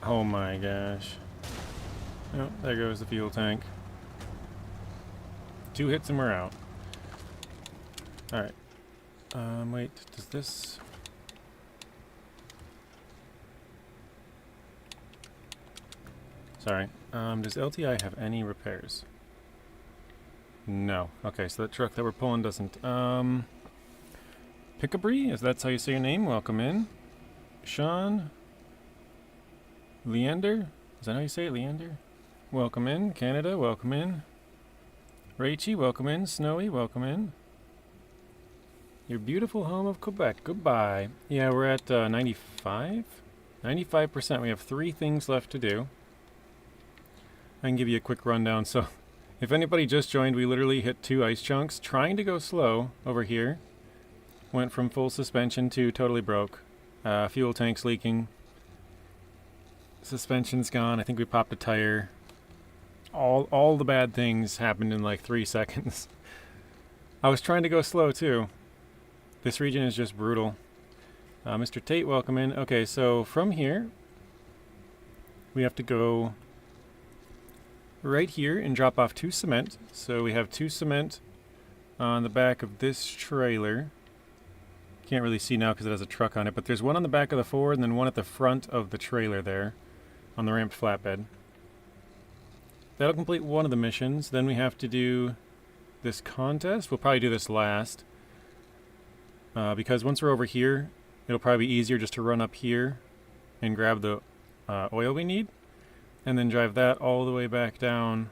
Oh my gosh. Oh, there goes the fuel tank. 2 hits and we're out. Alright. Wait, does this... Sorry. Does LTI have any repairs? No. Okay, so that truck that we're pulling doesn't. Pickabry, if that's how you say your name, welcome in. Sean? Leander? Is that how you say it, Leander? Welcome in. Canada, welcome in. Rachy, welcome in. Snowy, welcome in. Your beautiful home of Quebec, goodbye. Yeah, we're at 95? 95%. We have 3 things left to do. I can give you a quick rundown. So, if anybody just joined, we literally hit 2 ice chunks. Trying to go slow over here. Went from full suspension to totally broke. Fuel tank's leaking. Suspension's gone. I think we popped a tire. All the bad things happened in like 3 seconds. I was trying to go slow too. This region is just brutal. Mr. Tate, welcome in. Okay, so from here, we have to go right here and drop off 2 cement. So we have 2 cement on the back of this trailer. Can't really see now because it has a truck on it, but there's one on the back of the Ford and then one at the front of the trailer there on the ramped flatbed. That'll complete one of the missions. Then we have to do this contest. We'll probably do this last because once we're over here, it'll probably be easier just to run up here and grab the oil we need and then drive that all the way back down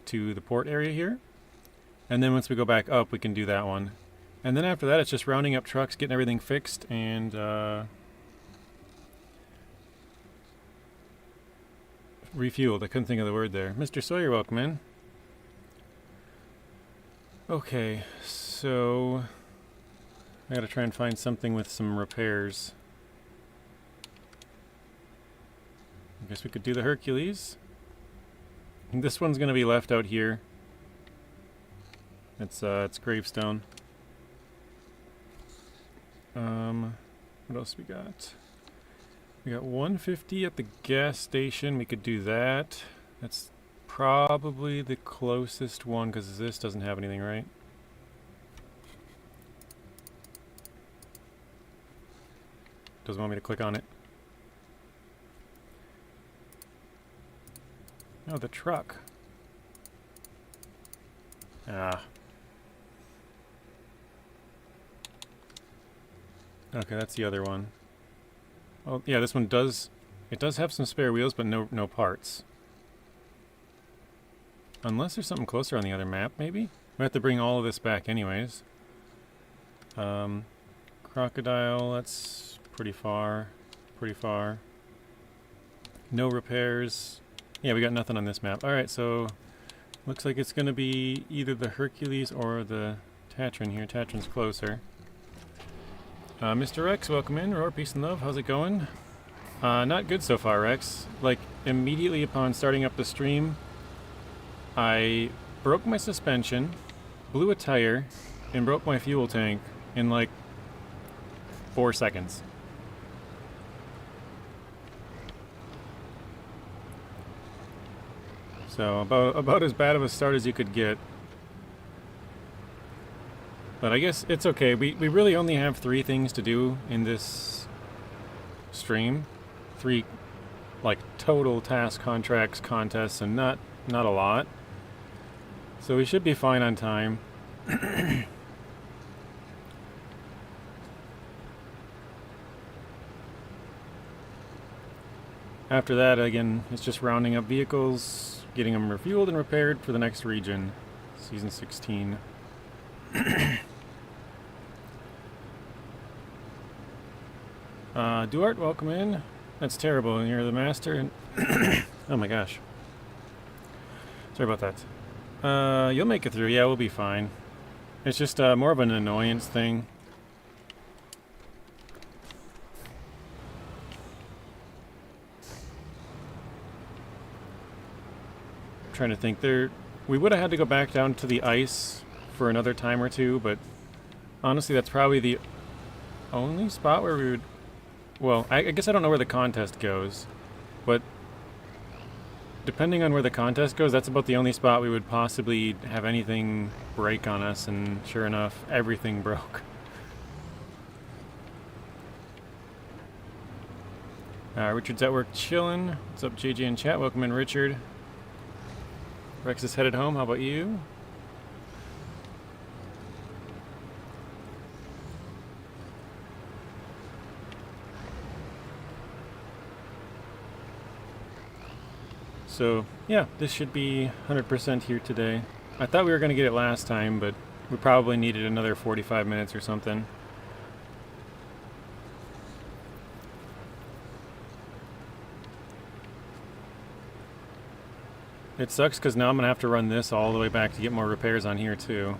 to the port area here. And then once we go back up, we can do that one. And then after that, it's just rounding up trucks, getting everything fixed, and refueled. I couldn't think of the word there. Mr. Sawyer, welcome in. Okay, so I gotta try and find something with some repairs. I guess we could do the Hercules. This one's gonna be left out here. It's gravestone. What else we got? We got 150 at the gas station. We could do that. That's probably the closest one because this doesn't have anything, right? Doesn't want me to click on it. No, the truck. Ah. Okay, that's the other one. Oh, yeah, this one does... It does have some spare wheels, but no parts. Unless there's something closer on the other map, maybe? We have to bring all of this back anyways. Crocodile, that's pretty far. Pretty far. No repairs. Yeah, we got nothing on this map. Alright, so... Looks like it's going to be either the Hercules or the Tatron here. Tatron's closer. Mr. Rex, welcome in. Roar, peace and love. How's it going? Not good so far, Rex. Like, immediately upon starting up the stream, I broke my suspension, blew a tire, and broke my fuel tank in like 4 seconds. So, about as bad of a start as you could get. But I guess it's okay. We really only have 3 things to do in this stream. 3, like, total task contracts, contests, and not a lot. So we should be fine on time. After that, again, it's just rounding up vehicles, getting them refueled and repaired for the next region. Season 16. Duarte, welcome in. That's terrible, and you're the master. And oh my gosh. Sorry about that. You'll make it through. Yeah, we'll be fine. It's just more of an annoyance thing. I'm trying to think. We would have had to go back down to the ice for another time or two, but honestly, that's probably the only spot where we would Well, I guess I don't know where the contest goes, but depending on where the contest goes, that's about the only spot we would possibly have anything break on us, and sure enough, everything broke. Richard's at work chillin'. What's up, JJ in chat? Welcome in, Richard. Rex is headed home. How about you? So, yeah, this should be 100% here today. I thought we were going to get it last time, but we probably needed another 45 minutes or something. It sucks because now I'm going to have to run this all the way back to get more repairs on here too.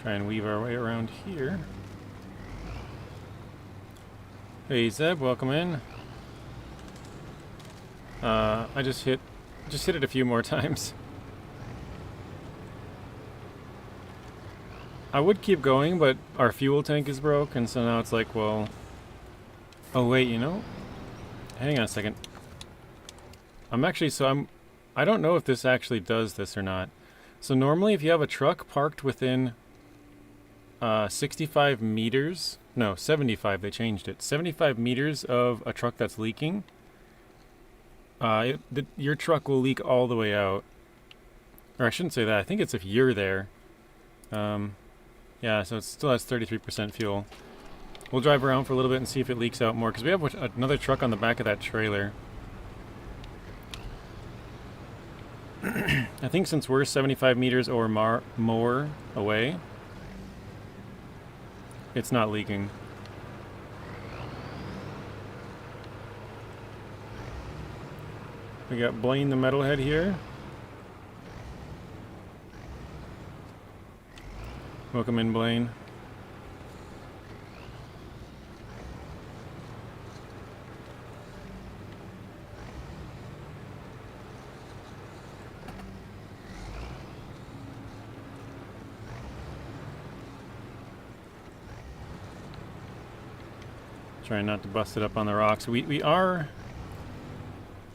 Try and weave our way around here. Hey Zeb, welcome in. I just hit it a few more times. I would keep going, but our fuel tank is broke, and so now it's like, well... Oh wait, you know? Hang on a second. I don't know if this actually does this or not. So normally if you have a truck parked within 65 meters, no, 75, they changed it. 75 meters of a truck that's leaking, your truck will leak all the way out. Or I shouldn't say that, I think it's if you're there. Yeah, so it still has 33% fuel. We'll drive around for a little bit and see if it leaks out more, because we have another truck on the back of that trailer. I think since we're 75 meters or more away, it's not leaking. We got Blaine the metalhead here. Welcome in, Blaine. Trying not to bust it up on the rocks. We are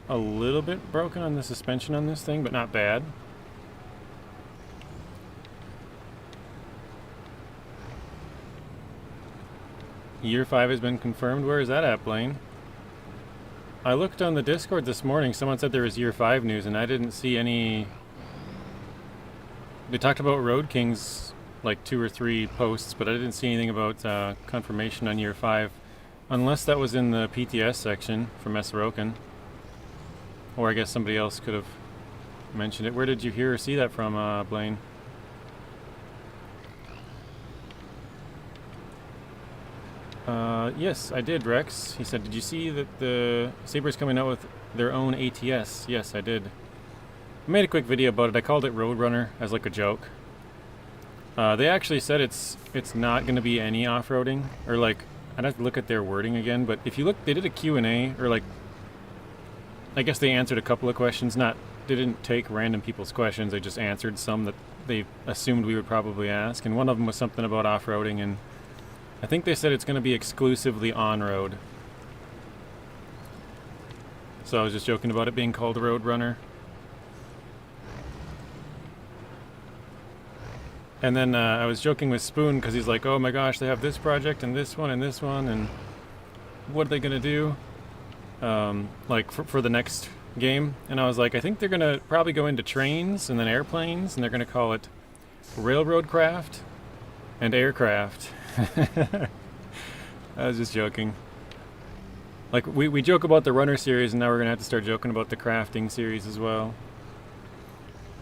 a little bit broken on the suspension on this thing, but not bad. Year 5 has been confirmed. Where is that at, Blaine? I looked on the Discord this morning. Someone said there was Year 5 news, and I didn't see any... They talked about Road Kings, like 2 or 3 posts, but I didn't see anything about confirmation on Year 5. Unless that was in the PTS section from Sorokin. Or I guess somebody else could have mentioned it. Where did you hear or see that from, Blaine? Yes, I did, Rex. He said, did you see that the Saber's coming out with their own ATS? Yes, I did. I made a quick video about it. I called it Roadrunner as like a joke. They actually said it's not going to be any off-roading, or like, I'd have to look at their wording again, but if you look, they did a Q&A, or like, I guess they answered a couple of questions. They didn't take random people's questions, they just answered some that they assumed we would probably ask, and one of them was something about off-roading, and I think they said it's going to be exclusively on-road. So I was just joking about it being called Roadrunner. And then I was joking with Spoon because he's like, oh my gosh, they have this project and this one, and what are they going to do? Like for the next game. And I was like, I think they're going to probably go into trains and then airplanes, and they're going to call it Railroad Craft and Aircraft. I was just joking. Like, we joke about the Runner series, and now we're going to have to start joking about the Crafting series as well.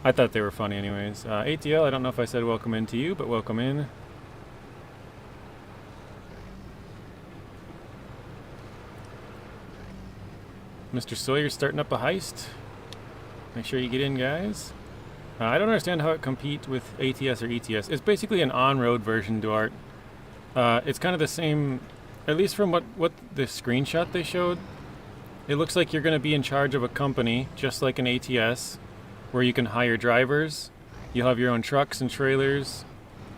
I thought they were funny anyways. ATL, I don't know if I said welcome in to you, but welcome in. Mr. Sawyer's starting up a heist. Make sure you get in, guys. I don't understand how it competes with ATS or ETS. It's basically an on-road version, Duarte. It's kind of the same, at least from what the screenshot they showed. It looks like you're going to be in charge of a company, just like an ATS, where you can hire drivers. You'll have your own trucks and trailers.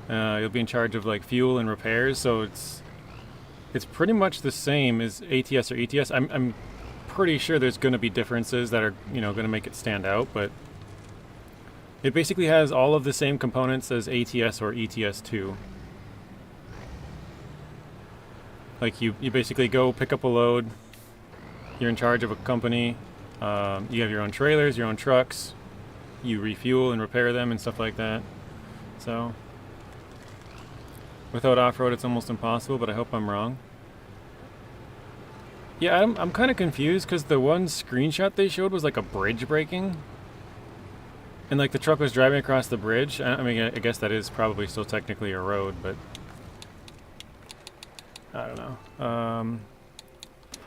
You'll be in charge of like fuel and repairs. So it's pretty much the same as ATS or ETS. I'm pretty sure there's going to be differences that are going to make it stand out, but it basically has all of the same components as ATS or ETS2. Like you basically go pick up a load. You're in charge of a company. You have your own trailers, your own trucks. You refuel and repair them and stuff like that. So without off-road, it's almost impossible, but I hope I'm wrong. Yeah, I'm kind of confused because the one screenshot they showed was like a bridge breaking. And like the truck was driving across the bridge. I mean, I guess that is probably still technically a road, but I don't know.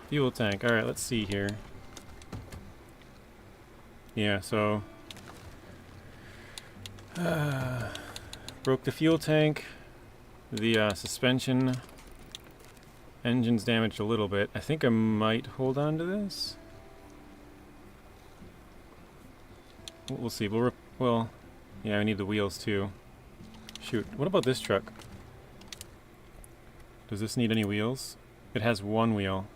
Fuel tank. Alright, let's see here. Yeah, so broke the fuel tank. The suspension. Engine's damaged a little bit. I think I might hold on to this. We'll see. Well, yeah, we need the wheels too. Shoot. What about this truck? Does this need any wheels? It has one wheel.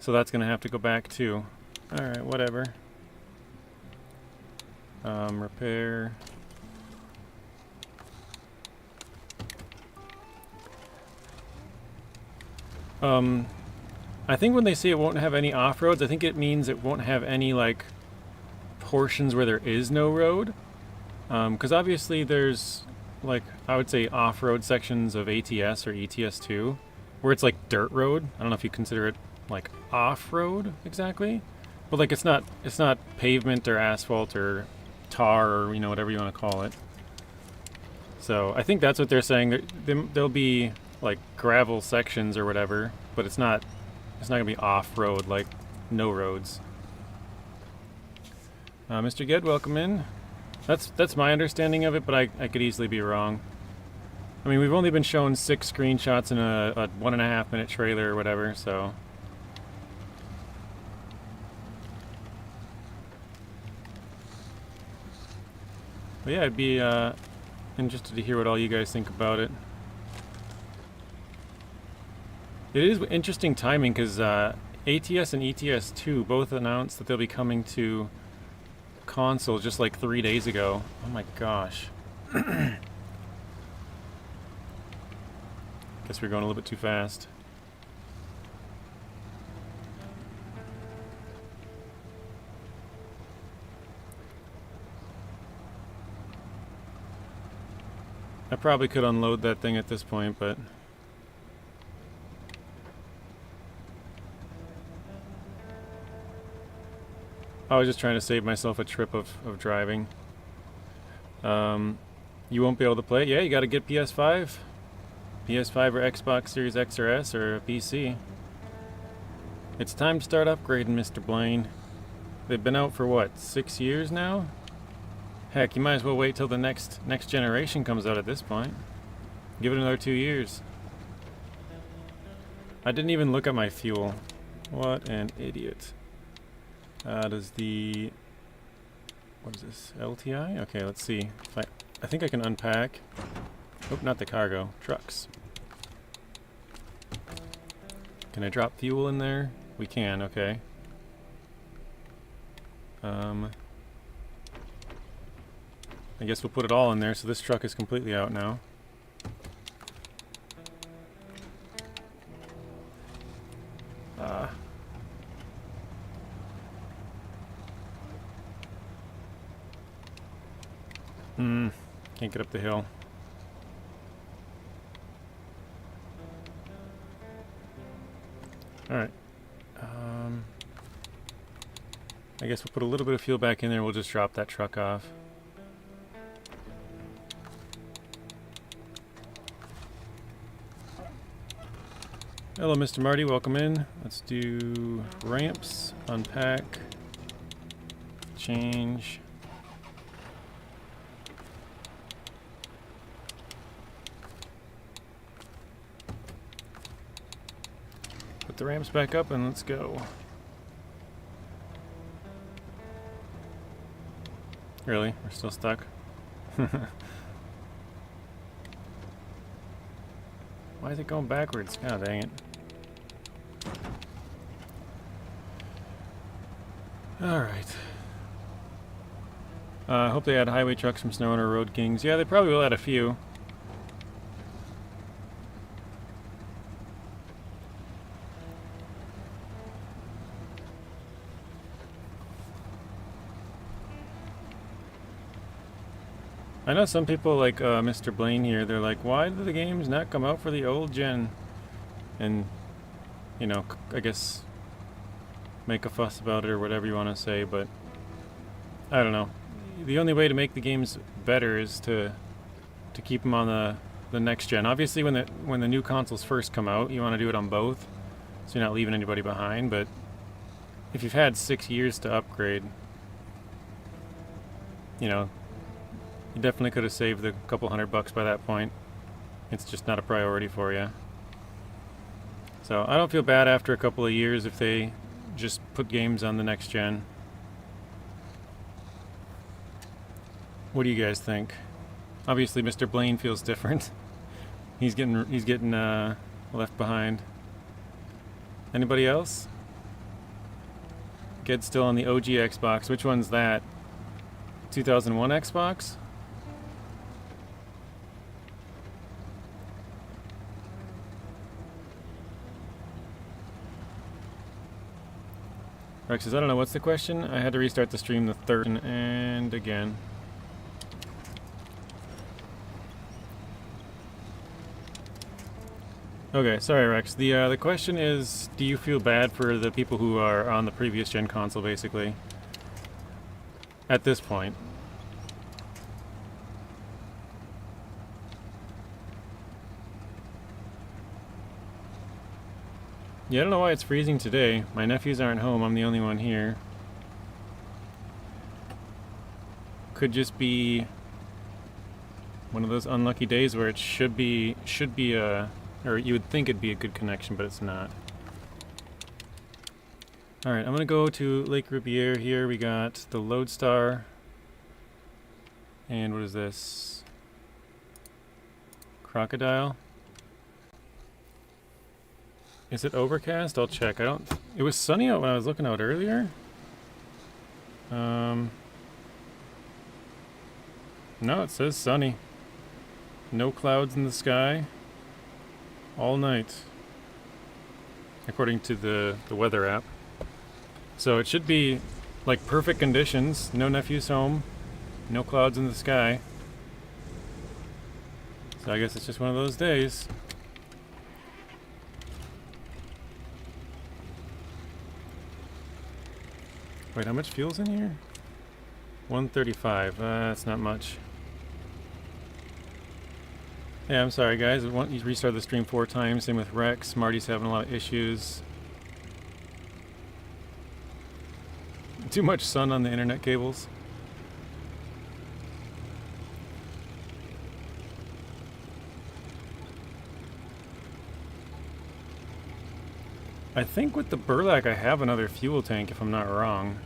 So that's going to have to go back too. Alright, whatever. Repair. I think when they say it won't have any off-roads, I think it means it won't have any, like, portions where there is no road. Because obviously there's, like, I would say off-road sections of ATS or ETS2, where it's, like, dirt road. I don't know if you consider it, like, off-road exactly. But, like, it's not pavement or asphalt or tar or, whatever you want to call it. So I think that's what they're saying. There'll be, like, gravel sections or whatever, but it's not gonna be off-road, like no roads. Mr. Ged, welcome in. That's my understanding of it, but I could easily be wrong. I mean, we've only been shown 6 screenshots in a 1.5 minute trailer or whatever, so. But yeah, I'd be interested to hear what all you guys think about it. It is interesting timing because ATS and ETS2 both announced that they'll be coming to console just like 3 days ago. Oh my gosh. Guess we're going a little bit too fast. I probably could unload that thing at this point, but I was just trying to save myself a trip of driving. You won't be able to play it? Yeah, you gotta get PS5. PS5 or Xbox Series X or S or a PC. It's time to start upgrading, Mr. Blaine. They've been out for what, 6 years now? Heck, you might as well wait till the next generation comes out at this point. Give it another 2 years. I didn't even look at my fuel. What an idiot. Does the... what is this? LTI? Okay, let's see. If I think I can unpack. Oh, not the cargo. Trucks. Can I drop fuel in there? We can, okay. I guess we'll put it all in there, so this truck is completely out now. Can't get up the hill. Alright. I guess we'll put a little bit of fuel back in there. We'll just drop that truck off. Hello, Mr. Marty. Welcome in. Let's do ramps, unpack, change. Put the ramps back up and let's go. Really? We're still stuck? Why is it going backwards? God dang it. Alright. I hope they add highway trucks from SnowRunner Road Kings. Yeah, they probably will add a few. I know some people like Mr. Blaine here, they're like, why do the games not come out for the old gen? And, you know, I guess make a fuss about it or whatever you want to say, but I don't know. The only way to make the games better is to keep them on the next gen. Obviously, when the new consoles first come out, you want to do it on both, so you're not leaving anybody behind, but if you've had 6 years to upgrade, you know, you definitely could have saved a couple $100 by that point. It's just not a priority for you. So I don't feel bad after a couple of years if they just put games on the next gen. What do you guys think? Obviously, Mr. Blaine feels different. He's getting left behind. Anybody else? Ged's still on the OG Xbox. Which one's that? 2001 Xbox? Rex says, I don't know, what's the question? I had to restart the stream the third and again. Okay, sorry Rex. The question is, do you feel bad for the people who are on the previous gen console, basically? At this point. Yeah, I don't know why it's freezing today. My nephews aren't home, I'm the only one here. Could just be one of those unlucky days where it should be or you would think it'd be a good connection, but it's not. Alright, I'm gonna go to Lake Riviere here. We got the Lodestar. And what is this? Crocodile. Is it overcast? I'll check. It was sunny out when I was looking out earlier. No, it says sunny. No clouds in the sky. All night. According to the weather app. So it should be like perfect conditions. No nephews home. No clouds in the sky. So I guess it's just one of those days. Wait, how much fuel's in here? 135. That's not much. Yeah, I'm sorry guys. You restarted the stream 4 times. Same with Rex. Marty's having a lot of issues. Too much sun on the internet cables. I think with the burlak I have another fuel tank if I'm not wrong.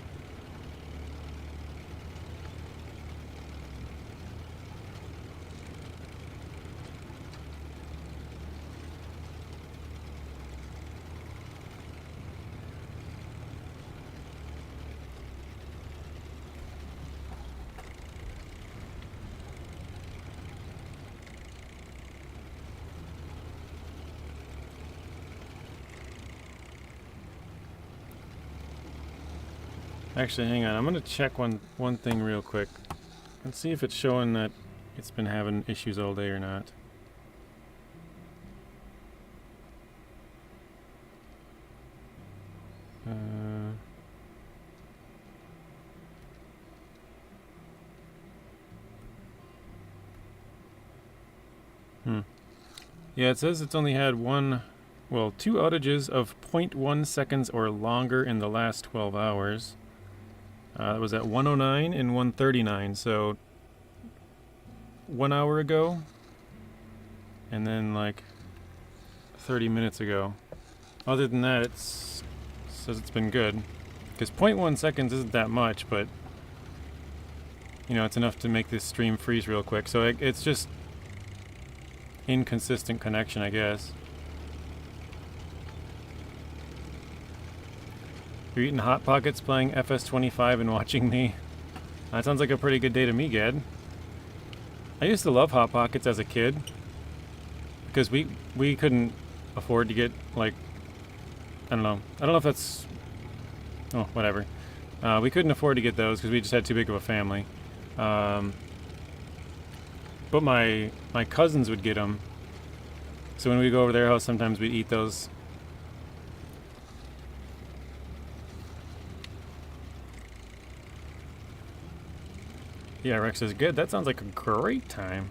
Actually, hang on. I'm gonna check one thing real quick. Let's see if it's showing that it's been having issues all day or not. Yeah, it says it's only had one Well, 2 outages of 0.1 seconds or longer in the last 12 hours. That was at 109 and 139, so 1 hour ago, and then like 30 minutes ago. Other than that, it says it's been good. Because 0.1 seconds isn't that much, but you know, it's enough to make this stream freeze real quick. So it's just inconsistent connection, I guess. You're eating Hot Pockets, playing FS25, and watching me. That sounds like a pretty good day to me, Gad. I used to love Hot Pockets as a kid. Because we couldn't afford to get, like, I don't know if that's, oh, whatever. We couldn't afford to get those because we just had too big of a family. But my cousins would get them. So when we go over their house, sometimes we'd eat those. Yeah, Rex says, good. That sounds like a great time.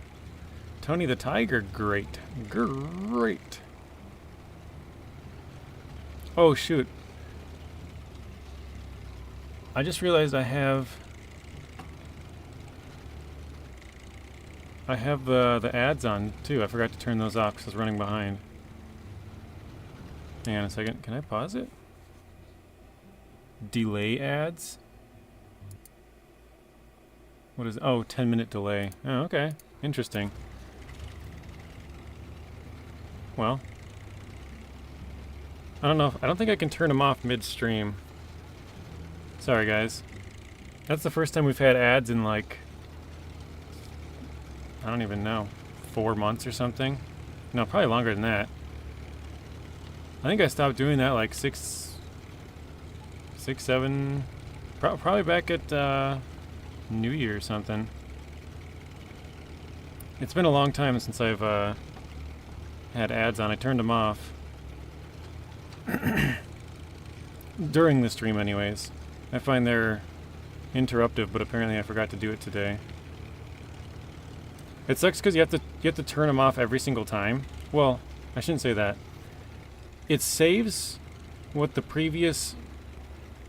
Tony the Tiger, great. Great. Oh, shoot. I just realized I have the ads on, too. I forgot to turn those off because I was running behind. Hang on a second. Can I pause it? Delay ads? What is it? Oh, 10-minute delay. Oh, okay. Interesting. Well, I don't know. I don't think I can turn them off midstream. Sorry, guys. That's the first time we've had ads in, like, I don't even know, 4 months or something? No, probably longer than that. I think I stopped doing that like 6, 7, probably back at New Year or something. It's been a long time since I've had ads on. I turned them off. During the stream anyways. I find they're interruptive, but apparently I forgot to do it today. It sucks because you have to turn them off every single time. Well, I shouldn't say that. It saves what the previous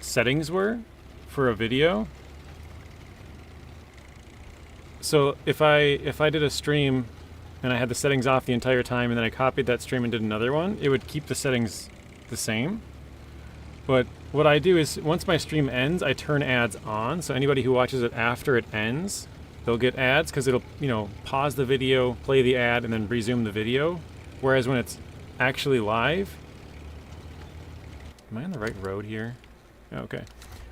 settings were for a video. So if I did a stream and I had the settings off the entire time and then I copied that stream and did another one, it would keep the settings the same. But what I do is once my stream ends, I turn ads on, so anybody who watches it after it ends, they'll get ads because it'll, you know, pause the video, play the ad, and then resume the video. Whereas when it's actually live, am I on the right road here? Okay.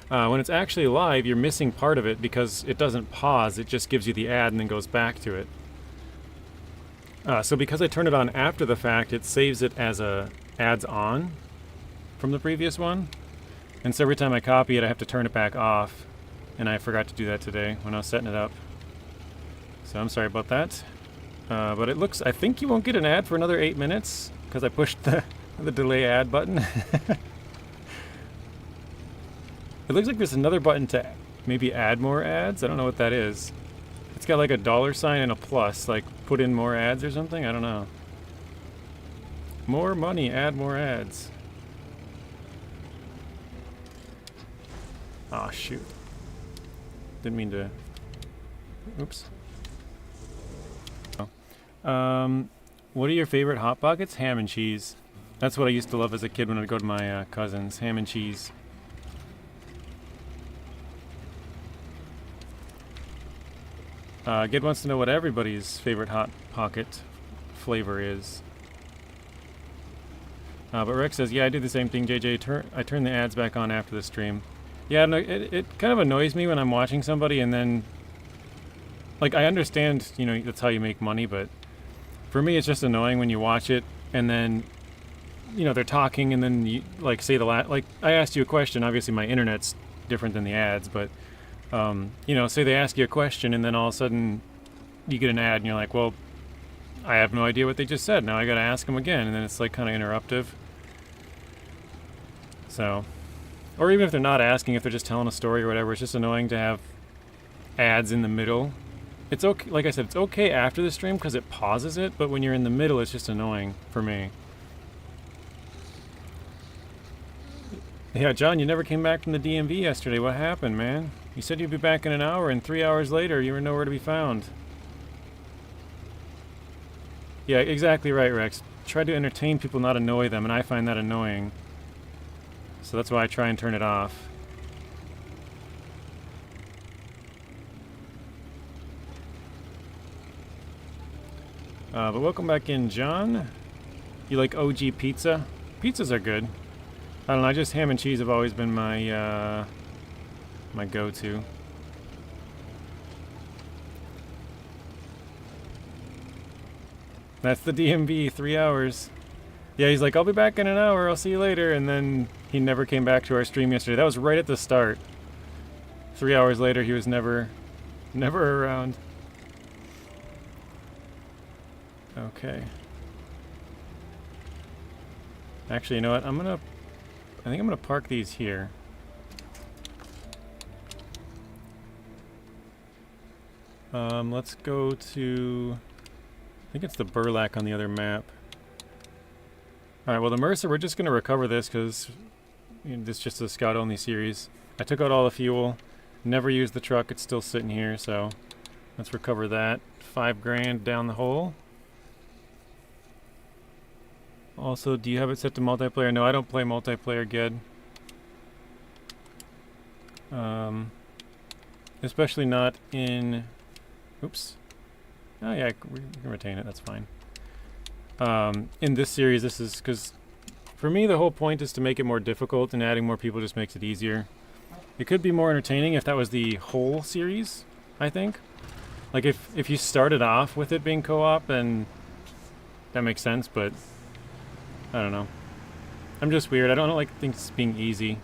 When it's actually live, you're missing part of it because it doesn't pause, it just gives you the ad and then goes back to it. So because I turn it on after the fact, it saves it as a ads on from the previous one. And so every time I copy it, I have to turn it back off. And I forgot to do that today when I was setting it up. So I'm sorry about that. But it looks, I think you won't get an ad for another 8 minutes because I pushed the delay ad button. It looks like there's another button to maybe add more ads. I don't know what that is. It's got like a $ and a plus, like put in more ads or something. I don't know. More money, add more ads. Oh shoot. Didn't mean to. Oops. Oh. What are your favorite Hot Pockets? Ham and cheese. That's what I used to love as a kid when I'd go to my cousins. Ham and cheese. Gid wants to know what everybody's favorite Hot Pocket flavor is. But Rex says, yeah, I do the same thing, JJ. I turn the ads back on after the stream. Yeah, no, it kind of annoys me when I'm watching somebody and then... Like, I understand, you know, that's how you make money, but... For me, it's just annoying when you watch it and then... You know, they're talking and then you, like, say the last... Like, I asked you a question. Obviously, my internet's different than the ads, but... you know, say they ask you a question and then all of a sudden you get an ad and you're like, well, I have no idea what they just said. Now I gotta ask them again, and then it's like kind of interruptive. So, or even if they're not asking, if they're just telling a story or whatever, it's just annoying to have ads in the middle. It's okay, like I said, it's okay after the stream because it pauses it, but when you're in the middle, it's just annoying for me. Yeah, John, you never came back from the DMV yesterday. What happened, man? You said you'd be back in an hour, and 3 hours later, you were nowhere to be found. Yeah, exactly right, Rex. Try to entertain people, not annoy them, and I find that annoying. So that's why I try and turn it off. But welcome back in, John. You like OG pizza? Pizzas are good. I don't know, just ham and cheese have always been my, my go-to. That's the DMV, 3 hours. Yeah, he's like, I'll be back in an hour, I'll see you later, and then he never came back to our stream yesterday. That was right at the start. 3 hours later, he was never around. Okay. Actually, you know what? I think I'm gonna park these here. Let's go to, I think it's the burlak on the other map. Alright, well the Mercer, we're just gonna recover this because this is just a scout-only series. I took out all the fuel, never used the truck, it's still sitting here, so let's recover that. 5 grand down the hole. Also, do you have it set to multiplayer? No, I don't play multiplayer good. Especially not in... Oops. Oh yeah, we can retain it, that's fine. In this series, this is... because for me, the whole point is to make it more difficult, and adding more people just makes it easier. It could be more entertaining if that was the whole series, I think. Like, if you started off with it being co-op, then that makes sense, but... I don't know. I'm just weird. I don't like things being easy.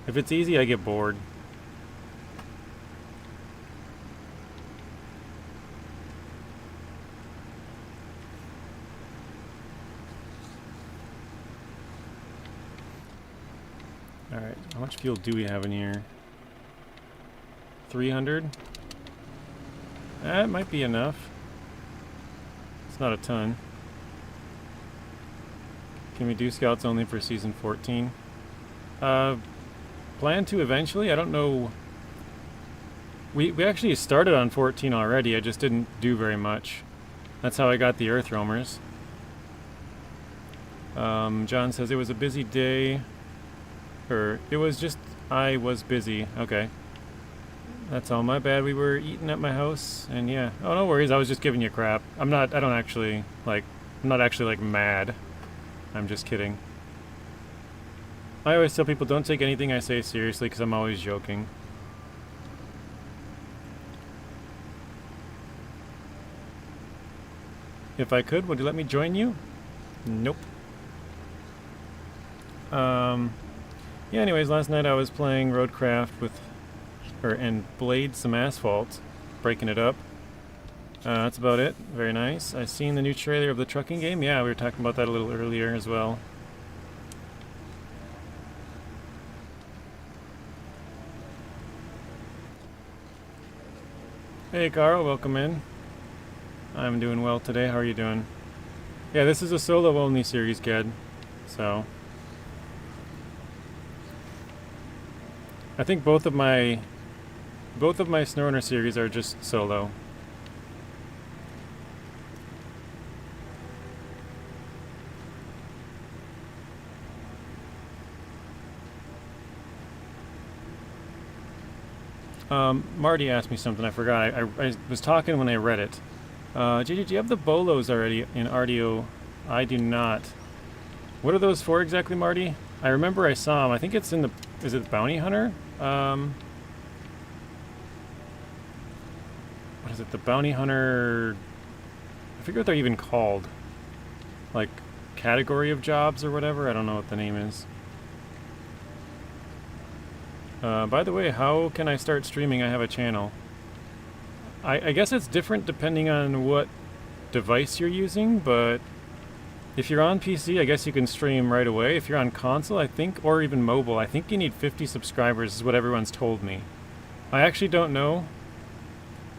If it's easy, I get bored. Alright, how much fuel do we have in here? 300? That might be enough. It's not a ton. Can we do scouts only for season 14? Plan to eventually. I don't know. We actually started on 14 already. I just didn't do very much. That's how I got the Earth Roamers. John says it was a busy day. Or it was just I was busy. Okay. That's all my bad. We were eating at my house, and yeah. Oh, no worries. I was just giving you crap. I'm not actually like mad. I'm just kidding. I always tell people don't take anything I say seriously because I'm always joking. If I could, would you let me join you? Nope. Yeah, anyways, last night I was playing Roadcraft with... and blade some asphalt, breaking it up. That's about it. Very nice. I seen the new trailer of the trucking game. Yeah, we were talking about that a little earlier as well. Hey Carl, welcome in. I'm doing well today. How are you doing? Yeah, this is a solo only series, kid. So I think both of my SnowRunner series are just solo. Marty asked me something, I forgot. I was talking when I read it. JJ, do you have the bolos already in RDO? I do not. What are those for exactly, Marty? I remember I saw them. I think it's in the... Is it Bounty Hunter? What is it? The Bounty Hunter... I forget what they're even called. Like, category of jobs or whatever? I don't know what the name is. By the way, how can I start streaming? I have a channel. I guess it's different depending on what device you're using, but if you're on PC, I guess you can stream right away. If you're on console, I think, or even mobile, I think you need 50 subscribers is what everyone's told me. I actually don't know.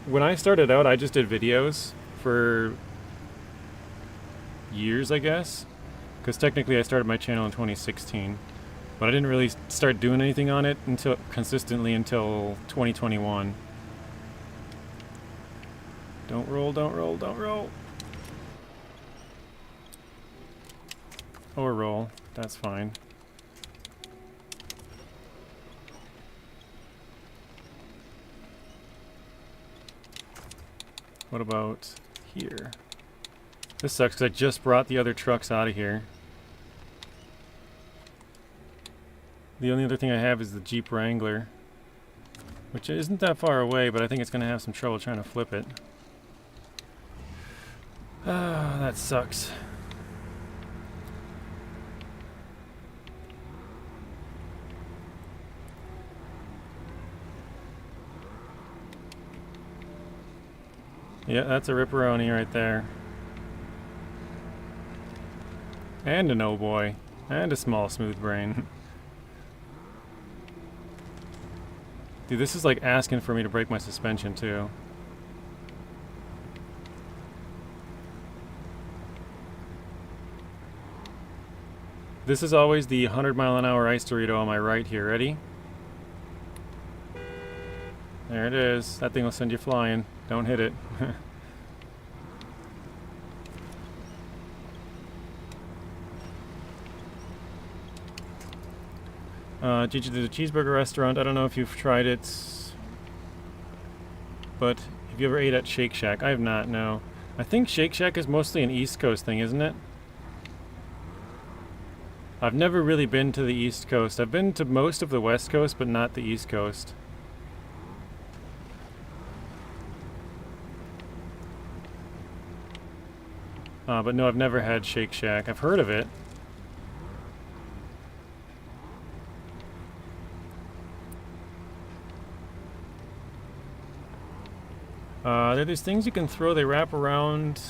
When I started out, I just did videos for years, I guess. Because technically I started my channel in 2016. But I didn't really start doing anything on it consistently until 2021. Don't roll, don't roll, don't roll. Or roll, that's fine. What about here? This sucks because I just brought the other trucks out of here. The only other thing I have is the Jeep Wrangler, which isn't that far away, but I think it's going to have some trouble trying to flip it. Ah, that sucks. Yeah, that's a ripperoni right there. And an oh boy. And a small smooth brain. Dude, this is like asking for me to break my suspension too. This is always the 100-mile-an-hour ice Dorito on my right here. Ready? There it is. That thing will send you flying. Don't hit it. Gigi, there's a cheeseburger restaurant. I don't know if you've tried it, but have you ever ate at Shake Shack? I have not, no. I think Shake Shack is mostly an East Coast thing, isn't it? I've never really been to the East Coast. I've been to most of the West Coast, but not the East Coast. But no, I've never had Shake Shack. I've heard of it. There are these things you can throw, they wrap around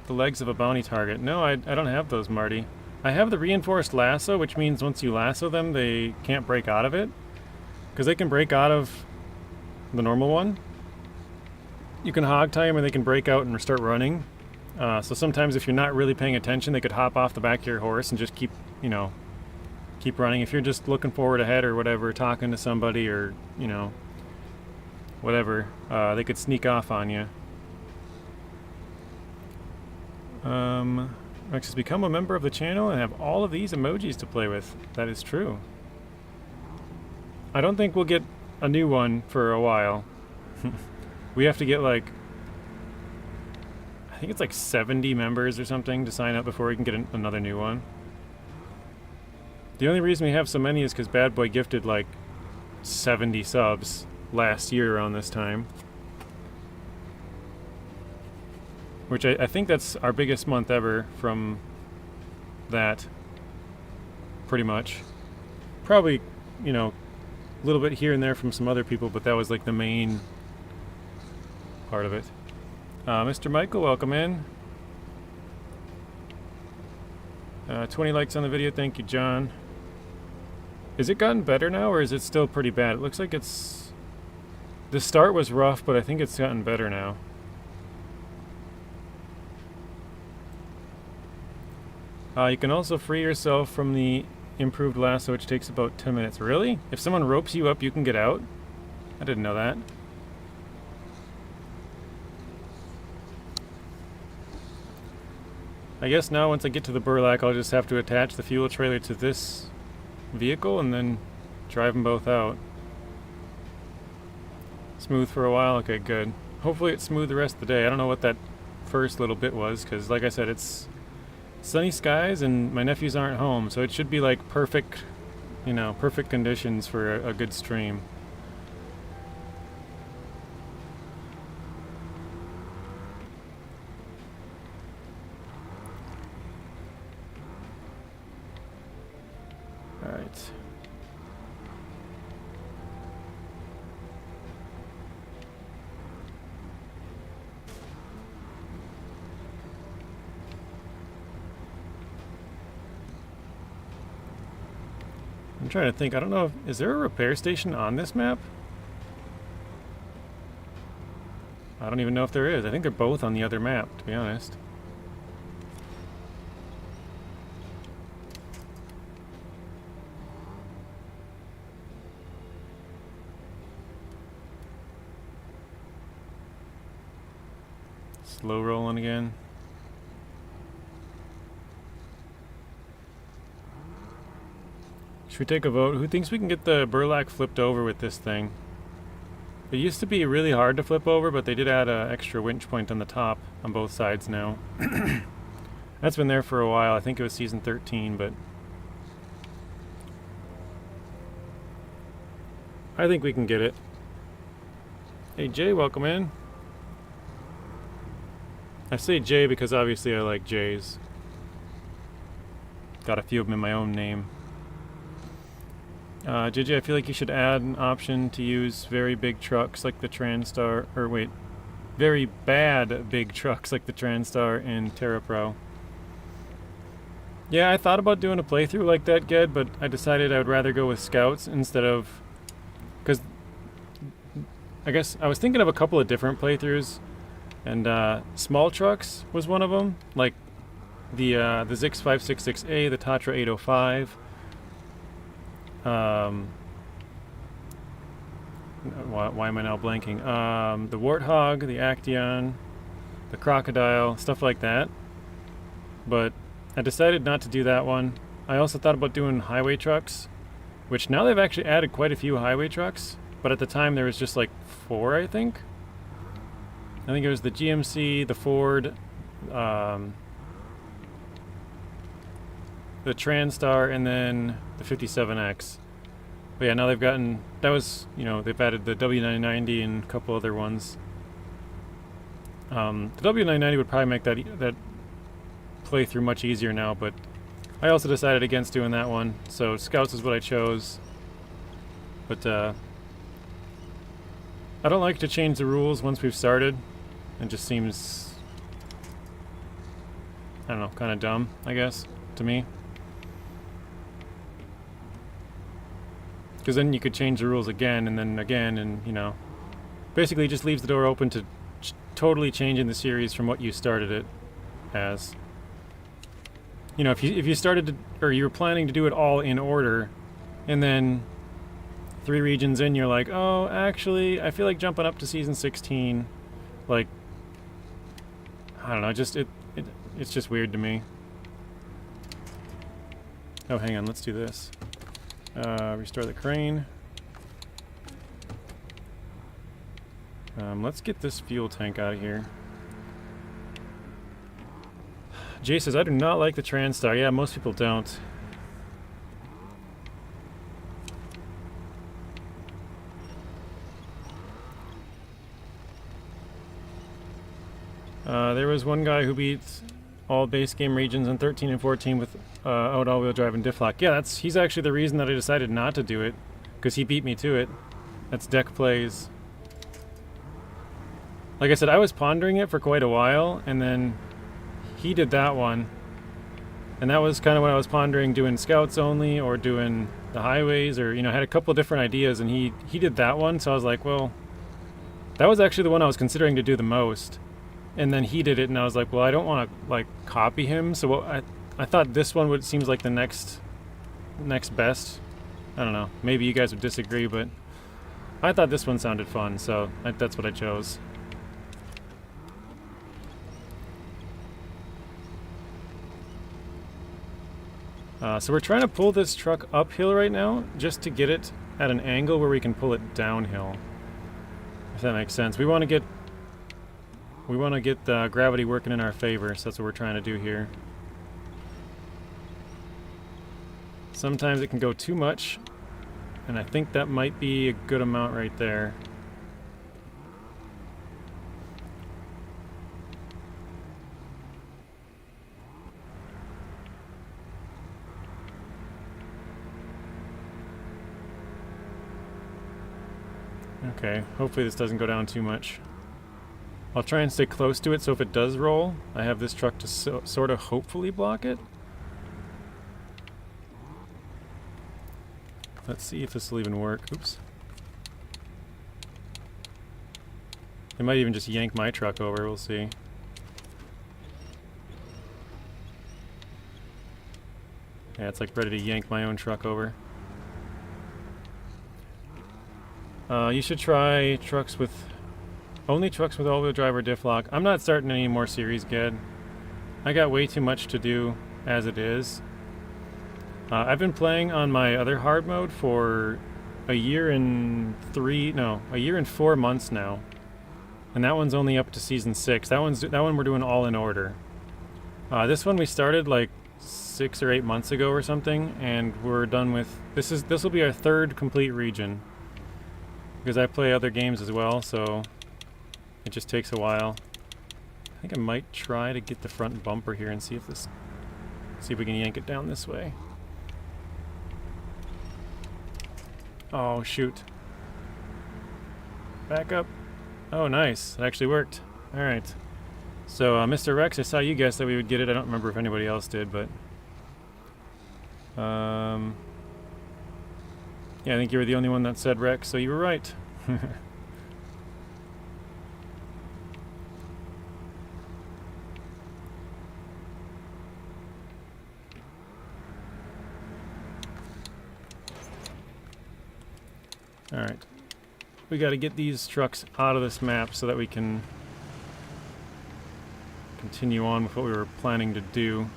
the legs of a bounty target. No, I don't have those, Marty. I have the reinforced lasso, which means once you lasso them, they can't break out of it. Because they can break out of the normal one. You can hog tie them and they can break out and start running. So sometimes if you're not really paying attention, they could hop off the back of your horse and just keep, you know, keep running. If you're just looking forward ahead or whatever, talking to somebody or, you know, whatever, they could sneak off on you. Rex has become a member of the channel and have all of these emojis to play with. That is true. I don't think we'll get a new one for a while. We have to get like, I think it's like 70 members or something to sign up before we can get another new one. The only reason we have so many is because Bad Boy gifted like 70 subs last year around this time. Which I think that's our biggest month ever from that, pretty much. Probably, you know, a little bit here and there from some other people, but that was like the main part of it. Mr. Michael, welcome in. 20 likes on the video, thank you, John. Is it gotten better now, or is it still pretty bad? It looks like it's... The start was rough, but I think it's gotten better now. You can also free yourself from the improved lasso, which takes about 10 minutes. Really? If someone ropes you up, you can get out? I didn't know that. I guess now once I get to the burlak, I'll just have to attach the fuel trailer to this vehicle and then drive them both out. Smooth for a while? Okay, good. Hopefully it's smooth the rest of the day. I don't know what that first little bit was, because like I said, it's sunny skies and my nephews aren't home, so it should be like perfect, you know, perfect conditions for a good stream. All right. I'm trying to think. I don't know if... Is there a repair station on this map? I don't even know if there is. I think they're both on the other map, to be honest. Slow rolling again. Should we take a vote? Who thinks we can get the burlak flipped over with this thing? It used to be really hard to flip over, but they did add an extra winch point on the top on both sides now. That's been there for a while. I think it was season 13, but I think we can get it. Hey Jay, welcome in. I say Jay because obviously I like Jays. Got a few of them in my own name. JJ, I feel like you should add an option to use very big trucks like the Transtar, or wait, very bad big trucks like the Transtar in Terra Pro. Yeah, I thought about doing a playthrough like that, Ged, but I decided I would rather go with Scouts instead of, because I guess I was thinking of a couple of different playthroughs, and small trucks was one of them, like the Zix 566A, the Tatra 805. Why am I now blanking? The Warthog, the Actaeon, the Crocodile, stuff like that. But I decided not to do that one. I also thought about doing highway trucks, which now they've actually added quite a few highway trucks, but at the time there was just like 4, I think. I think it was the GMC, the Ford, the Transtar, and then the 57X. But yeah, now they've gotten, that was, you know, they've added the W990 and a couple other ones. The W990 would probably make that playthrough much easier now, but I also decided against doing that one, so Scouts is what I chose. But I don't like to change the rules once we've started. It just seems, I don't know, kind of dumb, I guess, to me. Because then you could change the rules again and then again, and you know, basically it just leaves the door open to totally changing the series from what you started it as. You know, if you started to, or you were planning to do it all in order, and then 3 regions in you're like, oh, actually, I feel like jumping up to season 16, like, I don't know, just it's just weird to me. Oh, hang on, let's do this. Restore the crane. Let's get this fuel tank out of here. Jay says, I do not like the Transtar. Yeah, most people don't. There was one guy who beat all base game regions in 13 and 14 with out all-wheel drive and diff lock. Yeah, he's actually the reason that I decided not to do it, because he beat me to it. That's deck plays. Like I said, I was pondering it for quite a while, and then he did that one. And that was kind of what I was pondering, doing Scouts only or doing the highways, or, you know, I had a couple different ideas, and he did that one, so I was like, well, that was actually the one I was considering to do the most. And then he did it, and I was like, well, I don't want to, like, copy him, so I thought this one seems like the next best. I don't know, maybe you guys would disagree, but I thought this one sounded fun, so that's what I chose. So we're trying to pull this truck uphill right now, just to get it at an angle where we can pull it downhill, if that makes sense. We want to get gravity working in our favor, so that's what we're trying to do here. Sometimes it can go too much, and I think that might be a good amount right there. Okay, hopefully this doesn't go down too much. I'll try and stay close to it, so if it does roll, I have this truck to sort of hopefully block it. Let's see if this will even work. Oops. It might even just yank my truck over, we'll see. Yeah, it's like ready to yank my own truck over. You should try trucks with Only trucks with all-wheel drive or diff lock. I'm not starting any more series, Ged. I got way too much to do as it is. I've been playing on my other hard mode for a year and 4 months now. And that one's only up to season 6. That one we're doing all in order. This one we started like 6 or 8 months ago or something, and we're done with this will be our 3rd complete region. Because I play other games as well, so it just takes a while. I think I might try to get the front bumper here and see if we can yank it down this way. Oh shoot. Back up. Oh nice, it actually worked. Alright. So Mr. Rex, I saw you guess that we would get it. I don't remember if anybody else did, but yeah, I think you were the only one that said Rex, so you were right. Alright. We got to get these trucks out of this map so that we can continue on with what we were planning to do.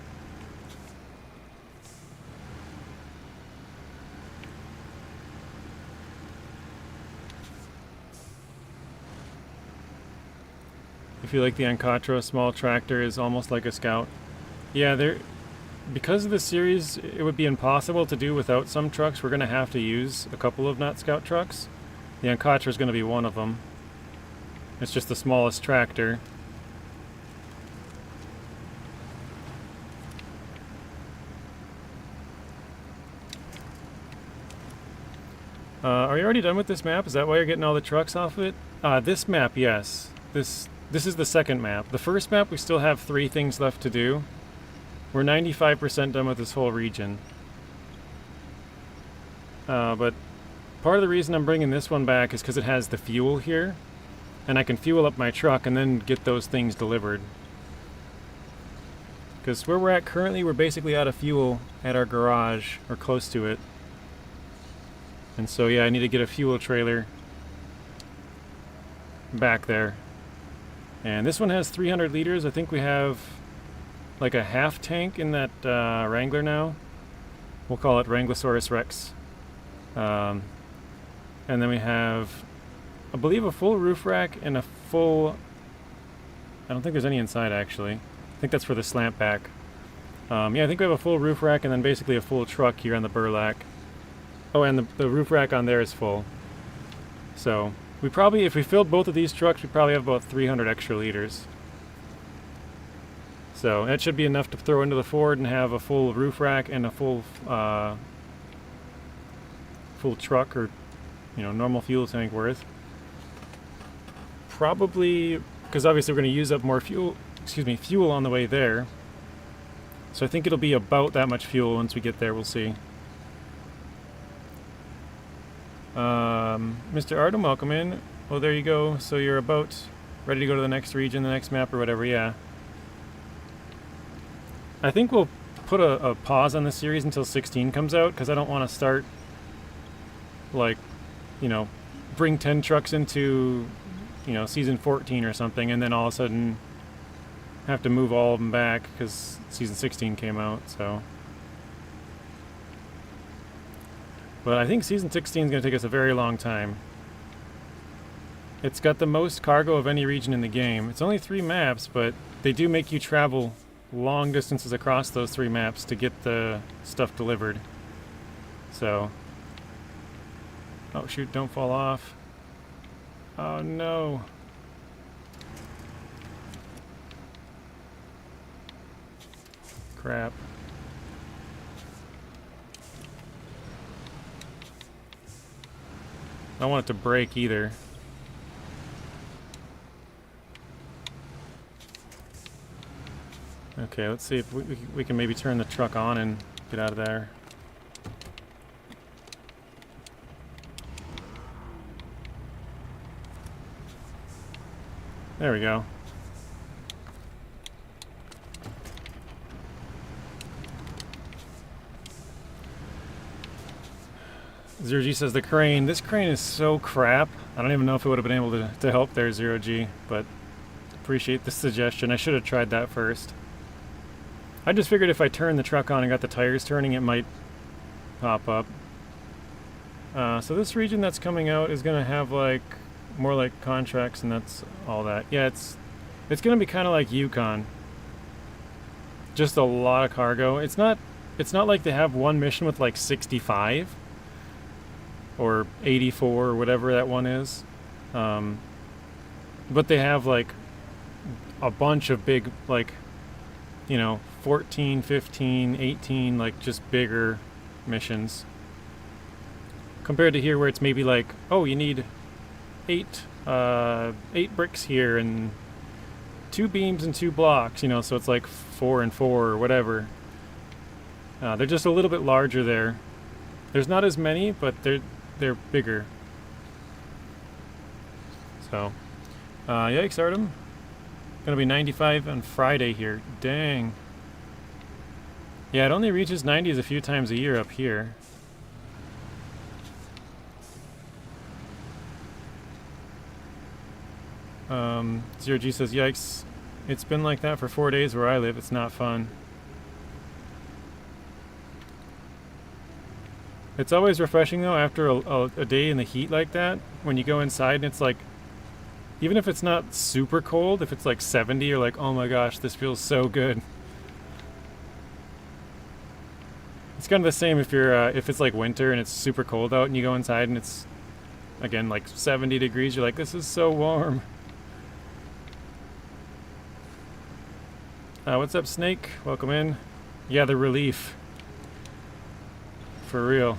I feel like the Ancatra small tractor is almost like a Scout. Yeah, because of this series, it would be impossible to do without some trucks. We're going to have to use a couple of not Scout trucks. The Ancatra is going to be one of them. It's just the smallest tractor. Are you already done with this map? Is that why you're getting all the trucks off of it? This map, yes. This is the second map. The first map, we still have 3 things left to do. We're 95% done with this whole region. But part of the reason I'm bringing this one back is because it has the fuel here. And I can fuel up my truck and then get those things delivered. Because where we're at currently, we're basically out of fuel at our garage, or close to it. And so yeah, I need to get a fuel trailer back there. And this one has 300 liters. I think we have like a half tank in that Wrangler now. We'll call it Wranglosaurus Rex. And then we have, I believe, a full roof rack and a full... I don't think there's any inside actually. I think that's for the slant back. Yeah, I think we have a full roof rack and then basically a full truck here on the burlak. Oh, and the roof rack on there is full. So we probably, if we filled both of these trucks, we probably have about 300 extra liters. So that should be enough to throw into the Ford and have a full roof rack and a full full truck, or normal fuel tank worth. Probably, because obviously we're going to use up more fuel on the way there. So I think it'll be about that much fuel once we get there. We'll see. Mr. Artem, welcome in. Well, there you go. So you're about ready to go to the next region, the next map, or whatever. Yeah. I think we'll put a pause on the series until 16 comes out, because I don't want to start, like, bring 10 trucks into, season 14 or something, and then all of a sudden have to move all of them back because season 16 came out, so. But I think season 16 is going to take us a very long time. It's got the most cargo of any region in the game. It's only 3 maps, but they do make you travel long distances across those 3 maps to get the stuff delivered. So. Oh shoot, don't fall off. Oh no. Crap. I don't want it to break either. Okay, let's see if we can maybe turn the truck on and get out of there. There we go. Zero G says the crane. This crane is so crap. I don't even know if it would have been able to help there, Zero G, but appreciate the suggestion. I should have tried that first. I just figured if I turned the truck on and got the tires turning, it might pop up. So this region that's coming out is going to have like more like contracts, and that's all that. Yeah, it's going to be kind of like Yukon. Just a lot of cargo. It's not like they have one mission with like 65 or 84 or whatever that one is. But they have like a bunch of big, like, you know, 14, 15, 18, like just bigger missions. Compared to here where it's maybe like, oh, you need 8 bricks here and 2 beams and 2 blocks, you know, so it's like 4 and 4 or whatever. They're just a little bit larger there. There's not as many, but they're bigger. So, yikes, Artem. Gonna be 95 on Friday here. Dang. Yeah, it only reaches 90s a few times a year up here. Zero G says, yikes, it's been like that for 4 days where I live. It's not fun. It's always refreshing though after a day in the heat like that, when you go inside and it's like, even if it's not super cold, if it's like 70, you're like, oh my gosh, this feels so good. It's kind of the same if you're if it's like winter and it's super cold out and you go inside and it's again like 70 degrees, you're like, this is so warm. What's up, Snake? Welcome in. Yeah, the relief. For real.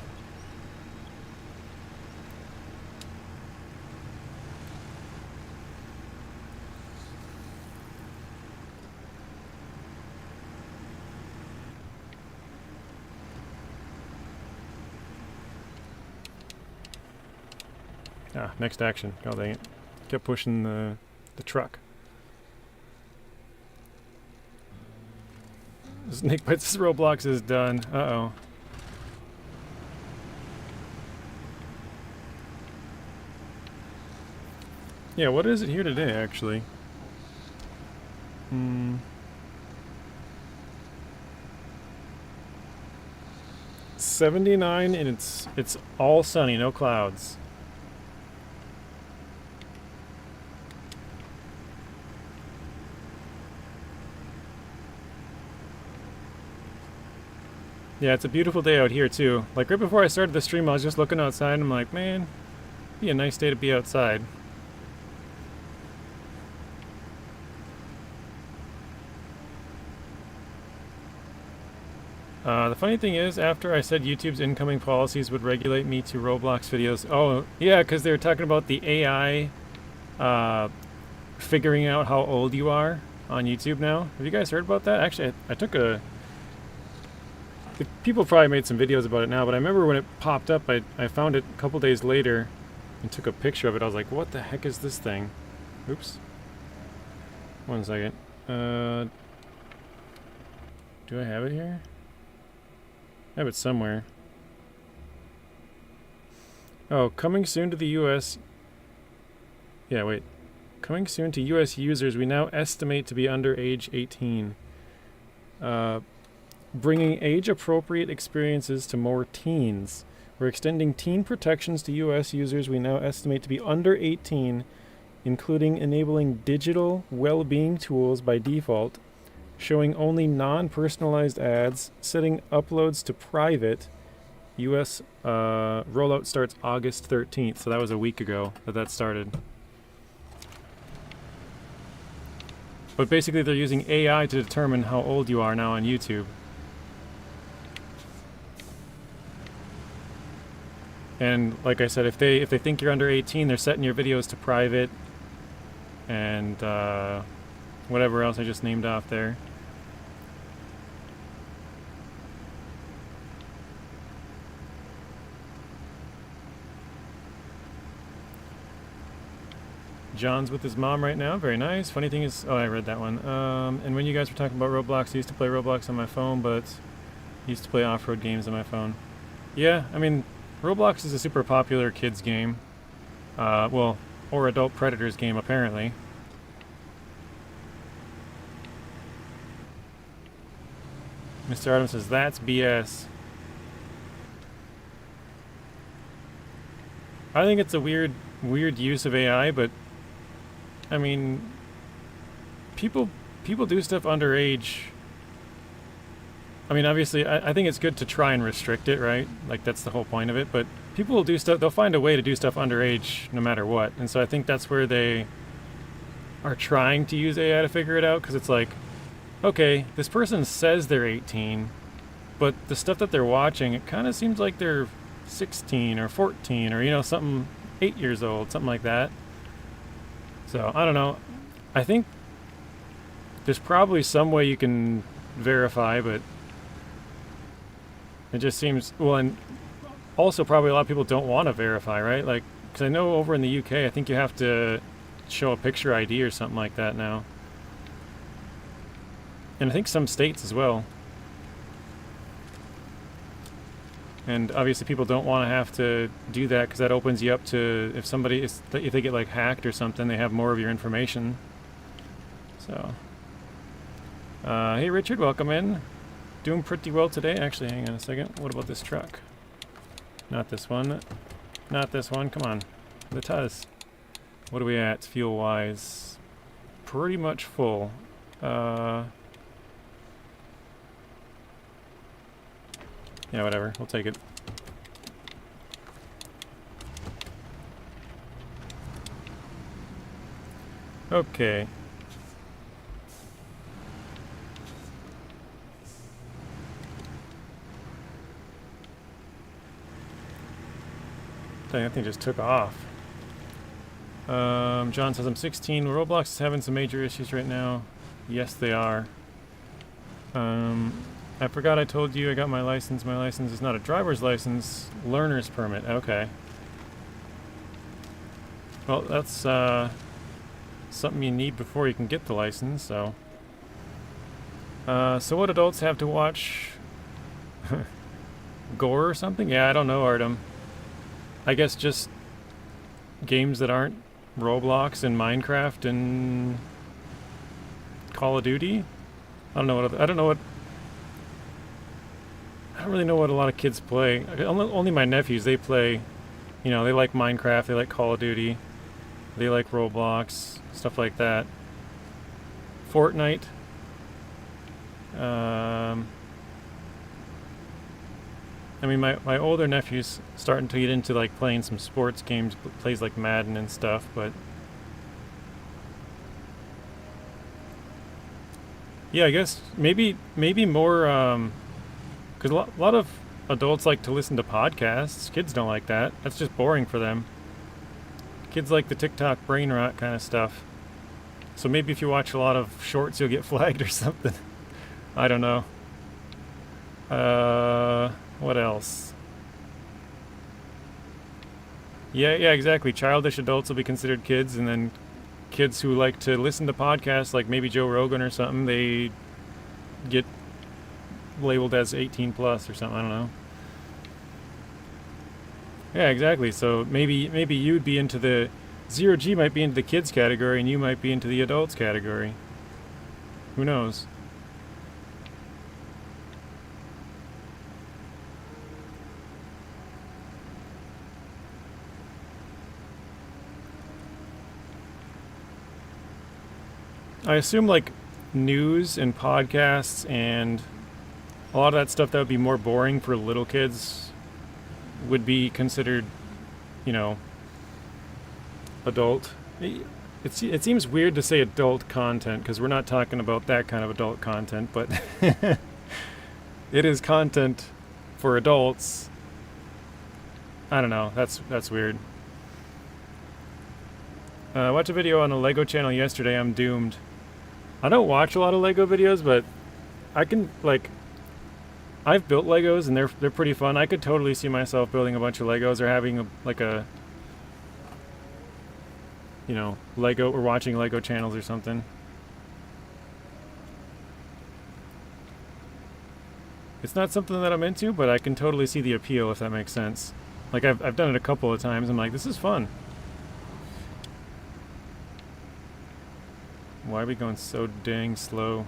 Next action. Oh, dang it. Kept pushing the truck. Snake Bites Roblox is done. Uh-oh. Yeah, what is it here today, actually? 79, and it's all sunny, no clouds. Yeah, it's a beautiful day out here too. Like right before I started the stream, I was just looking outside and I'm like, man, it'd be a nice day to be outside. The funny thing is, after I said YouTube's incoming policies would regulate me to Roblox videos. Oh, yeah, because they were talking about the AI figuring out how old you are on YouTube now. Have you guys heard about that? Actually, I took a... People probably made some videos about it now, but I remember when it popped up, I found it a couple days later and took a picture of it. I was like, what the heck is this thing? Oops. 1 second. Do I have it here? I have it somewhere. Oh, coming soon to the US. Yeah, wait. Coming soon to US users, we now estimate to be under age 18. Bringing age-appropriate experiences to more teens. We're extending teen protections to US users we now estimate to be under 18, including enabling digital well-being tools by default, showing only non-personalized ads, setting uploads to private. US rollout starts August 13th, so that was a week ago that started. But basically they're using AI to determine how old you are now on YouTube. And like I said, if they think you're under 18, they're setting your videos to private and whatever else I just named off there. John's with his mom right now. Very nice. Funny thing is, oh, I read that one. And when you guys were talking about Roblox, I used to play Roblox on my phone, but I used to play off-road games on my phone. Yeah, I mean, Roblox is a super popular kids game. Well, or adult predators game, apparently. Mr. Adams says, that's BS. I think it's a weird use of AI, but I mean, people do stuff underage. I mean, obviously, I think it's good to try and restrict it, right? Like, that's the whole point of it, but people will do stuff, they'll find a way to do stuff underage no matter what, and so I think that's where they are trying to use AI to figure it out, because it's like, okay, this person says they're 18, but the stuff that they're watching, it kind of seems like they're 16 or 14 or, you know, something 8 years old, something like that. So, I don't know. I think there's probably some way you can verify, but it just seems, well, and also probably a lot of people don't want to verify, right? Like, because I know over in the UK, I think you have to show a picture ID or something like that now. And I think some states as well. And obviously people don't want to have to do that because that opens you up to, if they get like hacked or something, they have more of your information. So, hey Richard, welcome in. Doing pretty well today. Actually, hang on a second. What about this truck? Not this one. Not this one. Come on. The Tuz. What are we at fuel-wise? Pretty much full. Yeah, whatever. We'll take it. Okay. Dang, that thing just took off. John says, I'm 16. Roblox is having some major issues right now. Yes, they are. I forgot I told you I got my license. My license is not a driver's license, learner's permit. Okay. Well, that's something you need before you can get the license, so. So what adults have to watch? Gore or something? Yeah, I don't know, Artem. I guess just games that aren't Roblox and Minecraft and Call of Duty. I don't really know what a lot of kids play. Only my nephews, they play, you know, they like Minecraft, they like Call of Duty, they like Roblox, stuff like that. Fortnite. I mean, my older nephew's starting to get into like playing some sports games, plays like Madden and stuff, but yeah, I guess maybe more, because a lot of adults like to listen to podcasts. Kids don't like that. That's just boring for them. Kids like the TikTok brain rot kind of stuff. So maybe if you watch a lot of shorts, you'll get flagged or something. I don't know. What else? Yeah, exactly. Childish adults will be considered kids, and then kids who like to listen to podcasts, like maybe Joe Rogan or something, they get labeled as 18 plus or something. I don't know. Yeah, exactly. So maybe you'd be into the Zero G might be into the kids category, and you might be into the adults category. Who knows? I assume like news and podcasts and a lot of that stuff that would be more boring for little kids would be considered, you know, adult. It seems weird to say adult content because we're not talking about that kind of adult content, but it is content for adults. I don't know. That's weird. I watched a video on the Lego channel yesterday. I'm doomed. I don't watch a lot of Lego videos, but I can, like, I've built Legos and they're pretty fun. I could totally see myself building a bunch of Legos or having a you know, Lego or watching Lego channels or something. It's not something that I'm into, but I can totally see the appeal, if that makes sense. Like I've done it a couple of times. I'm like, this is fun. Why are we going so dang slow?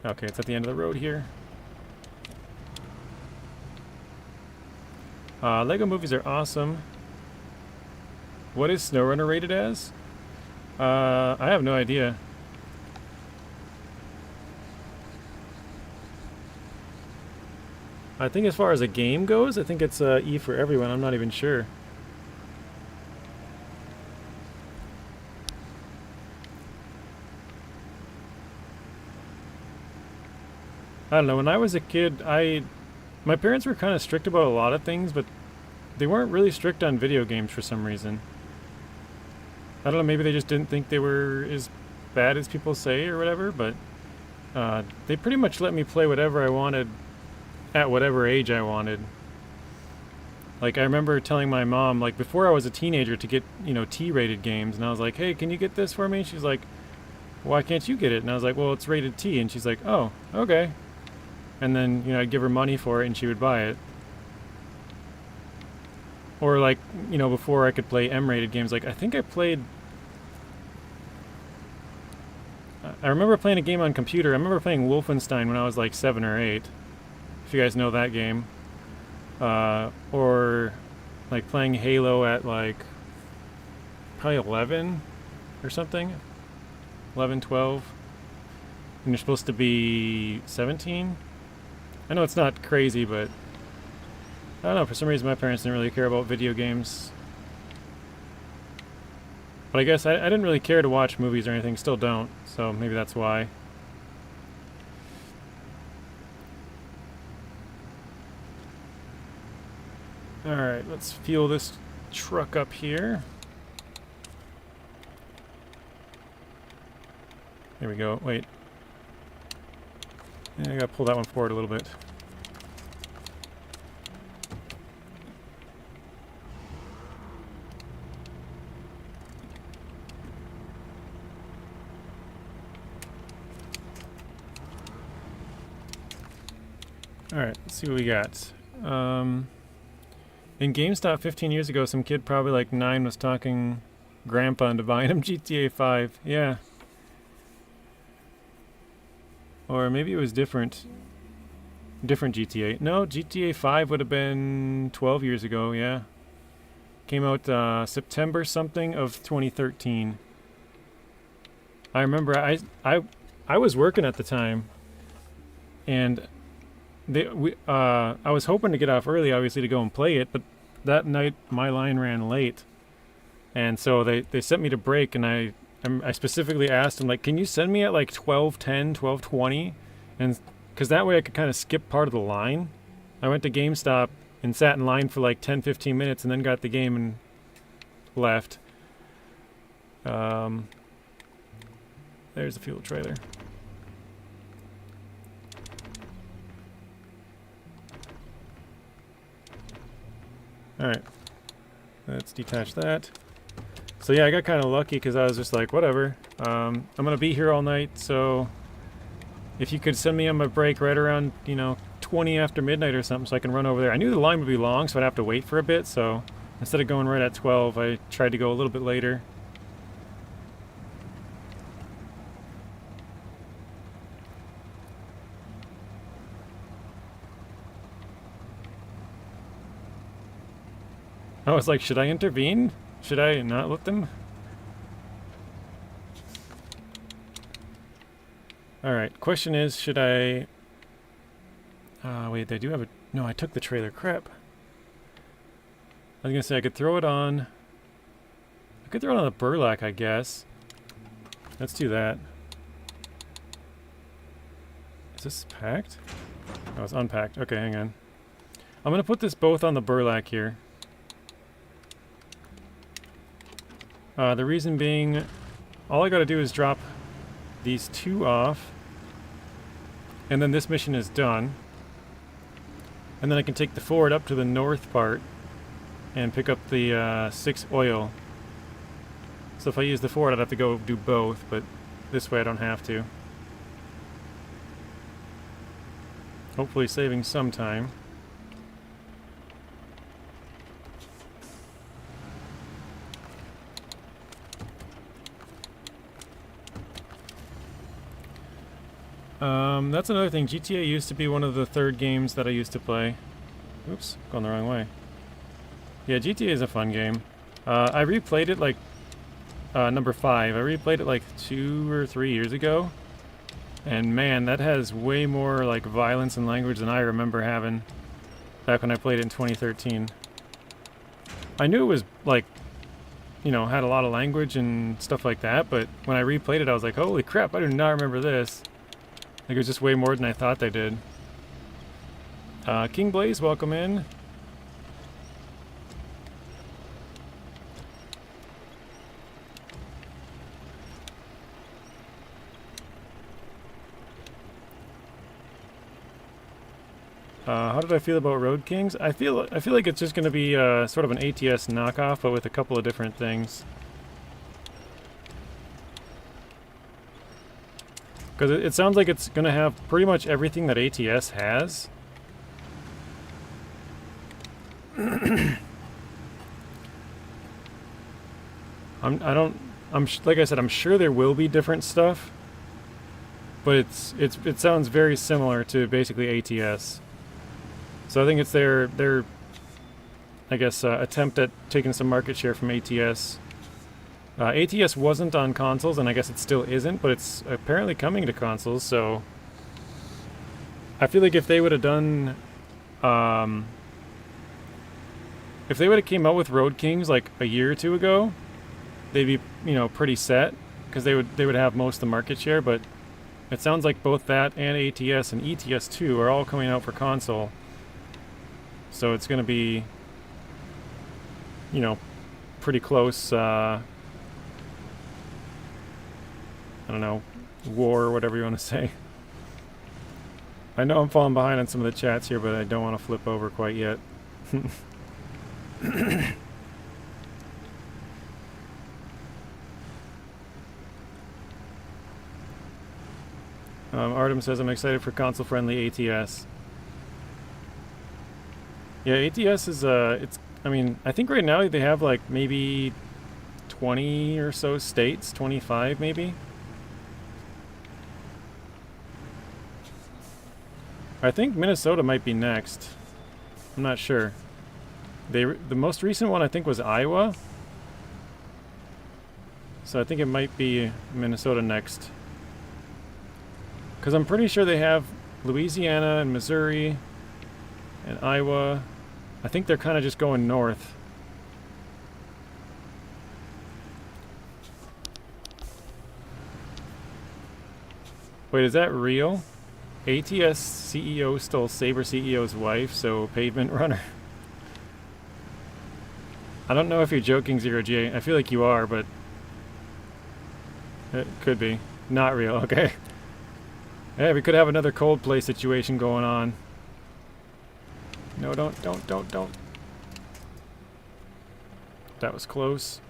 Okay, it's at the end of the road here. Lego movies are awesome. What is SnowRunner rated as? I have no idea. I think as far as a game goes, I think it's E for everyone. I'm not even sure. I don't know. When I was a kid, my parents were kind of strict about a lot of things, but they weren't really strict on video games for some reason. I don't know, maybe they just didn't think they were as bad as people say or whatever, but they pretty much let me play whatever I wanted at whatever age I wanted. Like, I remember telling my mom, like, before I was a teenager to get, T-rated games, and I was like, hey, can you get this for me? She's like, why can't you get it? And I was like, well, it's rated T, and she's like, oh, okay. And then, I'd give her money for it, and she would buy it. Or, like, before I could play M-rated games, like, I think I remember playing a game on computer. I remember playing Wolfenstein when I was, like, 7 or 8. If you guys know that game. Or, like, playing Halo at, like, probably 11 or something. 11, 12. And you're supposed to be 17. I know it's not crazy, but I don't know, for some reason my parents didn't really care about video games. But I guess I didn't really care to watch movies or anything, still don't, so maybe that's why. Alright, let's fuel this truck up here. There we go, wait. Yeah, I gotta pull that one forward a little bit. Alright, let's see what we got. In GameStop 15 years ago, some kid probably like 9 was talking Grandpa into buying him GTA 5. Yeah. Or maybe it was different GTA. No, GTA 5 would have been 12 years ago, yeah. Came out September something of 2013. I remember I was working at the time, and I was hoping to get off early, obviously, to go and play it, but that night my line ran late, and so they sent me to break, and I specifically asked them, like, can you send me at like 12:10, 12:20, and because that way I could kind of skip part of the line. I went to GameStop and sat in line for like 10-15 minutes, and then got the game and left. There's the fuel trailer. Alright, let's detach that. So yeah, I got kind of lucky because I was just like, whatever. I'm going to be here all night, so if you could send me on my break right around, 20 after midnight or something so I can run over there. I knew the line would be long, so I'd have to wait for a bit, so instead of going right at 12, I tried to go a little bit later. I was like, should I intervene? Should I not let them? Alright, question is, should I... wait, they do have a... No, I took the trailer. Crap. I was gonna say I could throw it on... I could throw it on the burlak, I guess. Let's do that. Is this packed? Oh, it's unpacked. Okay, hang on. I'm gonna put this both on the burlak here. The reason being, all I gotta do is drop these 2 off, and then this mission is done. And then I can take the Ford up to the north part and pick up the 6 oil. So if I use the Ford, I'd have to go do both, but this way I don't have to. Hopefully saving some time. That's another thing. GTA used to be one of the third games that I used to play. Oops, going the wrong way. Yeah, GTA is a fun game. I replayed it like number 5. I replayed it like 2 or 3 years ago. And man, that has way more like violence and language than I remember having back when I played it in 2013. I knew it was like, you know, had a lot of language and stuff like that, but when I replayed it I was like, holy crap, I do not remember this. Like, it was just way more than I thought they did. King Blaze, welcome in. How did I feel about Road Kings? I feel like it's just going to be sort of an ATS knockoff, but with a couple of different things. Because it sounds like it's going to have pretty much everything that ATS has. Like I said, I'm sure there will be different stuff, but it sounds very similar to basically ATS. So I think it's their I guess attempt at taking some market share from ATS. ATS wasn't on consoles, and I guess it still isn't, but it's apparently coming to consoles, so I feel like if they would have done if they would have came out with Road Kings like a year or two ago, they'd be, you know, pretty set, because they would have most of the market share. But it sounds like both that and ATS and ETS2 are all coming out for console, so it's going to be, you know, pretty close. I don't know, war or whatever you want to say. I know I'm falling behind on some of the chats here, but I don't want to flip over quite yet. Artem says, I'm excited for console-friendly ATS. Yeah, ATS is, I mean, I think right now they have like maybe 20 or so states, 25 maybe. I think Minnesota might be next. I'm not sure. The most recent one I think was Iowa. So I think it might be Minnesota next. Because I'm pretty sure they have Louisiana and Missouri and Iowa. I think they're kind of just going north. Wait, is that real? ATS CEO stole Saber CEO's wife, so pavement runner. I don't know if you're joking, 0G. I feel like you are, but it could be. Not real, okay. Yeah, we could have another Coldplay situation going on. No, don't. That was close.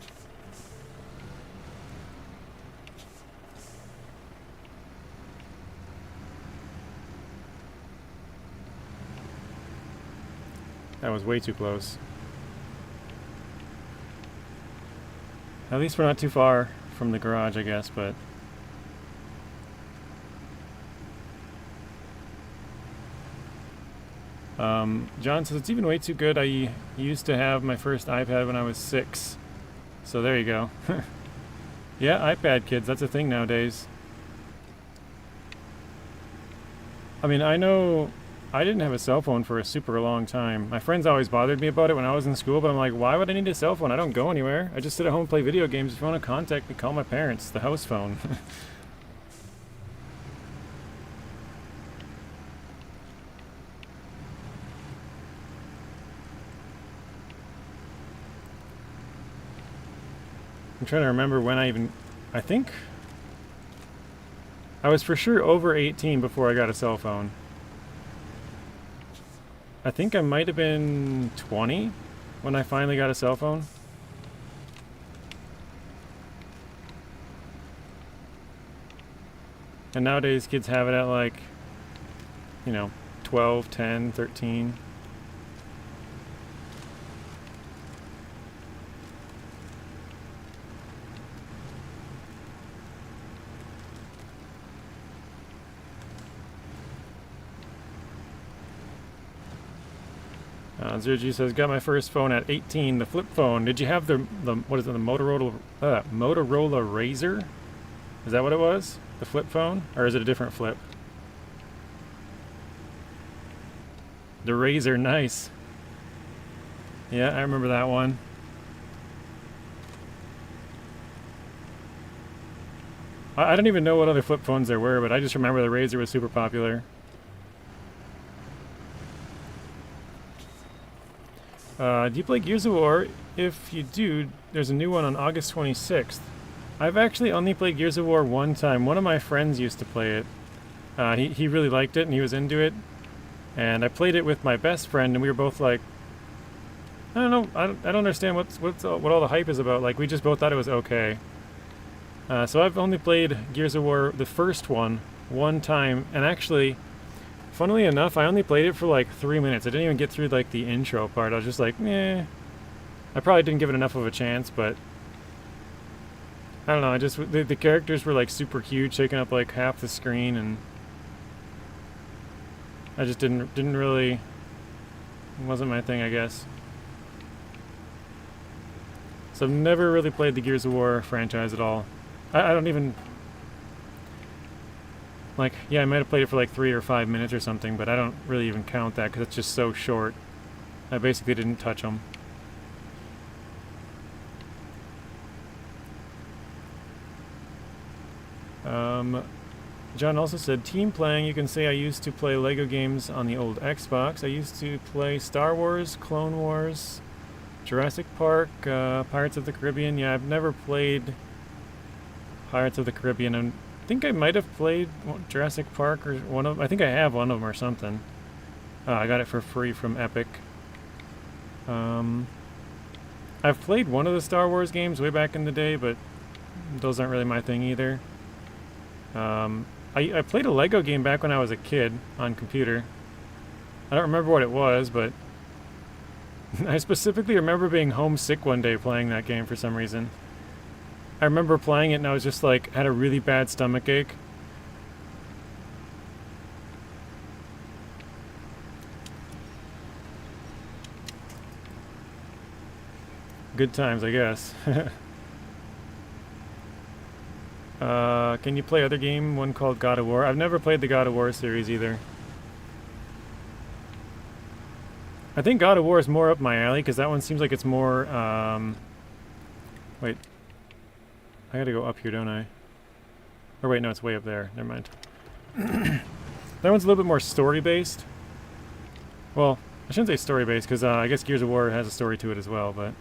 That was way too close. At least we're not too far from the garage, I guess, but... John says, it's even way too good. I used to have my first iPad when I was 6. So there you go. Yeah, iPad kids, that's a thing nowadays. I mean, I know I didn't have a cell phone for a super long time. My friends always bothered me about it when I was in school, but I'm like, why would I need a cell phone? I don't go anywhere. I just sit at home and play video games. If you want to contact me, call my parents. The house phone. I'm trying to remember when I think I was for sure over 18 before I got a cell phone. I think I might have been 20 when I finally got a cell phone. And nowadays kids have it at like, you know, 12, 10, 13. Zero G says, got my first phone at 18, the flip phone. Did you have the what is it, the Motorola Razr? Is that what it was? The flip phone? Or is it a different flip? The Razr, nice. Yeah, I remember that one. I don't even know what other flip phones there were, but I just remember the Razr was super popular. Do you play Gears of War? If you do, there's a new one on August 26th. I've actually only played Gears of War one time. One of my friends used to play it. He really liked it and he was into it. And I played it with my best friend and we were both like, I don't know, I don't understand what all the hype is about. Like, we just both thought it was okay. So I've only played Gears of War, the first one time, and actually, funnily enough, I only played it for like 3 minutes. I didn't even get through like the intro part. I was just like, meh. I probably didn't give it enough of a chance, but I don't know. I just the characters were like super huge, taking up like half the screen, and I just didn't really. It wasn't my thing, I guess. So I've never really played the Gears of War franchise at all. I don't even. Like, yeah, I might have played it for like 3 or 5 minutes or something, but I don't really even count that because it's just so short. I basically didn't touch them. John also said, team playing, you can say I used to play Lego games on the old Xbox. I used to play Star Wars, Clone Wars, Jurassic Park, Pirates of the Caribbean. Yeah, I've never played Pirates of the Caribbean, and I think I might have played Jurassic Park or one of. I think I have one of them or something. I got it for free from Epic. I've played one of the Star Wars games way back in the day, but those aren't really my thing either. I played a Lego game back when I was a kid on computer. I don't remember what it was, but I specifically remember being homesick one day playing that game for some reason. I remember playing it and I was just like, had a really bad stomach ache. Good times, I guess. Can you play other game? One called God of War. I've never played the God of War series either. I think God of War is more up my alley because that one seems like it's more. Wait. I gotta go up here, don't I? Or wait, no, it's way up there. Never mind. That one's a little bit more story-based. Well, I shouldn't say story-based because I guess Gears of War has a story to it as well, but.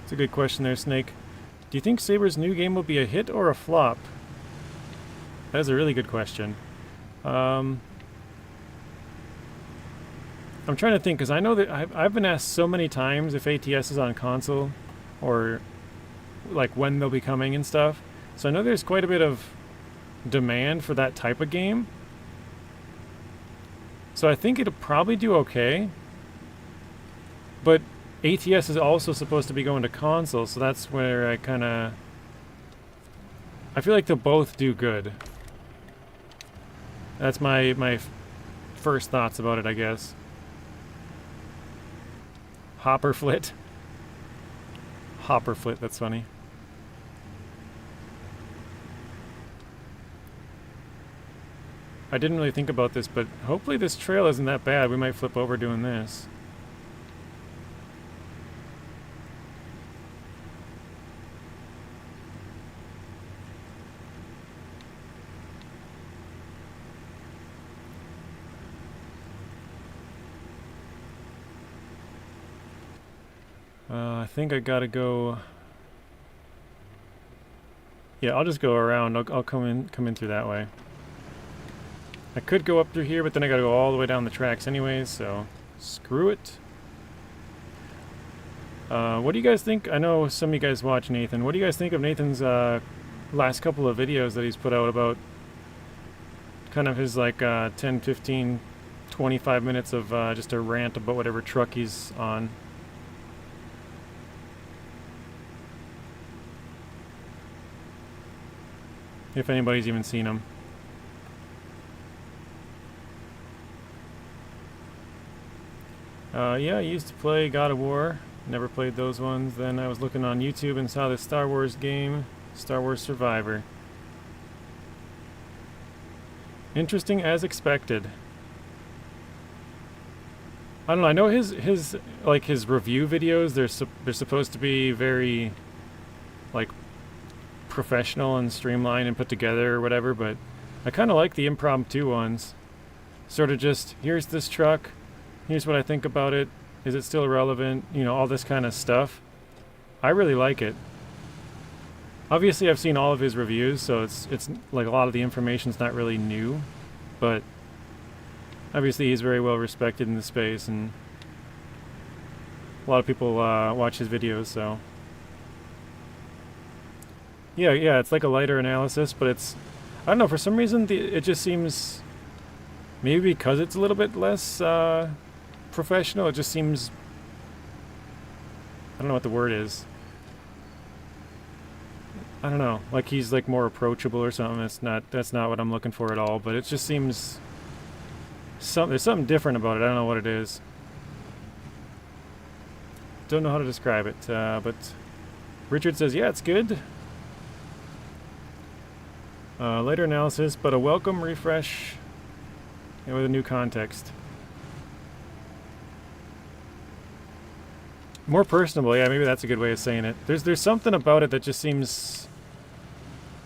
It's a good question there, Snake. Do you think Saber's new game will be a hit or a flop? That is a really good question. I'm trying to think, because I know that I've been asked so many times if ATS is on console, or like when they'll be coming and stuff. So I know there's quite a bit of demand for that type of game. So I think it'll probably do okay. But ATS is also supposed to be going to console, so that's where I kind of. I feel like they'll both do good. That's my first thoughts about it, I guess. Hopperflit. Hopperflit, that's funny. I didn't really think about this, but hopefully this trail isn't that bad. We might flip over doing this. I think I gotta go. Yeah, I'll just go around. I'll come in through that way. I could go up through here, but then I gotta go all the way down the tracks anyways, so screw it. What do you guys think? I know some of you guys watch Nathan. What do you guys think of Nathan's last couple of videos that he's put out about kind of his like 10, 15, 25 minutes of just a rant about whatever truck he's on? If anybody's even seen him. Yeah, I used to play God of War. Never played those ones. Then I was looking on YouTube and saw this Star Wars game, Star Wars Survivor. Interesting as expected. I don't know. I know his review videos. They're supposed to be very like professional and streamlined and put together or whatever. But I kind of like the impromptu ones. Sort of just, here's this truck. Here's what I think about it. Is it still relevant? You know, all this kind of stuff. I really like it. Obviously, I've seen all of his reviews, so it's like a lot of the information's not really new, but obviously he's very well respected in the space, and a lot of people watch his videos. So yeah, it's like a lighter analysis, but it's, I don't know, for some reason it just seems, maybe because it's a little bit less professional, it just seems, I don't know what the word is. I don't know, like he's like more approachable or something. That's not what I'm looking for at all, but it just seems there's something different about it. I don't know what it is. Don't know how to describe it, but Richard says, yeah, it's good. Later analysis, but a welcome refresh with a new context. More personable, yeah, maybe that's a good way of saying it. There's something about it that just seems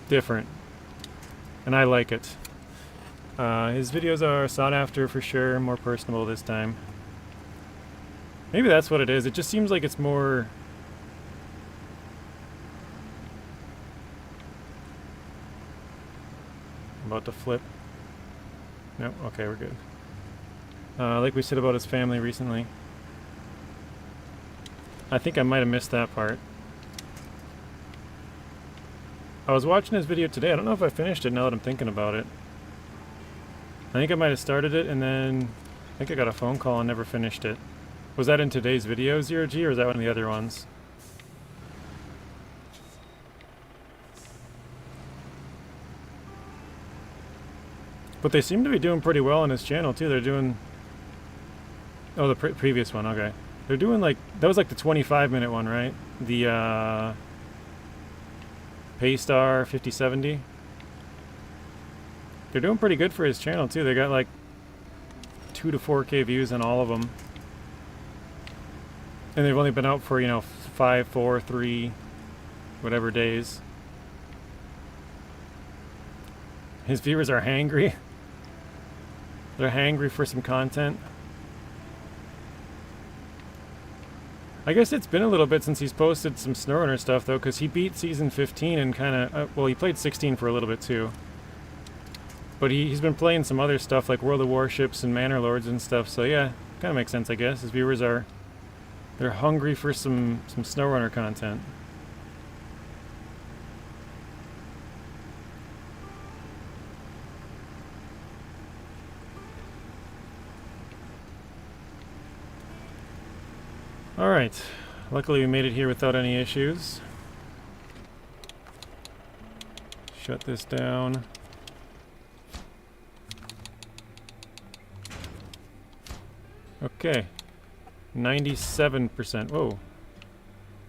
different, and I like it. His videos are sought after for sure, more personable this time. Maybe that's what it is. It just seems like it's more... I'm about to flip. No, okay, we're good. Like we said about his family recently. I think I might have missed that part. I was watching his video today. I don't know if I finished it now that I'm thinking about it. I think I might have started it and then I think I got a phone call and never finished it. Was that in today's video, Zero G, or was that one of the other ones? But they seem to be doing pretty well on his channel too. They're doing... Oh, the previous one, okay. They're doing like... That was like the 25-minute one, right? The Paystar 5070. They're doing pretty good for his channel too. They got like 2 to 4K views on all of them. And they've only been out for, you know, 5, 4, 3, whatever days. His viewers are hangry. They're hangry for some content. I guess it's been a little bit since he's posted some SnowRunner stuff though, because he beat Season 15 and kind of... well, he played 16 for a little bit too. But he's been playing some other stuff like World of Warships and Manor Lords and stuff, so yeah, kind of makes sense, I guess. His viewers are... They're hungry for some SnowRunner content. Alright, luckily we made it here without any issues. Shut this down. Okay, 97%. Whoa.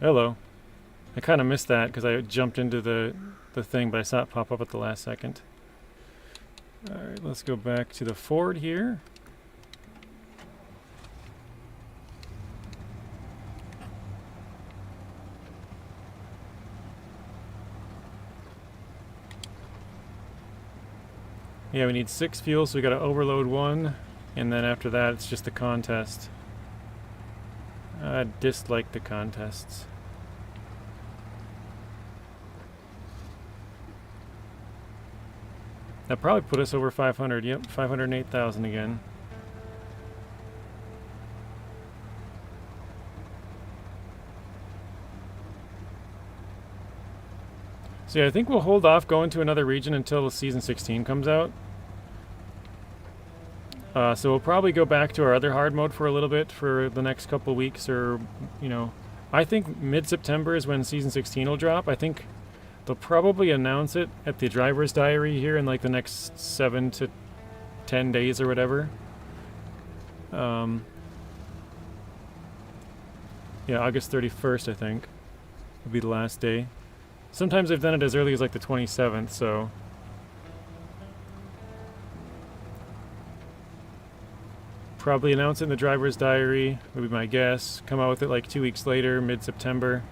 Hello. I kind of missed that because I jumped into the thing, but I saw it pop up at the last second. Alright, let's go back to the Ford here. Yeah, we need 6 fuel, so we gotta overload 1, and then after that it's just a contest. I dislike the contests. That probably put us over 500, yep, 508,000 again. So yeah, I think we'll hold off going to another region until season 16 comes out. So we'll probably go back to our other hard mode for a little bit for the next couple weeks, or, you know, I think mid-September is when season 16 will drop. I think they'll probably announce it at the driver's diary here in like the next 7 to 10 days or whatever. Yeah, August 31st, I think, will be the last day. Sometimes they've done it as early as like the 27th, so... Probably announce it in the driver's diary, would be my guess. Come out with it like 2 weeks later, mid-September.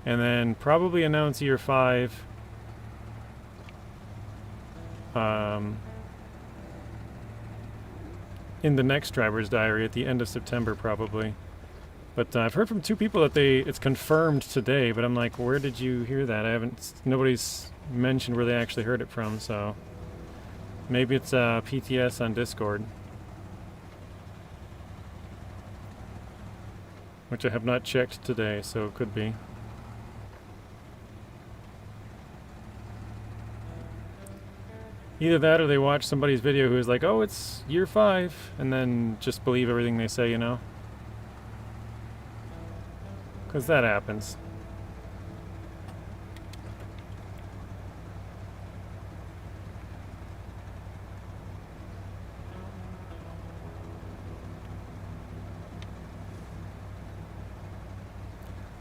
And then probably announce year 5. In the next driver's diary at the end of September, probably. But I've heard from 2 people that it's confirmed today, but I'm like, where did you hear that? Nobody's mentioned where they actually heard it from, so maybe it's PTS on Discord, which I have not checked today, so it could be. Either that or they watch somebody's video who's like, oh, it's year 5, and then just believe everything they say, you know? Because that happens.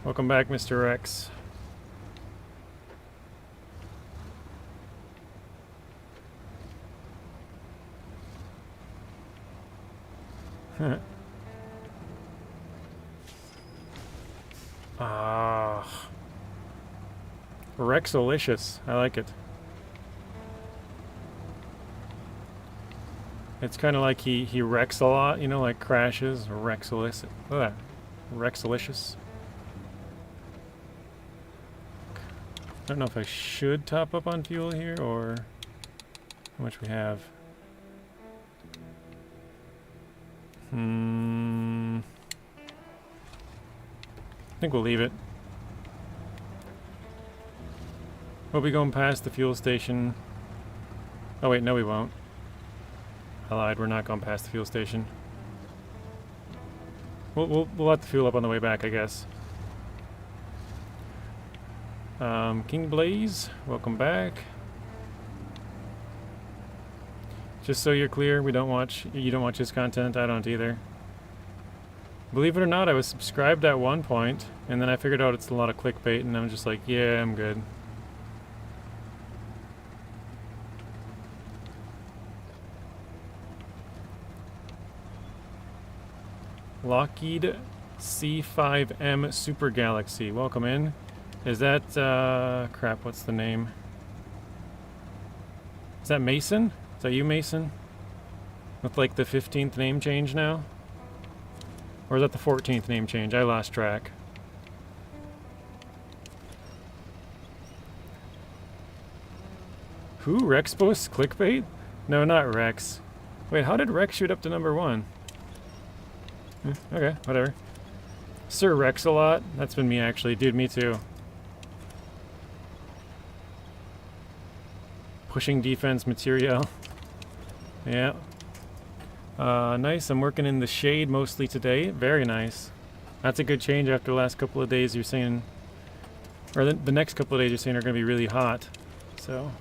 Welcome back, Mr. X. Ah, Rexalicious. I like it. It's kind of like he wrecks a lot, you know, like crashes. Rexalicious. Rexalicious. I don't know if I should top up on fuel here or how much we have. I think we'll leave it. We'll be going past the fuel station. Oh wait, no we won't. I lied, we're not going past the fuel station. We'll let the fuel up on the way back, I guess. King Blaze, welcome back. Just so you're clear, you don't watch his content, I don't either. Believe it or not, I was subscribed at one point, and then I figured out it's a lot of clickbait, and I'm just like, yeah, I'm good. Lockheed C5M Super Galaxy, welcome in. Is that, crap, what's the name? Is that Mason? Is that you, Mason? With like the 15th name change now? Or is that the 14th name change? I lost track. Who? Rex posts clickbait? No, not Rex. Wait, how did Rex shoot up to number 1? Okay, whatever. Sir Rex a lot? That's been me actually. Dude, me too. Pushing defense material. Yeah. Nice. I'm working in the shade mostly today. Very nice. That's a good change after the last couple of days you're saying, or the next couple of days you're saying are going to be really hot. So.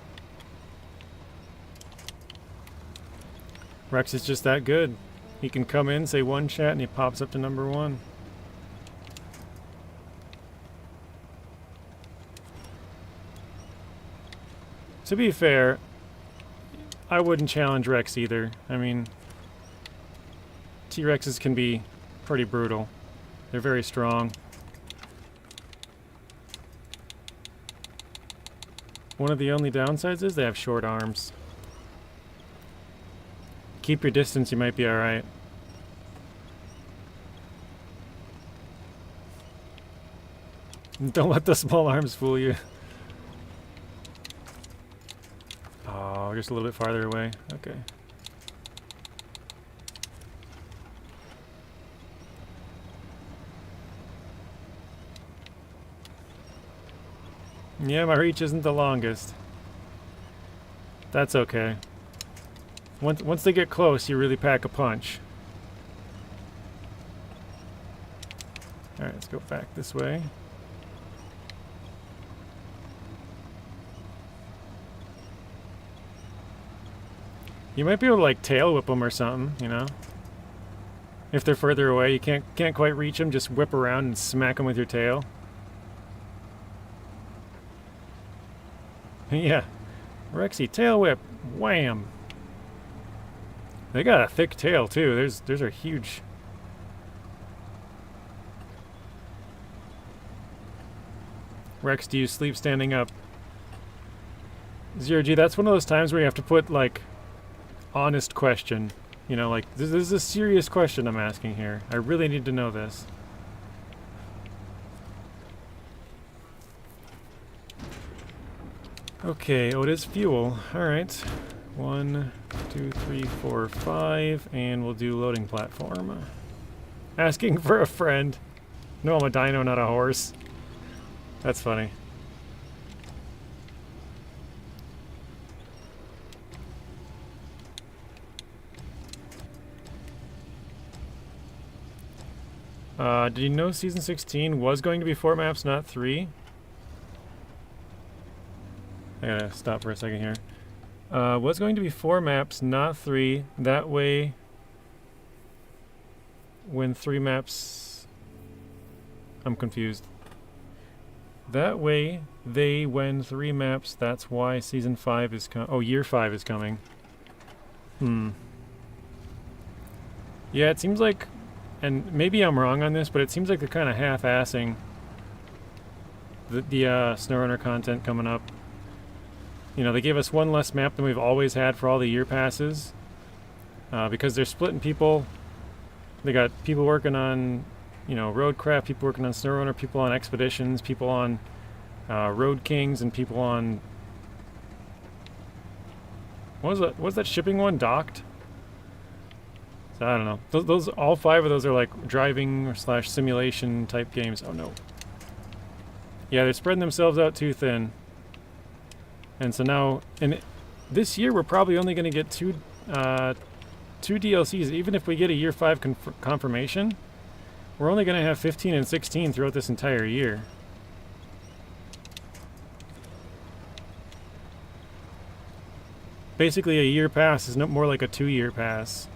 Rex is just that good. He can come in, say one chat, and he pops up to number 1. To be fair, I wouldn't challenge Rex either. I mean, T-Rexes can be pretty brutal. They're very strong. One of the only downsides is they have short arms. Keep your distance, you might be alright. Don't let the small arms fool you. Oh, just a little bit farther away. Okay. Yeah, my reach isn't the longest. That's okay. Once they get close, you really pack a punch. Alright, let's go back this way. You might be able to like tail whip them or something, you know? If they're further away, you can't quite reach them, just whip around and smack them with your tail. Yeah. Rexy, tail whip. Wham! They got a thick tail too. Those are huge. Rex, do you sleep standing up? Zero G, that's one of those times where you have to put like honest question. You know, like this is a serious question I'm asking here. I really need to know this. Okay, oh, it is fuel. Alright. 1, 2, 3, 4, 5, and we'll do loading platform. Asking for a friend. No, I'm a dino, not a horse. That's funny. Did you know Season 16 was going to be 4 maps, not 3? I gotta stop for a second here. Was going to be 4 maps, not 3. That way, when 3 maps... I'm confused. That way, when 3 maps, that's why Season 5 is Year 5 is coming. Yeah, it seems like... And maybe I'm wrong on this, but it seems like they're kind of half-assing the SnowRunner content coming up. You know, they gave us 1 less map than we've always had for all the year passes. Because they're splitting people. They got people working on, you know, Roadcraft, people working on SnowRunner, people on Expeditions, people on Road Kings, and people on... What was that shipping one? Docked? So, I don't know. Those all 5 of those are like driving / simulation type games. Oh no. Yeah, they're spreading themselves out too thin. And so now, this year we're probably only going to get two DLCs. Even if we get a Year 5 confirmation, we're only going to have 15 and 16 throughout this entire year. Basically, a year pass is no more like a 2-year pass.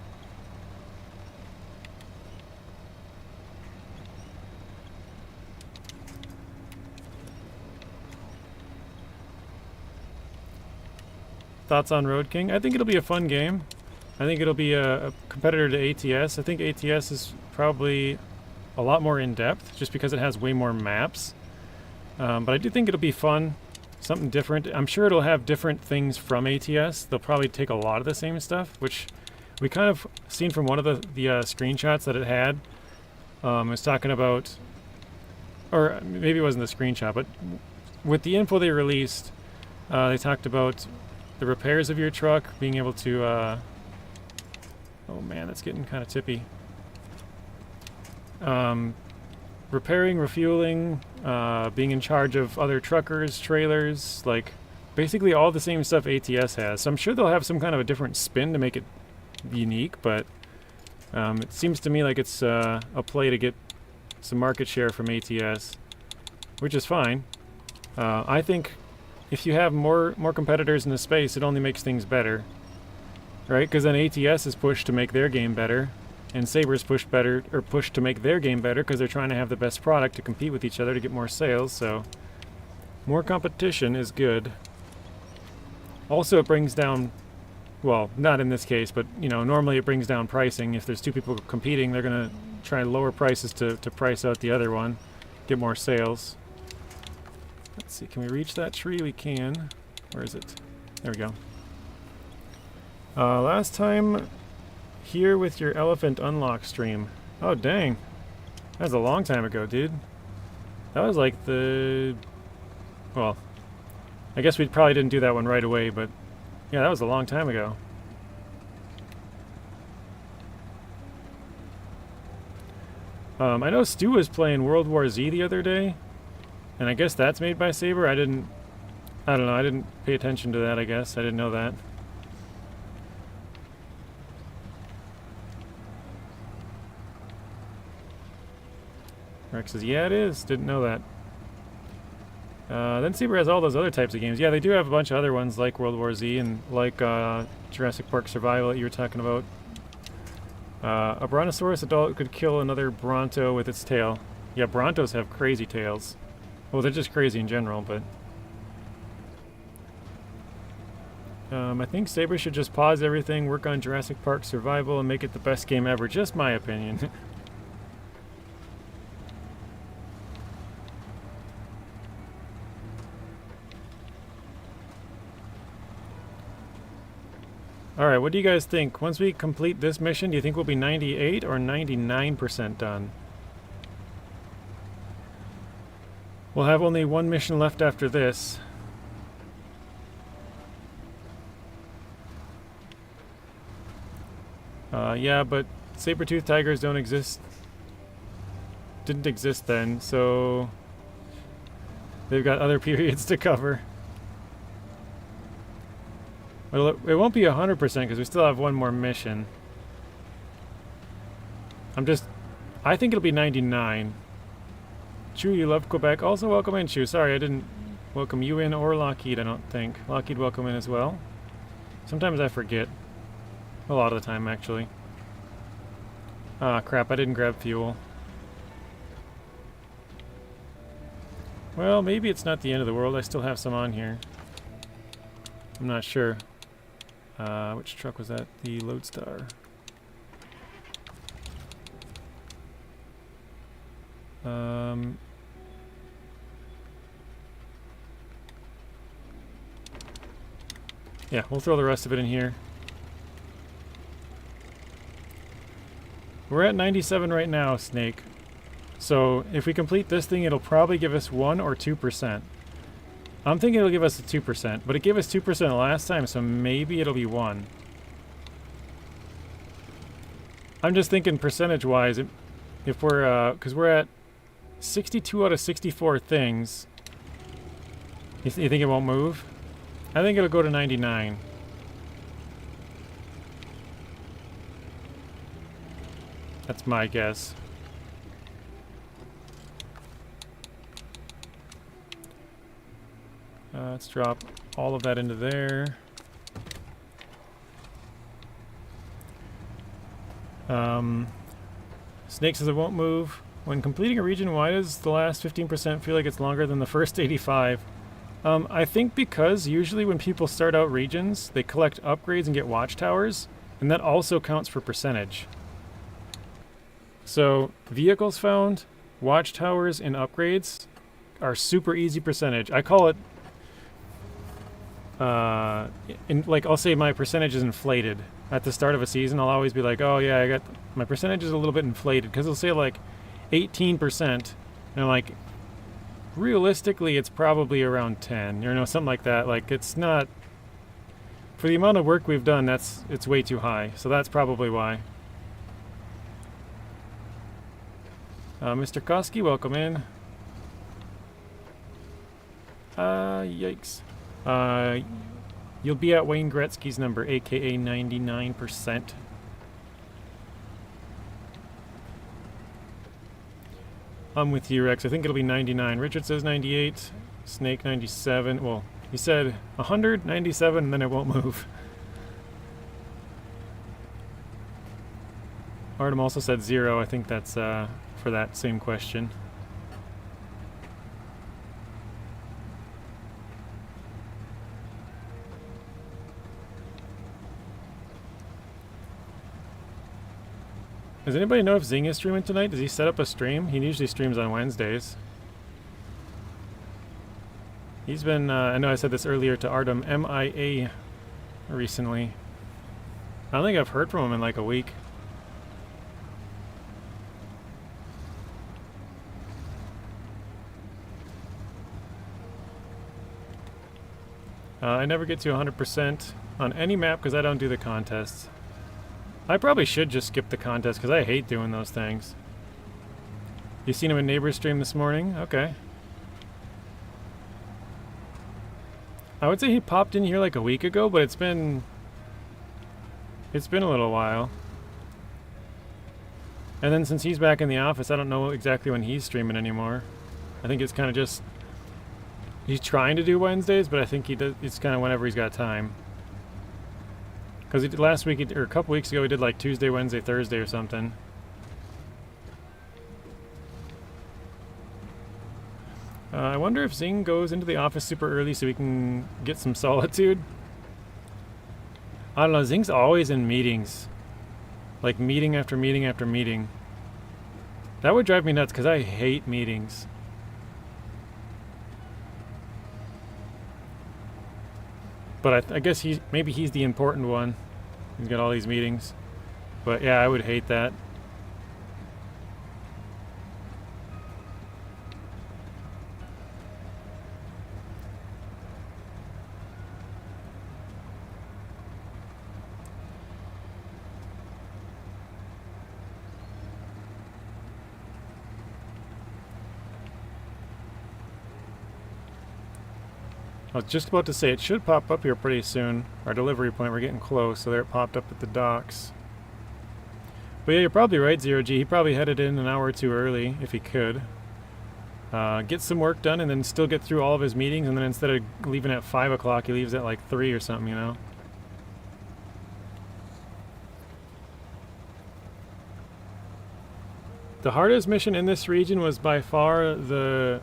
Thoughts on Road King? I think it'll be a fun game. I think it'll be a competitor to ATS. I think ATS is probably a lot more in-depth, just because it has way more maps. But I do think it'll be fun, something different. I'm sure it'll have different things from ATS. They'll probably take a lot of the same stuff, which we kind of seen from one of the screenshots that it had. It was talking about, or maybe it wasn't the screenshot, but with the info they released, they talked about the repairs of your truck, being able to, oh man, that's getting kind of tippy. Repairing, refueling, being in charge of other truckers, trailers, like basically all the same stuff ATS has. So I'm sure they'll have some kind of a different spin to make it unique, but it seems to me like it's a play to get some market share from ATS, which is fine. I think if you have more competitors in the space, it only makes things better, right? Because then ATS is pushed to make their game better, and Saber's pushed to make their game better because they're trying to have the best product to compete with each other to get more sales. So more competition is good. Also, it brings down, well, not in this case, but you know, normally it brings down pricing. If there's 2 people competing, they're gonna try to lower prices to price out the other one, get more sales. Let's see, can we reach that tree? We can. Where is it? There we go. Last time here with your elephant unlock stream. Oh, dang. That was a long time ago, dude. That was like well, I guess we probably didn't do that one right away, but yeah, that was a long time ago. I know Stu was playing World War Z the other day. And I guess that's made by Sabre. I don't know, I didn't pay attention to that, I guess. I didn't know that. Rex says, yeah, it is. Didn't know that. Then Sabre has all those other types of games. Yeah, they do have a bunch of other ones like World War Z and like Jurassic Park Survival that you were talking about. A Brontosaurus adult could kill another Bronto with its tail. Yeah, Brontos have crazy tails. Well, they're just crazy in general, but... I think Sabre should just pause everything, work on Jurassic Park Survival, and make it the best game ever. Just my opinion. Alright, what do you guys think? Once we complete this mission, do you think we'll be 98 or 99% done? We'll have only one mission left after this. Yeah, but saber-toothed tigers don't exist. Didn't exist then, so... they've got other periods to cover. Well, it won't be 100% because we still have one more mission. I think it'll be 99. Chu, you love Quebec. Also welcome in, Chu. Sorry, I didn't welcome you in or Lockheed, I don't think. Lockheed, welcome in as well. Sometimes I forget. A lot of the time, actually. Ah, crap, I didn't grab fuel. Well, maybe it's not the end of the world. I still have some on here. I'm not sure. Which truck was that? The Lodestar. Yeah, we'll throw the rest of it in here. We're at 97 right now, Snake. So if we complete this thing, it'll probably give us 1 or 2%. I'm thinking it'll give us a 2%, but it gave us 2% last time, so maybe it'll be 1. I'm just thinking percentage-wise, if we're, because we're at 62 out of 64 things. You think it won't move? I think it'll go to 99. That's my guess. Let's drop all of that into there. Snake says it won't move. When completing a region, why does the last 15% feel like it's longer than the first 85? I think because usually when people start out regions, they collect upgrades and get watchtowers, and that also counts for percentage. So vehicles found, watchtowers, and upgrades are super easy percentage. I call it like I'll say my percentage is inflated at the start of a season. I'll always be like, oh yeah, I got my percentage is a little bit inflated because it'll say like 18%, and I'm like, realistically it's probably around 10, you know, something like that. Like, it's not, for the amount of work we've done, it's way too high, so that's probably why. Mr. Koski, welcome in. Yikes. You'll be at Wayne Gretzky's number, aka 99%. I'm with you, Rex. I think it'll be 99. Richard says 98. Snake 97. Well, he said 100, 97, and then it won't move. Artem also said 0. I think that's for that same question. Does anybody know if Zing is streaming tonight? Does he set up a stream? He usually streams on Wednesdays. He's been, I know I said this earlier to Artem, MIA recently. I don't think I've heard from him in like a week. I never get to 100% on any map because I don't do the contests. I probably should just skip the contest because I hate doing those things. You seen him in Neighbor's stream this morning? Okay. I would say he popped in here like a week ago, but it's been a little while. And then since he's back in the office, I don't know exactly when he's streaming anymore. I think it's kind of just, he's trying to do Wednesdays, but I think he does. It's kind of whenever he's got time. Because last week, or a couple weeks ago, he did like Tuesday, Wednesday, Thursday or something. I wonder if Zing goes into the office super early so we can get some solitude. I don't know, Zing's always in meetings. Like meeting after meeting after meeting. That would drive me nuts because I hate meetings. But I guess maybe he's the important one. He's got all these meetings. But yeah, I would hate that. I was just about to say it should pop up here pretty soon. Our delivery point, we're getting close, so there it popped up at the docks. But yeah, you're probably right, Zero G. He probably headed in an hour or two early, if he could. Get some work done and then still get through all of his meetings, and then instead of leaving at 5 o'clock, he leaves at like 3 or something, you know? The hardest mission in this region was by far the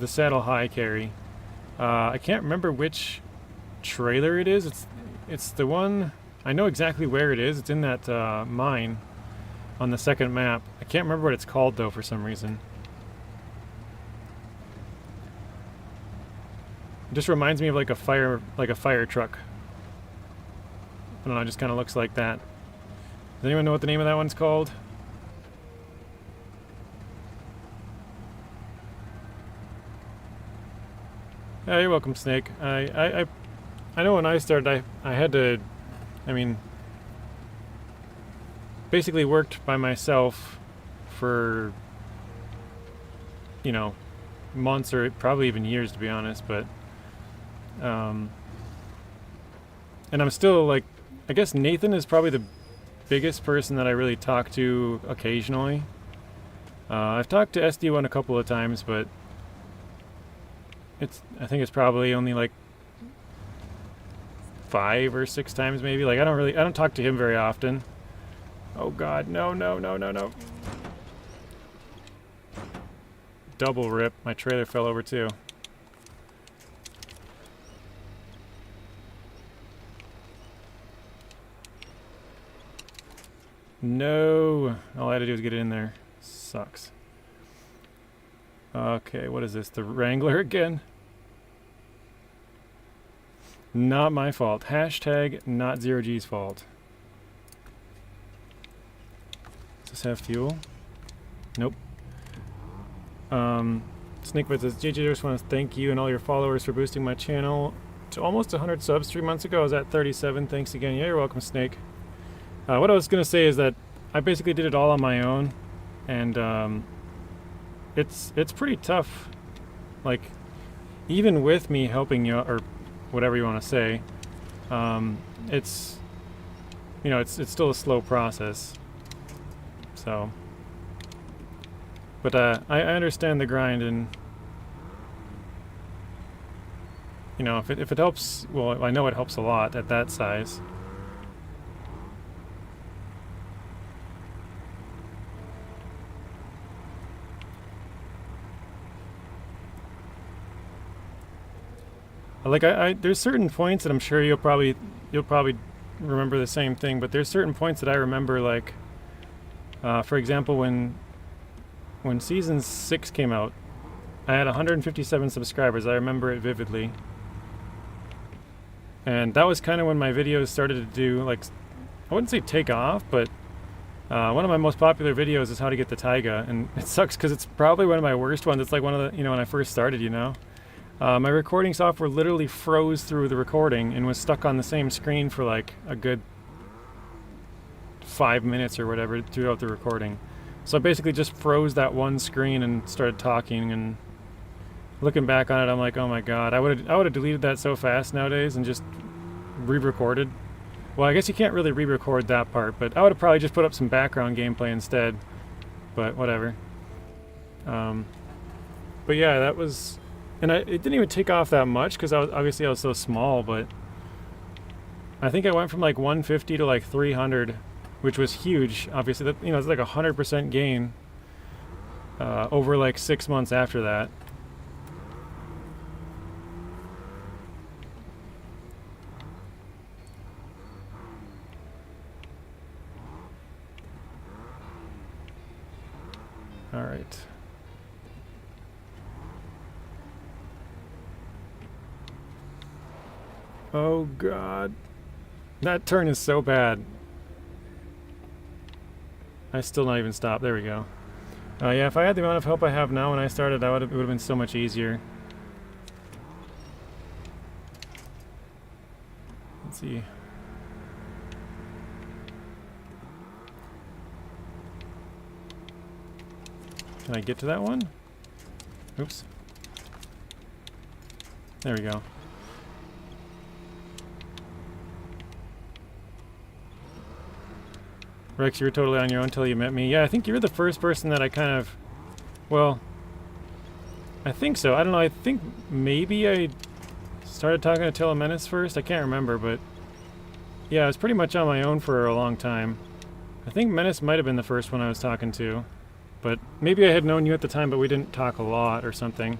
saddle high carry. I can't remember which trailer it is. It's the one, I know exactly where it is. It's in that mine on the second map. I can't remember what it's called though for some reason. It just reminds me of like a fire truck. I don't know, it just kind of looks like that. Does anyone know what the name of that one's called? Yeah, you're welcome, Snake. I know when I started, I had to, I mean, basically worked by myself for, you know, months or probably even years, to be honest, but, and I'm still like, I guess Nathan is probably the biggest person that I really talk to occasionally. I've talked to SD1 a couple of times, but I think it's probably only like 5 or 6 times maybe. Like I don't talk to him very often. Oh god, no. Double rip. My trailer fell over too. No. All I had to do was get it in there. Sucks. Okay, what is this? The Wrangler again? Not my fault. Hashtag not Zero G's fault. Does this have fuel? Nope. Snakebite says, JJ, I just want to thank you and all your followers for boosting my channel to almost 100 subs 3 months ago. I was at 37. Thanks again. Yeah, you're welcome, Snake. What I was going to say is that I basically did it all on my own, and it's pretty tough. Like, even with me helping you, or whatever you want to say, it's, you know, it's still a slow process. So, but I understand the grind, and you know, if it helps, well, I know it helps a lot at that size. Like there's certain points that I'm sure you'll probably remember the same thing, but there's certain points that I remember, like for example, when season 6 came out, I had 157 subscribers. I remember it vividly, and that was kind of when my videos started to do, like, I wouldn't say take off, but one of my most popular videos is how to get the taiga, and it sucks because it's probably one of my worst ones. It's like one of the, you know, when I first started, you know. My recording software literally froze through the recording and was stuck on the same screen for like a good 5 minutes or whatever throughout the recording. So I basically just froze that one screen and started talking, and Looking back on it, I'm like, oh my god, I would have deleted that so fast nowadays and just re-recorded. Well, I guess you can't really re-record that part, but I would have probably just put up some background gameplay instead. But whatever. But yeah, that was, and it didn't even take off that much because obviously I was so small. But I think I went from like 150 to like 300, which was huge. Obviously, that, you know, it's like 100% gain over like 6 months after that. All right. Oh god. That turn is so bad. I still not even stopped. There we go. Yeah, if I had the amount of help I have now when I started, it would have been so much easier. Let's see. Can I get to that one? Oops. There we go. Rex, you were totally on your own until you met me. Yeah, I think you were the first person that I kind of... Well, I think so. I don't know. I think maybe I started talking to Telemenace first. I can't remember, but... Yeah, I was pretty much on my own for a long time. I think Menace might have been the first one I was talking to. But maybe I had known you at the time, but we didn't talk a lot or something.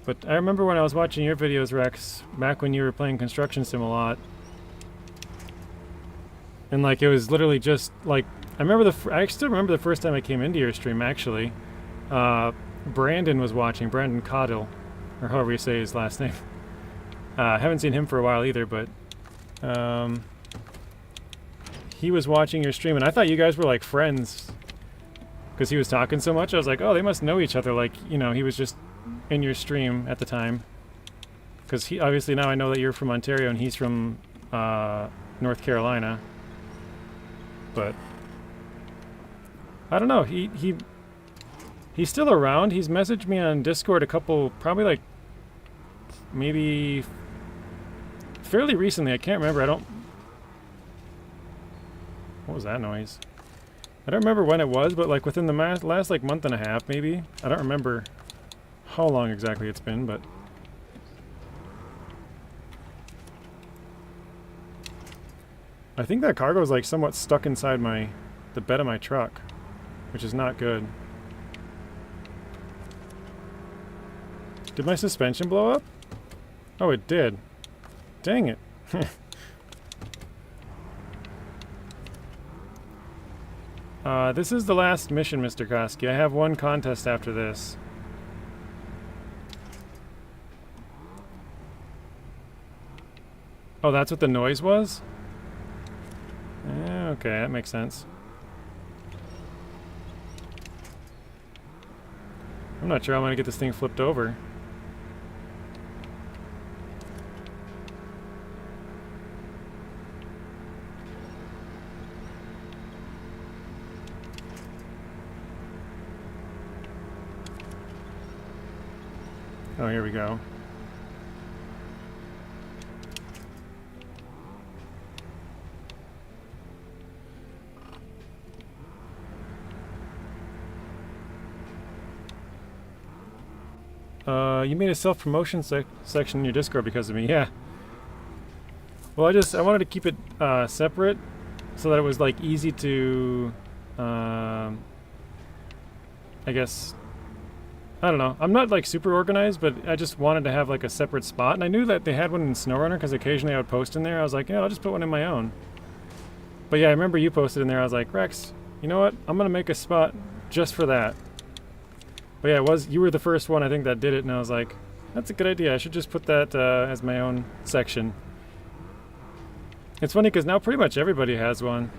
But I remember when I was watching your videos, Rex, back when you were playing Construction Sim a lot. And like, it was literally just like, I still remember the first time I came into your stream, actually. Brandon was watching, Brandon Caudill, or however you say his last name. Haven't seen him for a while either, but he was watching your stream, and I thought you guys were like friends because he was talking so much. I was like, oh, they must know each other. Like, you know, he was just in your stream at the time. Because he obviously, now I know that you're from Ontario and he's from North Carolina. But I don't know. He's still around. He's messaged me on Discord a couple, probably like maybe fairly recently. I can't remember. What was that noise? I don't remember when it was, but like within the last like month and a half, maybe. I don't remember how long exactly it's been, but I think that cargo is like somewhat stuck inside the bed of my truck, which is not good. Did my suspension blow up? Oh, it did. Dang it. This is the last mission, Mr. Koski. I have one contest after this. Oh, that's what the noise was? Okay, that makes sense. I'm not sure I'm gonna get this thing flipped over. Oh, here we go. You made a self-promotion section in your Discord because of me, yeah. Well, I wanted to keep it separate so that it was like easy to, I guess, I don't know. I'm not like super organized, but I just wanted to have like a separate spot. And I knew that they had one in SnowRunner because occasionally I would post in there. I was like, yeah, I'll just put one in my own. But yeah, I remember you posted in there. I was like, Rex, you know what? I'm going to make a spot just for that. But yeah, you were the first one I think that did it, and I was like, that's a good idea. I should just put that as my own section. It's funny because now pretty much everybody has one.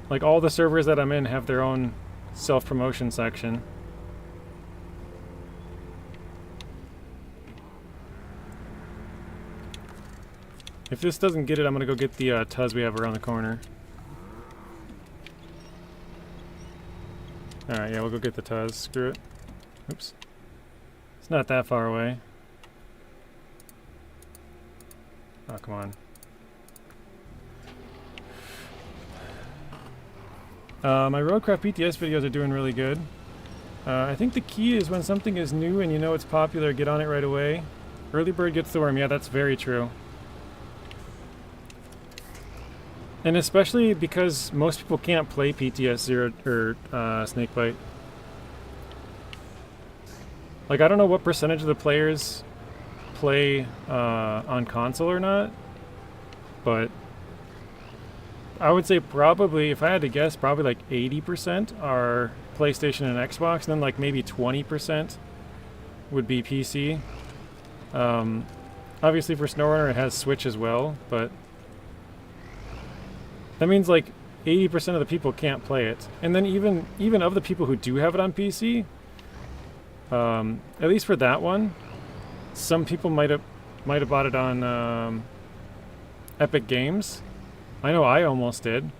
Like all the servers that I'm in have their own self-promotion section. If this doesn't get it, I'm gonna go get the Tuz we have around the corner. Alright, yeah, we'll go get the Tuz. Screw it. Oops. It's not that far away. Oh, come on. My Roadcraft PTS videos are doing really good. I think the key is when something is new and you know it's popular, get on it right away. Early bird gets the worm. Yeah, that's very true. And especially because most people can't play PTS 0 or Snakebite. Like, I don't know what percentage of the players play on console or not, but I would say probably, if I had to guess, probably like 80% are PlayStation and Xbox, and then like maybe 20% would be PC. Obviously for SnowRunner it has Switch as well, but that means like 80% of the people can't play it. And then even of the people who do have it on PC, at least for that one, some people might have bought it on Epic Games. I know I almost did.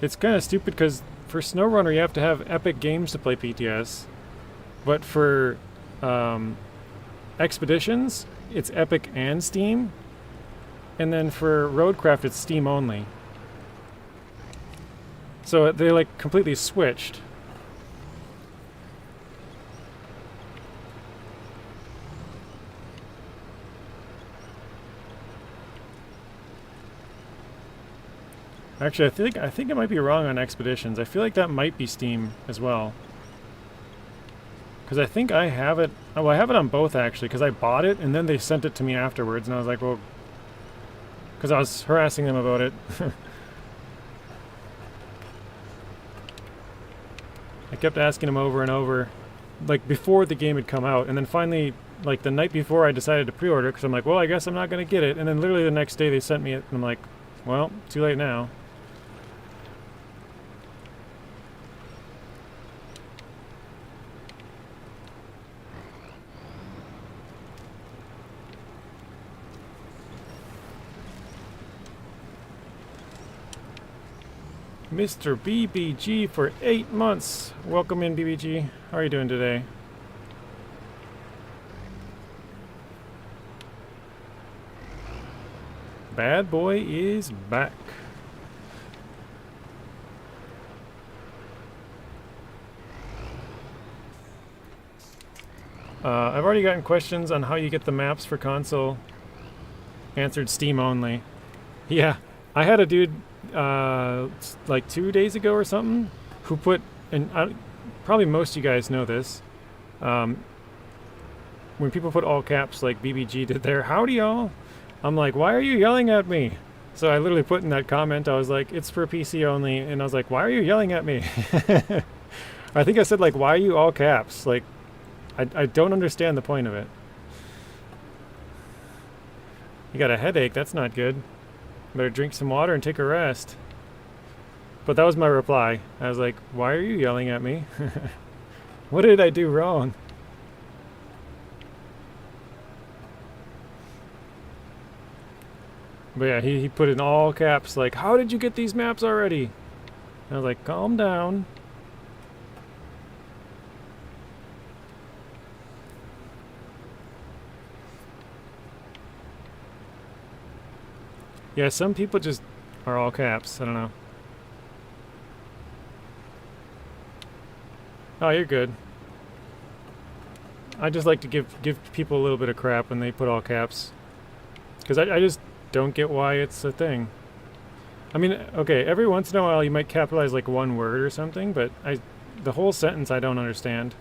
It's kind of stupid because for SnowRunner you have to have Epic Games to play PTS, but for Expeditions it's Epic and Steam, and then for Roadcraft it's Steam only. So they like completely switched. Actually, I think it might be wrong on Expeditions. I feel like that might be Steam as well. Because I think I have it... Oh, I have it on both, actually, because I bought it, and then they sent it to me afterwards, and I was like, well... Because I was harassing them about it. I kept asking them over and over, like, before the game had come out, and then finally, like, the night before I decided to pre-order, because I'm like, well, I guess I'm not going to get it, and then literally the next day they sent me it, and I'm like, well, too late now. Mr. BBG for 8 months. Welcome in, BBG. How are you doing today? Bad boy is back. I've already gotten questions on how you get the maps for console. Answered Steam only. Yeah, I had a dude like 2 days ago or something who put, and probably most of you guys know this, when people put all caps like BBG did there, howdy y'all, I'm like, why are you yelling at me? So I literally put in that comment, I was like, it's for PC only, and I was like, why are you yelling at me? I think I said like, why are you all caps? Like, I don't understand the point of it. You got a headache, that's not good. Better drink some water and take a rest. But that was my reply. I was like, why are you yelling at me? What did I do wrong? But yeah, he put in all caps like, how did you get these maps already? And I was like, calm down. Yeah, some people just are all caps. I don't know. Oh, you're good. I just like to give people a little bit of crap when they put all caps. Because I just don't get why it's a thing. I mean, okay, every once in a while you might capitalize like one word or something, but the whole sentence I don't understand.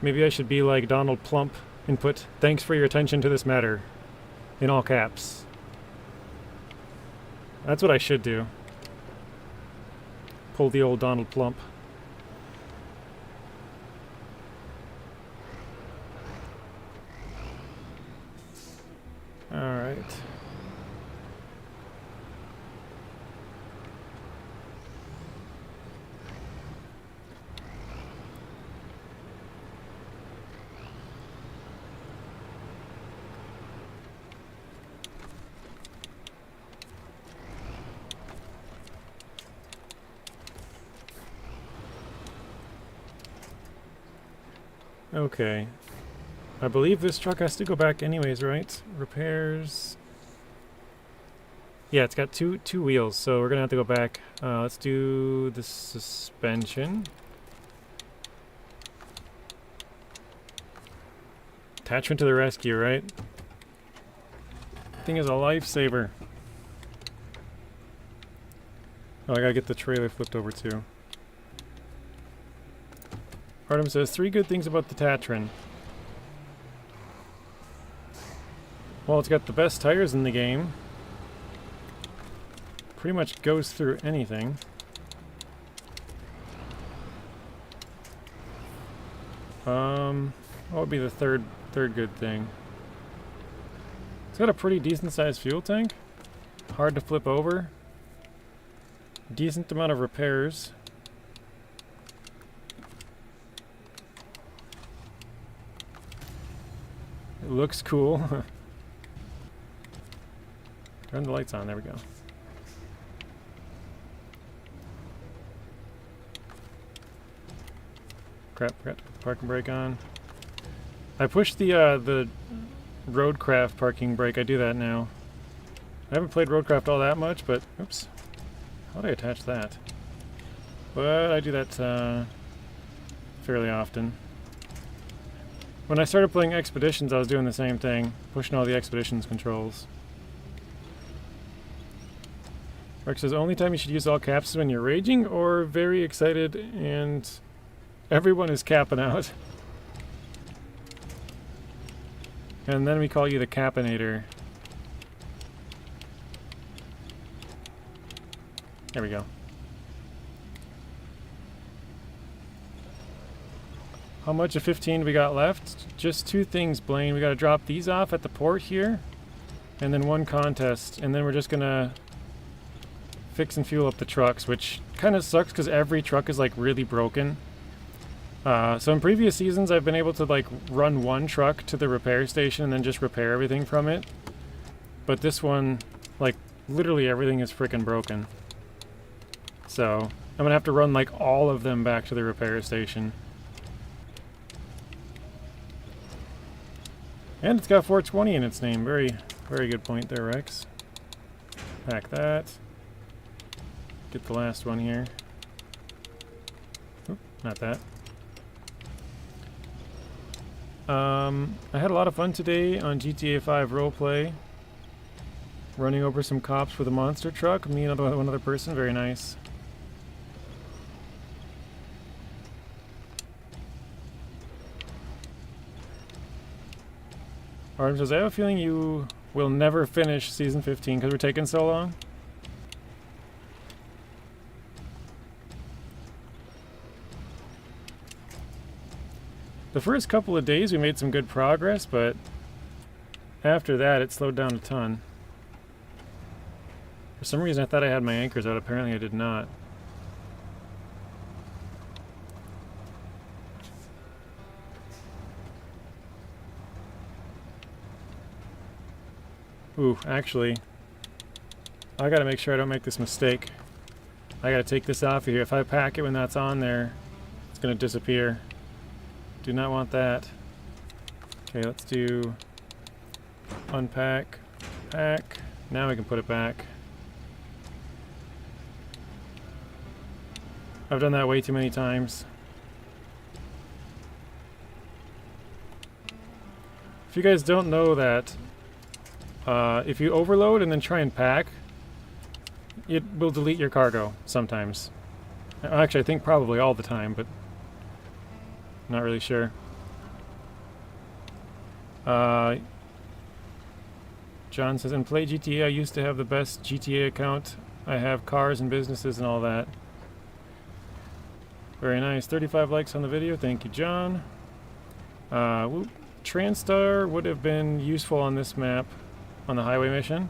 Maybe I should be like Donald Plump and put, thanks for your attention to this matter, in all caps. That's what I should do. Pull the old Donald Plump. Alright. Okay. I believe this truck has to go back anyways, right? Repairs. Yeah, it's got two wheels, so we're gonna have to go back. Let's do the suspension. Attachment to the rescue, right? Thing is a lifesaver. Oh, I gotta get the trailer flipped over too. Artem says 3 good things about the Tatran. Well, it's got the best tires in the game. Pretty much goes through anything. What would be the third good thing? It's got a pretty decent sized fuel tank. Hard to flip over. Decent amount of repairs. It looks cool. Turn the lights on, there we go. Crap, forgot to put the parking brake on. I pushed the Roadcraft parking brake, I do that now. I haven't played Roadcraft all that much, but, oops. How do I attach that? But I do that fairly often. When I started playing Expeditions, I was doing the same thing, pushing all the Expeditions controls. Rex says, only time you should use all caps is when you're raging or very excited and everyone is capping out. And then we call you the Capinator. There we go. How much of 15 we got left? Just 2 things, Blaine. We gotta drop these off at the port here. And then 1 contest. And then we're just gonna fix and fuel up the trucks, which kind of sucks because every truck is like really broken. So in previous seasons I've been able to like run 1 truck to the repair station and then just repair everything from it. But this one, like literally everything is freaking broken. So I'm gonna have to run like all of them back to the repair station. And it's got 420 in its name. Very good point there, Rex. Pack that. Get the last one here. Oop, not that. I had a lot of fun today on GTA 5 roleplay. Running over some cops with a monster truck. Me and one other person. Very nice. Artem says, I have a feeling you will never finish Season 15 because we're taking so long. The first couple of days we made some good progress, but after that it slowed down a ton. For some reason I thought I had my anchors out, apparently I did not. Ooh, actually, I gotta make sure I don't make this mistake. I gotta take this off of here. If I pack it when that's on there, it's gonna disappear. Do not want that. Okay, let's do unpack, pack. Now we can put it back. I've done that way too many times. If you guys don't know that, if you overload and then try and pack, it will delete your cargo sometimes. Actually, I think probably all the time, but not really sure. John says, in Play GTA, I used to have the best GTA account. I have cars and businesses and all that. Very nice. 35 likes on the video. Thank you, John. Transtar would have been useful on this map, on the highway mission.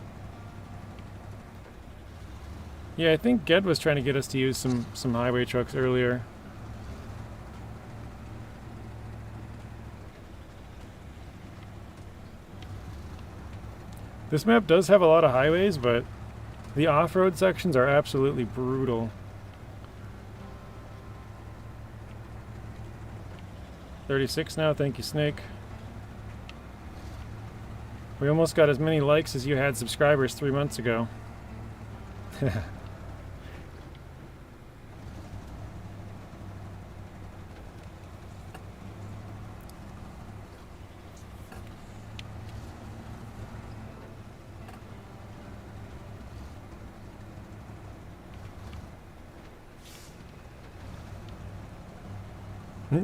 Yeah, I think Ged was trying to get us to use some highway trucks earlier. This map does have a lot of highways, but the off-road sections are absolutely brutal. 36 now. Thank you, Snake. We almost got as many likes as you had subscribers 3 months ago.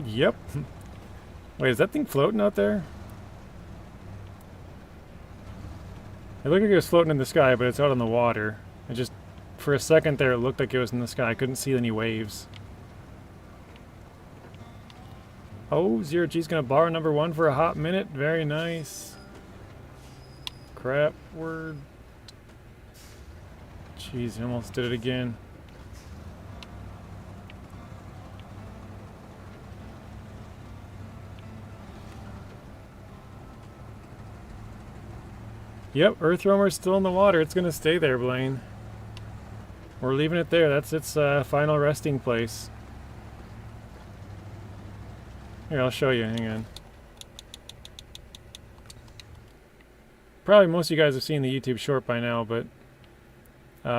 Yep. Wait, is that thing floating out there? It looked like it was floating in the sky, but it's out on the water. It just, for a second there, it looked like it was in the sky. I couldn't see any waves. Oh, Zero G's gonna borrow number 1 for a hot minute. Very nice. Crap word. Jeez, he almost did it again. Yep, Earth Roamer's still in the water. It's gonna stay there, Blaine. We're leaving it there. That's its final resting place. Here, I'll show you. Hang on. Probably most of you guys have seen the YouTube short by now, but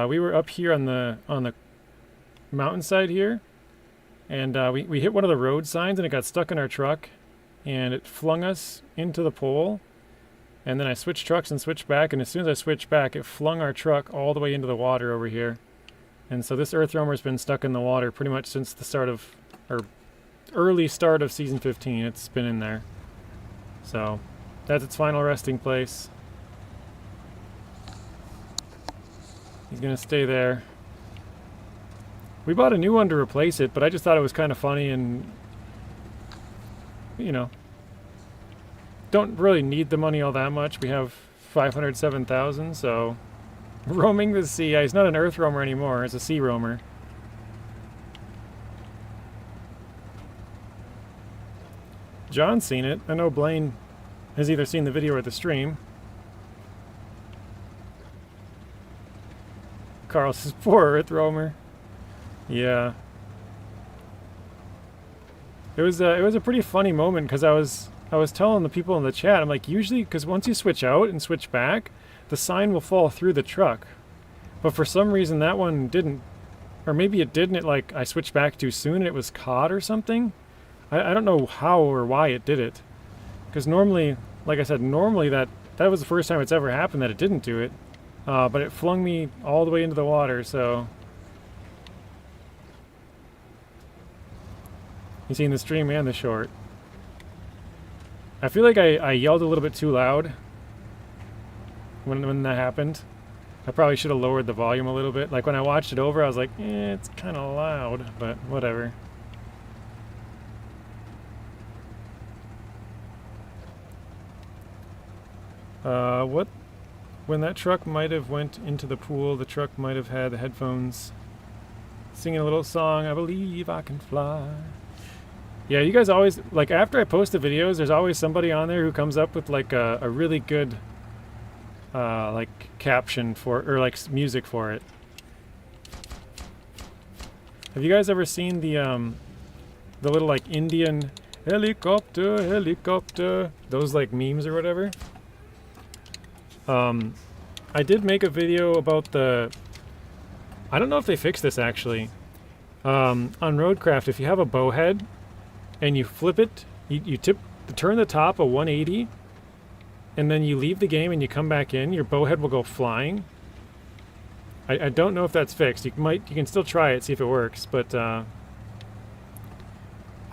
we were up here on the mountainside here, and we hit one of the road signs, and it got stuck in our truck, and it flung us into the pole. And then I switched trucks and switched back, and as soon as I switched back, it flung our truck all the way into the water over here. And so this Earth Roamer's been stuck in the water pretty much since the start of, or early start of season 15. It's been in there. So that's its final resting place. He's gonna stay there. We bought a new one to replace it, but I just thought it was kind of funny and, you know, don't really need the money all that much. We have 507,000, so roaming the sea. He's not an Earth Roamer anymore. It's a sea roamer. John's seen it. I know Blaine has either seen the video or the stream. Carl says, poor Earth Roamer. Yeah. It was a pretty funny moment because I was telling the people in the chat, I'm like, usually, because once you switch out and switch back, the sign will fall through the truck. But for some reason that one didn't. Or maybe it didn't, like I switched back too soon and it was caught or something. I don't know how or why it did it. Because normally, like I said, normally that was the first time it's ever happened that it didn't do it. But it flung me all the way into the water, so. You've seen the stream and the short. I feel like I yelled a little bit too loud when that happened. I probably should have lowered the volume a little bit. Like when I watched it over, I was like, it's kind of loud, but whatever. When that truck might have went into the pool, the truck might have had the headphones singing a little song, I believe I can fly. Yeah, you guys always, like after I post the videos, there's always somebody on there who comes up with like a really good like caption for, or like music for it. Have you guys ever seen the little like Indian helicopter, helicopter, those like memes or whatever? I did make a video about the, I don't know if they fixed this actually. On Roadcraft, if you have a bow head and you flip it, you turn the top a 180, and then you leave the game and you come back in, your bow head will go flying. I don't know if that's fixed. You can still try it, see if it works, but I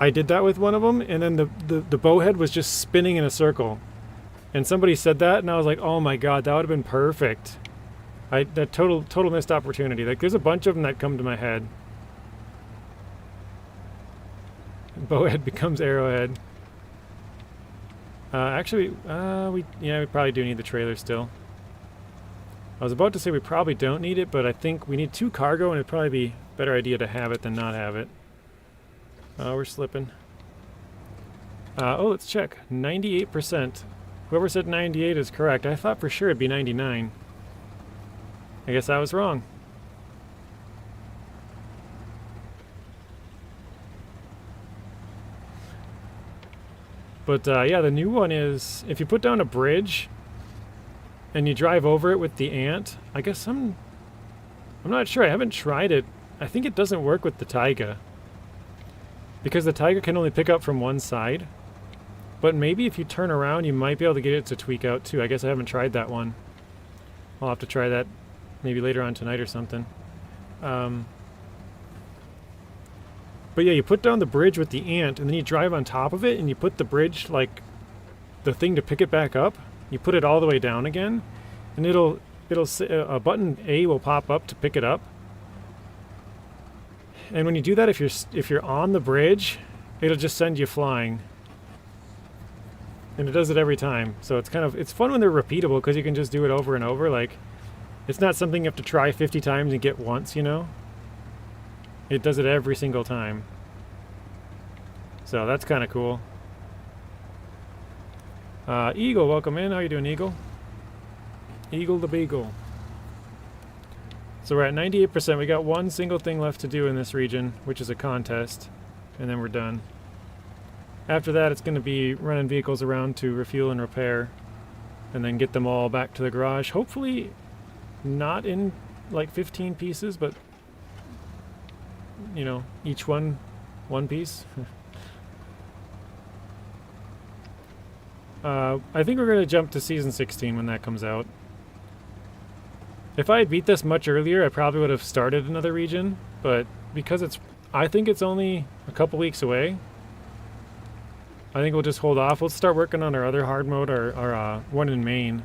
did that with one of them, and then the bow head was just spinning in a circle. And somebody said that, and I was like, oh my god, that would have been perfect. That total missed opportunity. Like, there's a bunch of them that come to my head. Bowhead becomes arrowhead. Actually, we probably do need the trailer still. I was about to say we probably don't need it, but I think we need 2 cargo, and it'd probably be a better idea to have it than not have it. We're slipping. Oh, let's check. 98%. Whoever said 98 is correct. I thought for sure it'd be 99. I guess I was wrong. But yeah, the new one is if you put down a bridge and you drive over it with the ant. I guess I'm not sure. I haven't tried it. I think it doesn't work with the Taiga because the Taiga can only pick up from one side. But maybe if you turn around, you might be able to get it to tweak out too. I guess I haven't tried that one. I'll have to try that maybe later on tonight or something. But yeah, you put down the bridge with the ant, and then you drive on top of it, and you put the bridge, like, the thing to pick it back up. You put it all the way down again, and it'll a button A will pop up to pick it up. And when you do that, if you're on the bridge, it'll just send you flying. And it does it every time. So it's fun when they're repeatable because you can just do it over and over. Like, it's not something you have to try 50 times and get once, you know? It does it every single time. So that's kind of cool. Eagle, welcome in. How you doing, Eagle? Eagle the Beagle. So we're at 98%. We got one single thing left to do in this region, which is a contest. And then we're done. After that, it's going to be running vehicles around to refuel and repair. And then get them all back to the garage. Hopefully not in like 15 pieces, but you know, each one piece. I think we're going to jump to Season 16 when that comes out. If I had beat this much earlier, I probably would have started another region, but because I think it's only a couple weeks away, I think we'll just hold off. We'll start working on our other hard mode, our one in Maine,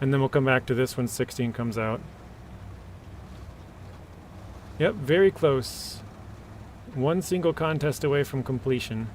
and then we'll come back to this when 16 comes out. Yep, very close. One single contest away from completion.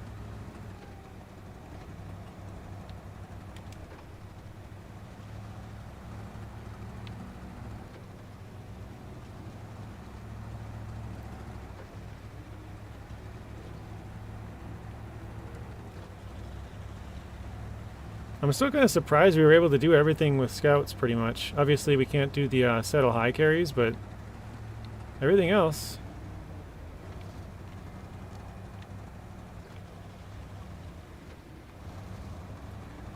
I'm still kind of surprised we were able to do everything with scouts pretty much. Obviously we can't do the settle high carries, but everything else.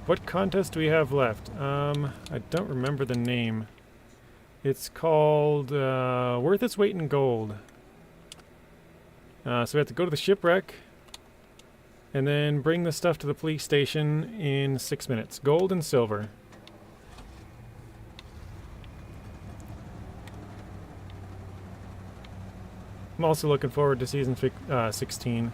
What contest do we have left? I don't remember the name. It's called Worth Its Weight in Gold. So we have to go to the shipwreck and then bring the stuff to the police station in 6 minutes. Gold and silver. I'm also looking forward to Season 16.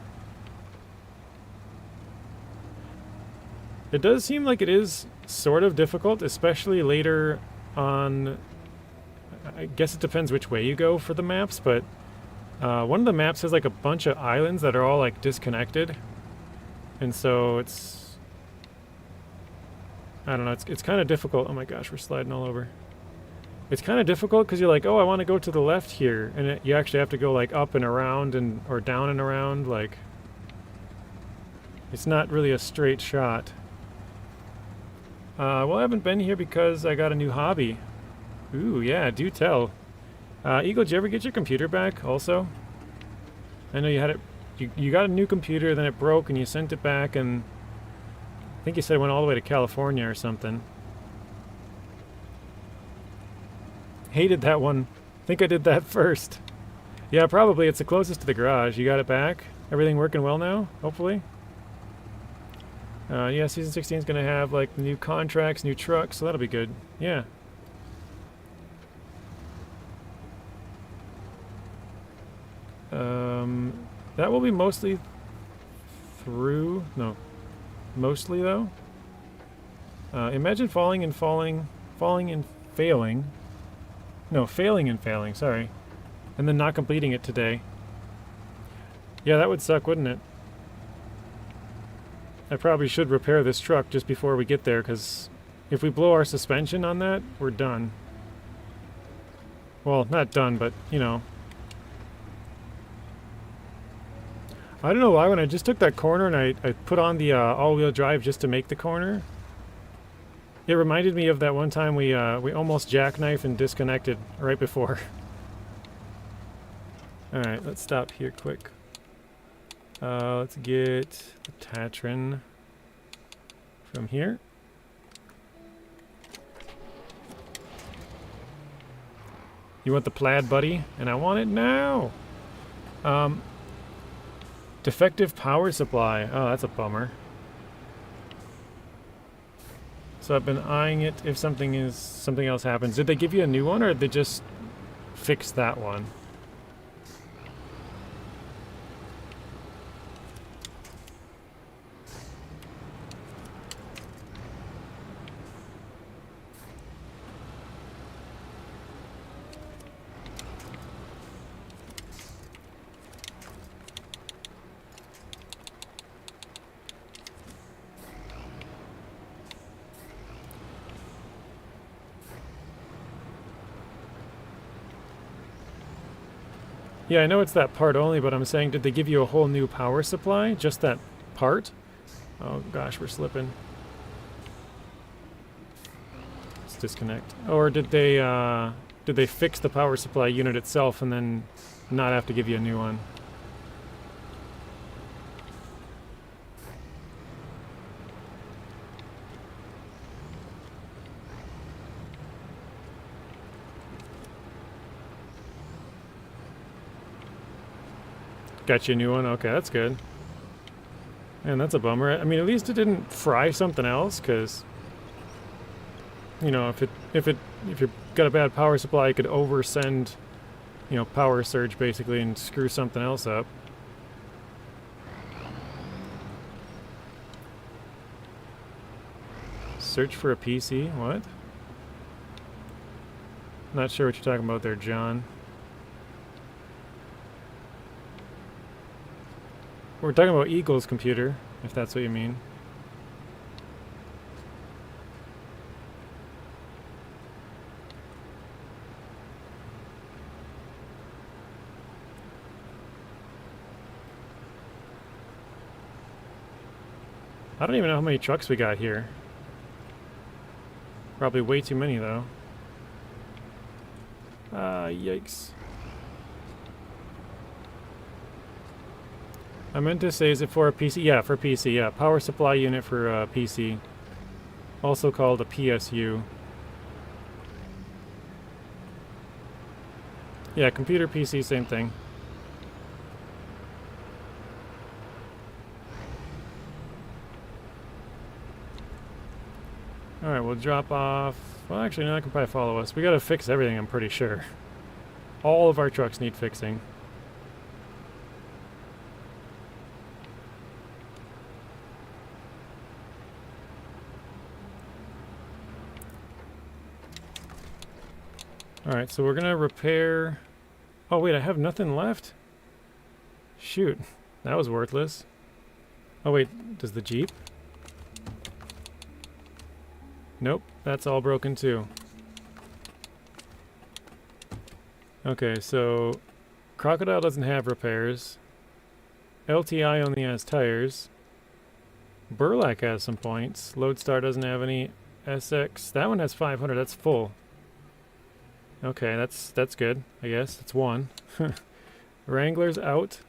It does seem like it is sort of difficult, especially later on. I guess it depends which way you go for the maps, but one of the maps has like a bunch of islands that are all like disconnected. And so it's, I don't know, it's kind of difficult. Oh my gosh, we're sliding all over. It's kind of difficult because you're like, oh, I want to go to the left here. And you actually have to go like up and around or down and around. Like, it's not really a straight shot. Well, I haven't been here because I got a new hobby. Ooh, yeah, do tell. Eagle, did you ever get your computer back also? I know you had it. You got a new computer, then it broke, and you sent it back, and I think you said it went all the way to California or something. Hated that one. I think I did that first. Yeah, probably. It's the closest to the garage. You got it back? Everything working well now, hopefully? Yeah, Season 16 is going to have, like, new contracts, new trucks, so that'll be good. Yeah. That will be mostly through... No. Mostly, though. Imagine falling and failing. No, failing and failing, sorry. And then not completing it today. Yeah, that would suck, wouldn't it? I probably should repair this truck just before we get there, because if we blow our suspension on that, we're done. Well, not done, but, you know. I don't know why, when I just took that corner and I put on the all-wheel drive just to make the corner, it reminded me of that one time we almost jackknifed and disconnected right before. Alright, let's stop here quick. Let's get the Tatran. from here. You want the plaid, buddy? And I want it now! Defective power supply. Oh, that's a bummer. So I've been eyeing it if something else happens. Did they give you a new one, or did they just fix that one? Yeah, I know it's that part only, but I'm saying, did they give you a whole new power supply? Just that part? Oh gosh, we're slipping. Let's disconnect. Or did they fix the power supply unit itself and then not have to give you a new one? Got you a new one? Okay, that's good. Man, that's a bummer. I mean, at least it didn't fry something else, because, you know, if you've got a bad power supply, you could oversend, you know, power surge basically and screw something else up. Search for a PC? What? Not sure what you're talking about there, John. We're talking about Eagle's computer, if that's what you mean. I don't even know how many trucks we got here. Probably way too many, though. Yikes. I meant to say, is it for a PC? Yeah, for PC, yeah. Power supply unit for PC. Also called a PSU. Yeah, computer, PC, same thing. Alright, we'll drop off. Well, actually, no, I can probably follow us. We gotta fix everything, I'm pretty sure. All of our trucks need fixing. Alright, so we're gonna repair... Oh wait, I have nothing left? Shoot, that was worthless. Oh wait, does the Jeep? Nope, that's all broken too. Okay, so Crocodile doesn't have repairs. LTI only has tires. Burlak has some points. Lodestar doesn't have any. SX, that one has 500, that's full. Okay, that's good, I guess. It's one. Wrangler's out.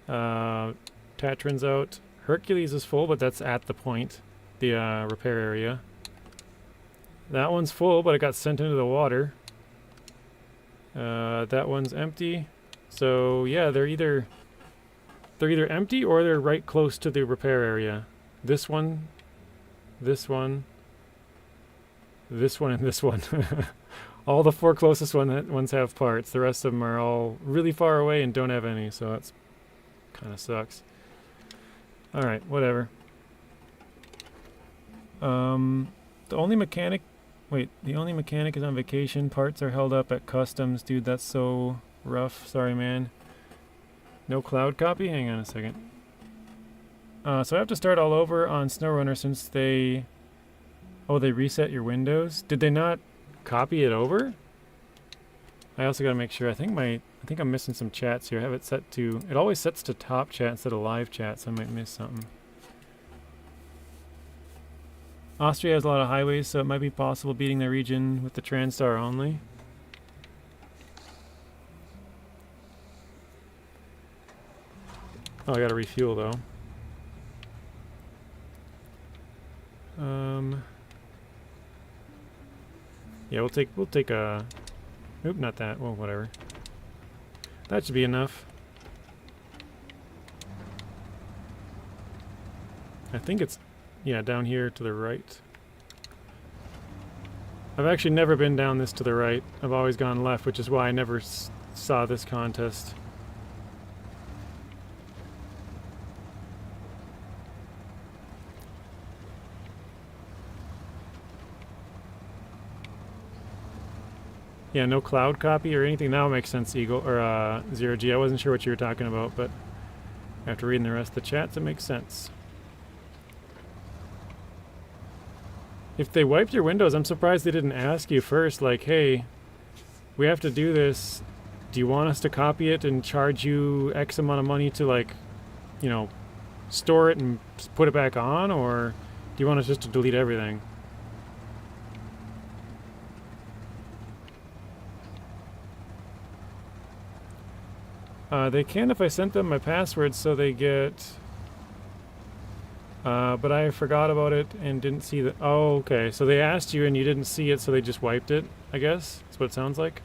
Tatran's out. Hercules is full, but that's at the point, the repair area. That one's full, but it got sent into the water. That one's empty. So yeah, they're either empty or they're right close to the repair area. This one, this one, this one, and this one. All the four closest ones have parts. The rest of them are all really far away and don't have any, so that's kind of sucks. Alright, whatever. The only mechanic... Wait, the only mechanic is on vacation. Parts are held up at customs. Dude, that's so rough. Sorry, man. No cloud copy? Hang on a second. So I have to start all over on SnowRunner since they... Oh, they reset your windows? Did they not copy it over? I also gotta make sure. I think I'm missing some chats here. I have it set to... It always sets to top chat instead of live chat, so I might miss something. Austria has a lot of highways, so it might be possible beating the region with the Transtar only. Oh, I gotta refuel though. Yeah, we'll take a. Oop, not that. Well, whatever. That should be enough. I think it's, yeah, down here to the right. I've actually never been down this to the right. I've always gone left, which is why I never saw this contest. Yeah, no cloud copy or anything. Now it makes sense, Eagle, or Zero G. I wasn't sure what you were talking about, but after reading the rest of the chats, it makes sense. If they wiped your windows, I'm surprised they didn't ask you first, like, hey, we have to do this. Do you want us to copy it and charge you X amount of money to, like, you know, store it and put it back on, or do you want us just to delete everything? They can if I sent them my password, so they get... but I forgot about it and didn't see the... Oh, okay. So they asked you and you didn't see it, so they just wiped it, I guess? That's what it sounds like.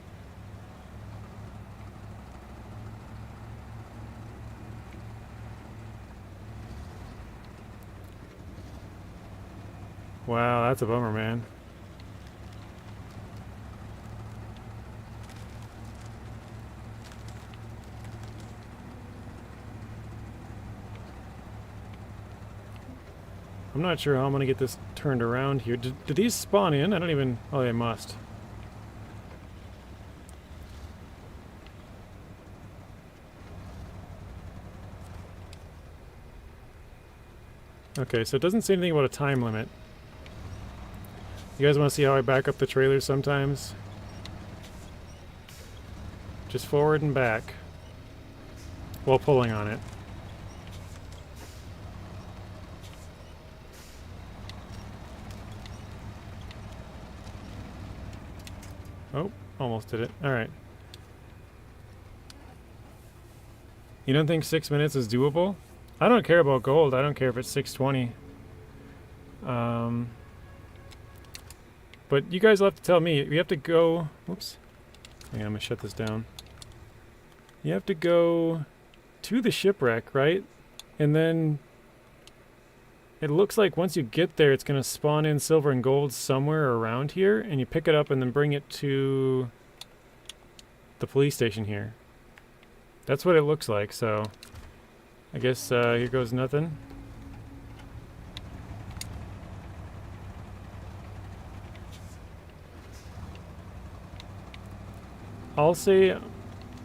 Wow, that's a bummer, man. I'm not sure how I'm going to get this turned around here. Did these spawn in? I don't even... Oh, they must. Okay, so it doesn't say anything about a time limit. You guys want to see how I back up the trailers sometimes? Just forward and back while pulling on it. Oh, almost did it. Alright. You don't think 6 minutes is doable? I don't care about gold. I don't care if it's 620. But you guys will have to tell me. You have to go... Whoops. Hang on, I'm going to shut this down. You have to go to the shipwreck, right? And then... It looks like once you get there, it's going to spawn in silver and gold somewhere around here, and you pick it up and then bring it to the police station here. That's what it looks like, so I guess here goes nothing. I'll say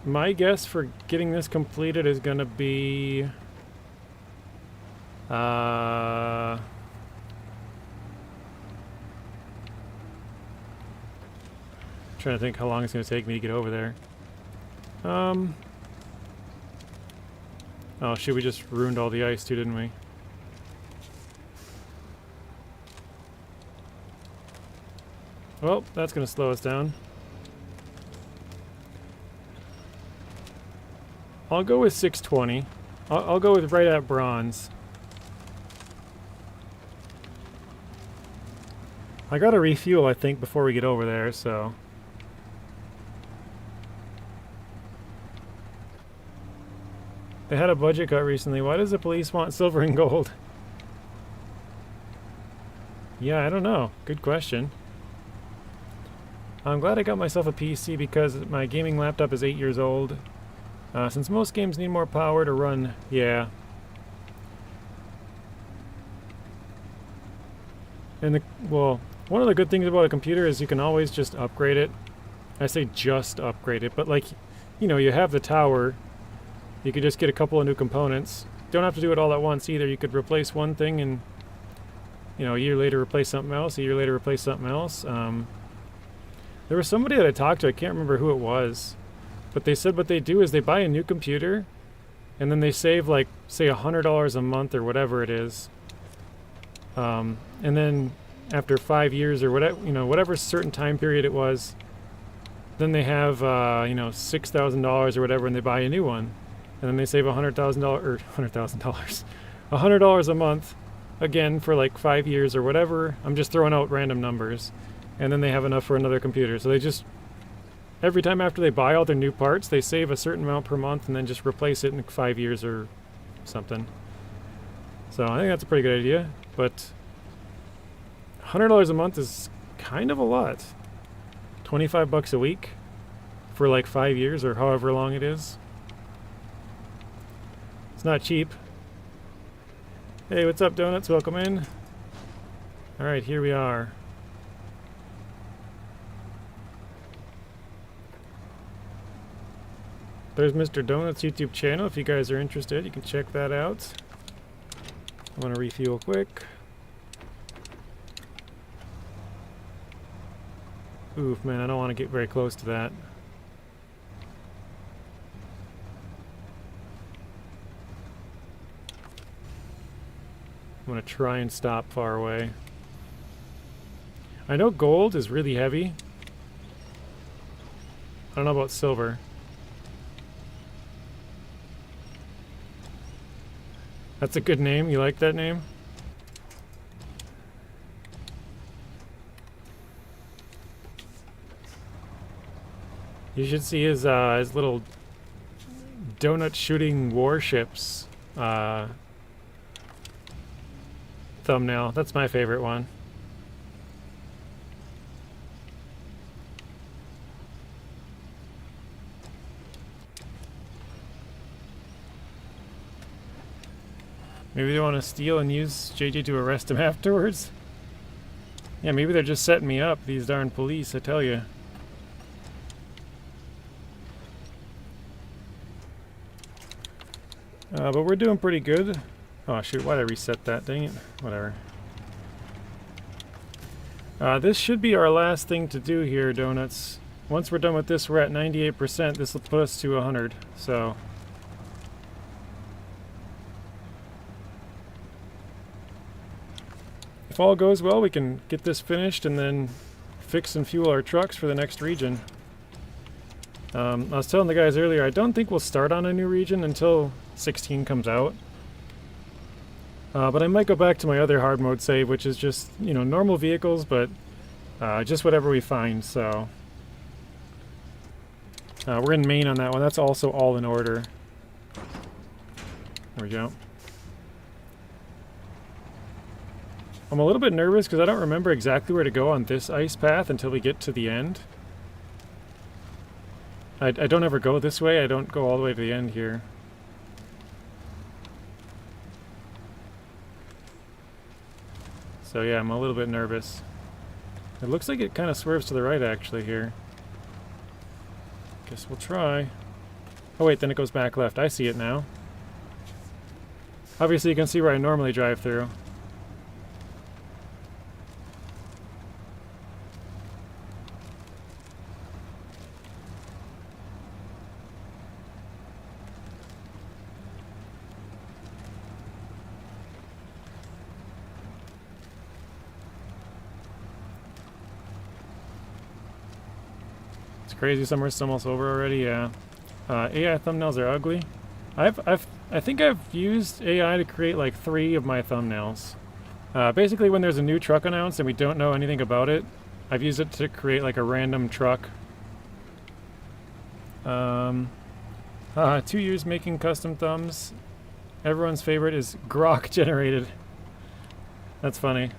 my guess for getting this completed is going to be... trying to think how long it's going to take me to get over there. Oh shit, we just ruined all the ice too, didn't we? Well, that's going to slow us down. I'll go with 620. I'll go with right at bronze. I gotta refuel, I think, before we get over there, so... They had a budget cut recently. Why does the police want silver and gold? Yeah, I don't know. Good question. I'm glad I got myself a PC because my gaming laptop is 8 years old. Since most games need more power to run, yeah. And well, one of the good things about a computer is you can always just upgrade it. I say just upgrade it, but like, you know, you have the tower. You could just get a couple of new components. Don't have to do it all at once either. You could replace one thing and, you know, a year later replace something else, a year later replace something else. There was somebody that I talked to, I can't remember who it was, but they said what they do is they buy a new computer and then they save, like, say $100 a month or whatever it is. And then after 5 years or whatever, you know, whatever certain time period it was, then they have, you know, $6,000 or whatever, and they buy a new one. And then they save $100,000 or $100,000, $100 a month, again for like 5 years or whatever. I'm just throwing out random numbers. And then they have enough for another computer. So they just, every time after they buy all their new parts, they save a certain amount per month and then just replace it in 5 years or something. So I think that's a pretty good idea. But $100 a month is kind of a lot. 25 bucks a week for like 5 years or however long it is. It's not cheap. Hey, what's up, Donuts? Welcome in. Alright, here we are. There's Mr. Donuts' YouTube channel. If you guys are interested, you can check that out. I want to refuel quick. Oof, man, I don't want to get very close to that. I'm going to try and stop far away. I know gold is really heavy. I don't know about silver. That's a good name. You like that name? You should see his little donut shooting warships thumbnail. That's my favorite one. Maybe they want to steal and use JJ to arrest him afterwards? Yeah, maybe they're just setting me up, these darn police, I tell you. But we're doing pretty good. Oh shoot, why'd I reset that? Dang it. Whatever. This should be our last thing to do here, Donuts. Once we're done with this, we're at 98%. This will put us to 100, so... If all goes well, we can get this finished and then fix and fuel our trucks for the next region. I was telling the guys earlier, I don't think we'll start on a new region until 16 comes out. But I might go back to my other hard mode save, which is just, you know, normal vehicles, but just whatever we find, so... we're in Maine on that one. That's also all in order. There we go. I'm a little bit nervous because I don't remember exactly where to go on this ice path until we get to the end. I don't ever go this way. I don't go all the way to the end here. So yeah, I'm a little bit nervous. It looks like it kind of swerves to the right actually here. Guess we'll try. Oh wait, then it goes back left. I see it now. Obviously you can see where I normally drive through. Crazy, summer's almost over already. Yeah, AI thumbnails are ugly. I think I've used AI to create like 3 of my thumbnails. Basically, when there's a new truck announced and we don't know anything about it, I've used it to create like a random truck. 2 years making custom thumbs. Everyone's favorite is grok generated. That's funny.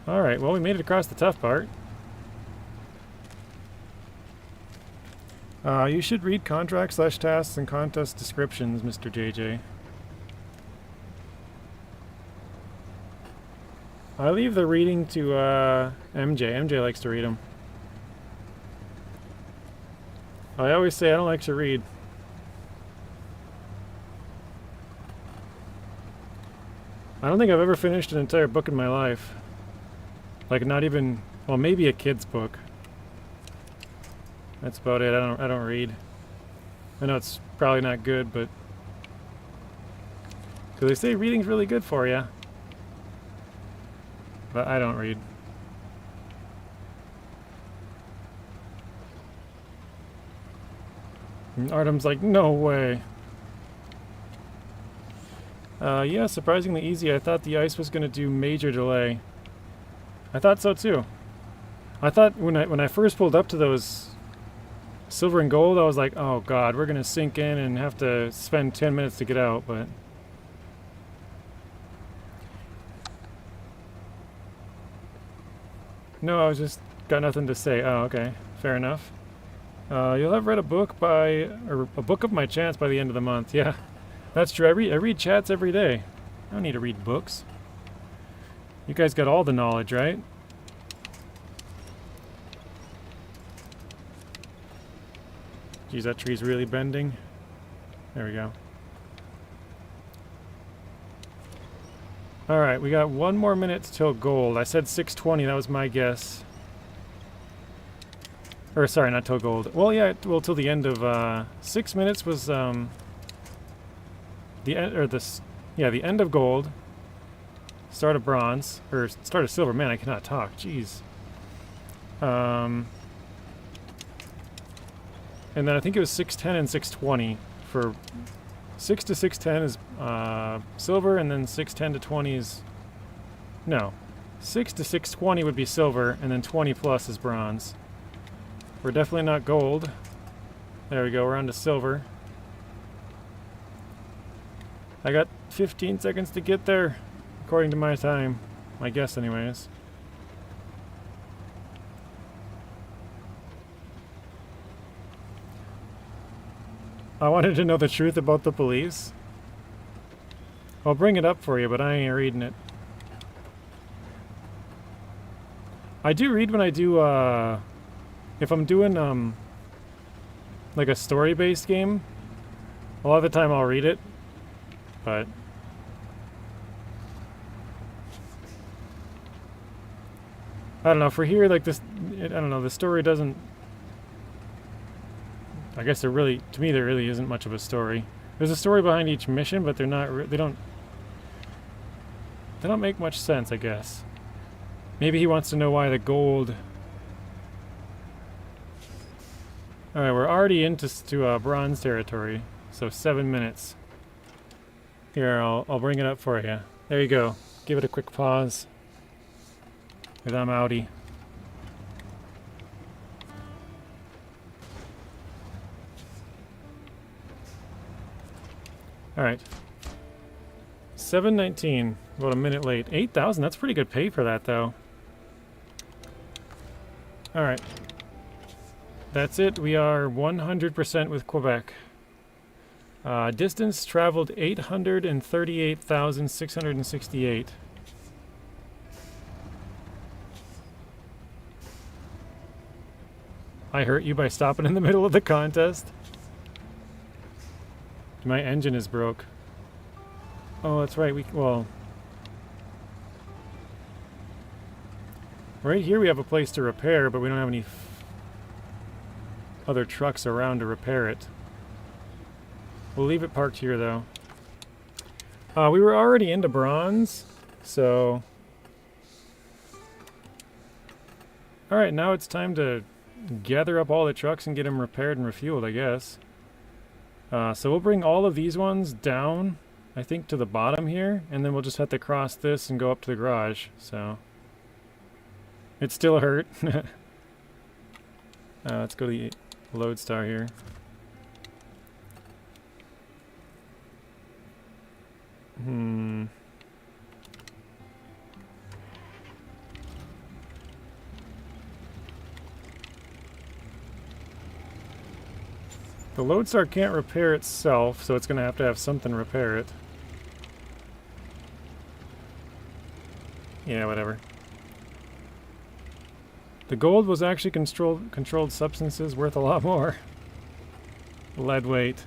Alright, well we made it across the tough part. You should read contract/tasks and contest descriptions, Mr. JJ. I leave the reading to MJ. MJ likes to read them. I always say I don't like to read. I don't think I've ever finished an entire book in my life. Like not even, well, maybe a kid's book. That's about it. I don't read. I know it's probably not good, but because they say reading's really good for you. But I don't read. And Artem's like, no way. Yeah, surprisingly easy. I thought the ice was going to do major delay. I thought so too. I thought when I first pulled up to those silver and gold, I was like, oh god, we're going to sink in and have to spend 10 minutes to get out, but... No, I was just got nothing to say. Oh, okay. Fair enough. You'll have read a book or a book of my chats by the end of the month. Yeah, that's true. I read chats every day. I don't need to read books. You guys got all the knowledge, right? Geez, that tree's really bending. There we go. Alright, we got 1 more minute till gold. I said 6:20, that was my guess. Or, sorry, not till gold. Well, yeah, well, till the end of, 6 minutes was, the end of gold. Start of bronze. Or, start of silver. Man, I cannot talk. Jeez. And then I think it was 6:10 and 6:20 for 6 to 6:10 is silver, and then 6:10 to 20 is... No. 6 to 6:20 would be silver, and then 20 plus is bronze. We're definitely not gold. There we go, we're on to silver. I got 15 seconds to get there, according to my time. My guess, anyways. I wanted to know the truth about the police. I'll bring it up for you, but I ain't reading it. I do read when I do, if I'm doing, like a story-based game. A lot of the time I'll read it, but... I don't know, for here, like this, I don't know, the story doesn't... I guess to me there really isn't much of a story. There's a story behind each mission, but they don't make much sense, I guess. Maybe he wants to know why the gold... Alright, we're already into bronze territory, so 7 minutes. Here, I'll bring it up for you. There you go. Give it a quick pause. Because I'm outie. Alright. 7:19. About a minute late. 8,000, that's pretty good pay for that, though. Alright. That's it. We are 100% with Quebec. Distance traveled 838,668. I hurt you by stopping in the middle of the contest? My engine is broke. Oh, that's right. Well... Right here we have a place to repair, but we don't have any other trucks around to repair it. We'll leave it parked here, though. We were already into bronze, so... Alright, now it's time to gather up all the trucks and get them repaired and refueled, I guess. So we'll bring all of these ones down, I think, to the bottom here, and then we'll just have to cross this and go up to the garage, so... It still hurt. Let's go to the Lodestar here. The Lodestar can't repair itself, so it's going to have something repair it. Yeah, whatever. The gold was actually controlled substances worth a lot more. Lead weight.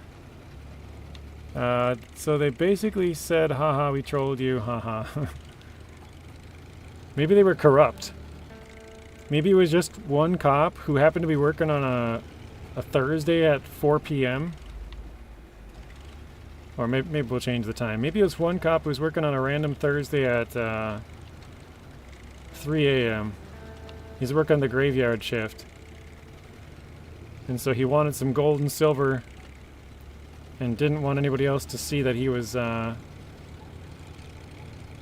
So they basically said, haha, we trolled you, haha. Maybe they were corrupt. Maybe it was just one cop who happened to be working on a Thursday at 4 p.m. Or maybe we'll change the time. Maybe it was one cop who was working on a random Thursday at 3 a.m. He's working the graveyard shift. And so he wanted some gold and silver and didn't want anybody else to see that he was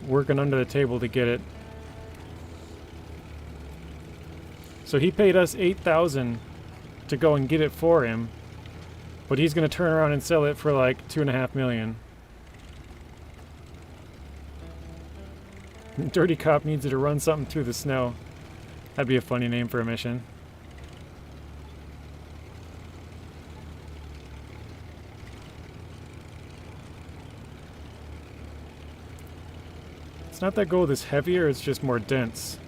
working under the table to get it. So he paid us $8,000 to go and get it for him, but he's going to turn around and sell it for like $2.5 million. Dirty Cop needs you to run something through the snow. That'd be a funny name for a mission. It's not that gold is heavier, it's just more dense.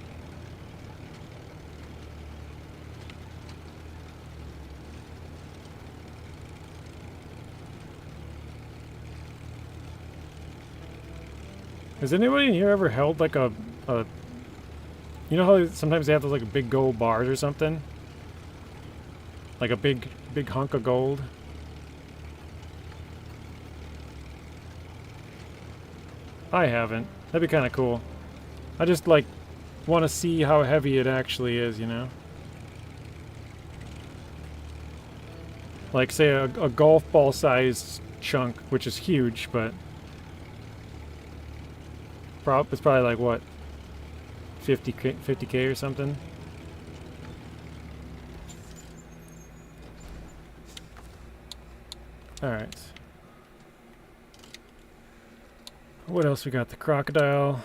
Has anybody in here ever held like a you know how sometimes they have those like big gold bars or something? Like a big hunk of gold? I haven't. That'd be kind of cool. I just like want to see how heavy it actually is, you know? Like say a golf ball sized chunk, which is huge, but it's probably like what, 50k or something. All right. What else we got? The crocodile.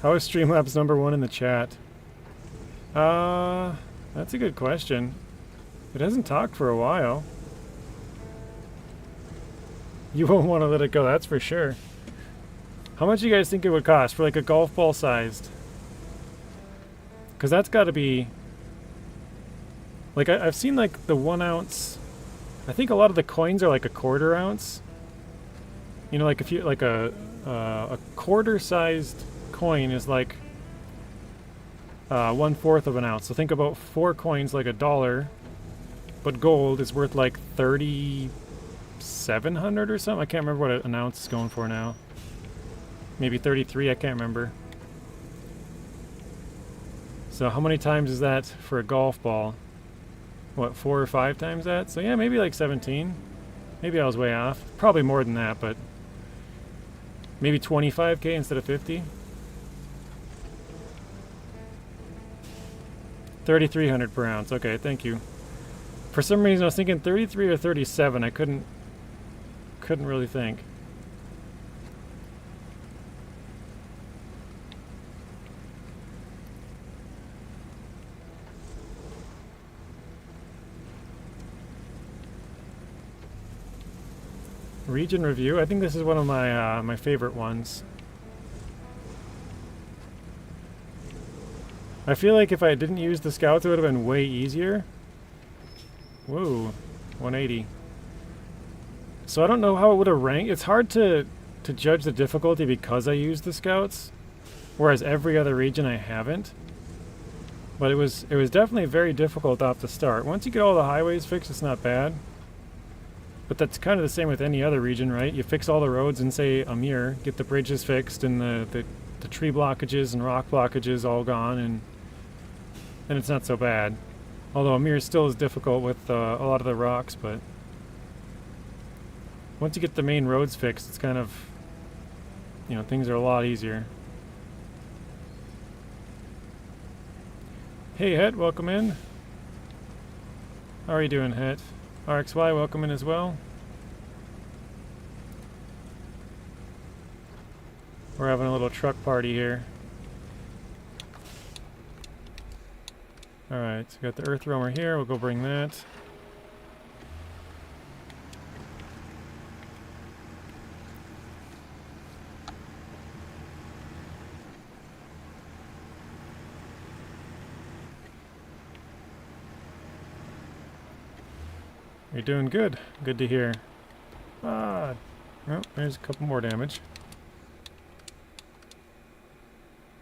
How is Streamlabs #1 in the chat? That's a good question. It hasn't talked for a while. You won't want to let it go, that's for sure. How much do you guys think it would cost for like a golf ball sized? Because that's got to be... Like I've seen like the 1 ounce... I think a lot of the coins are like a 1/4 ounce. You know, like if you like a quarter sized coin is like 1/4 of an ounce. So think about 4 coins like $1, but gold is worth like 3,700 or something. I can't remember what an ounce is going for now. Maybe 33, I can't remember. So how many times is that for a golf ball? What, 4 or 5 times that? So yeah, maybe like 17. Maybe I was way off. Probably more than that, but maybe 25k instead of 50. 3,300 per ounce. Okay, thank you. For some reason I was thinking 33 or 37. I couldn't really think. Region review. I think this is one of my my favorite ones. I feel like if I didn't use the scouts, it would have been way easier. Whoa, 180. So I don't know how it would have ranked. It's hard to judge the difficulty because I used the scouts, whereas every other region I haven't. But it was definitely very difficult off the start. Once you get all the highways fixed, it's not bad. But that's kind of the same with any other region, right? You fix all the roads in, say, Amir, get the bridges fixed and the tree blockages and rock blockages all gone, and then it's not so bad. Although Amir still is difficult with a lot of the rocks, but once you get the main roads fixed, it's kind of, you know, things are a lot easier. Hey, Het, welcome in. How are you doing, Het? RXY, welcome in as well. We're having a little truck party here. Alright, so we got the earth roamer here, we'll go bring that. You're doing good. Good to hear. Ah, oh, there's a couple more damage.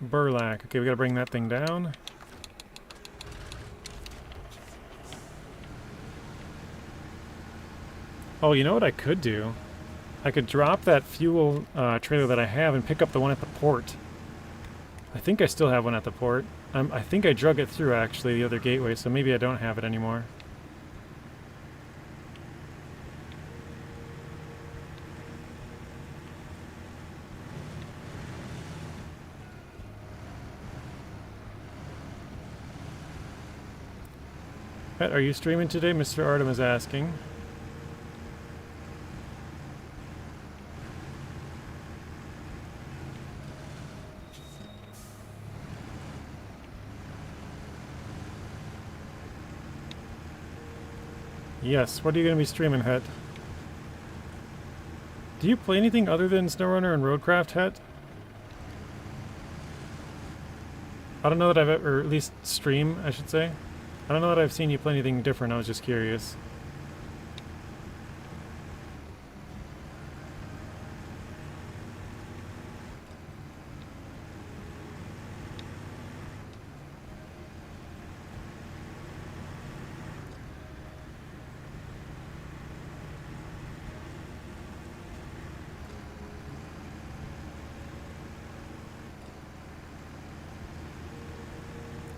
Burlak. Okay, we gotta bring that thing down. Oh, you know what I could do? I could drop that fuel trailer that I have and pick up the one at the port. I think I still have one at the port. I think I drug it through, actually, the other gateway, so maybe I don't have it anymore. Are you streaming today? Mr. Artem is asking. Yes, what are you going to be streaming, Het? Do you play anything other than SnowRunner and Roadcraft, Het? I don't know that I've ever, or at least stream, I should say. I don't know that I've seen you play anything different, I was just curious.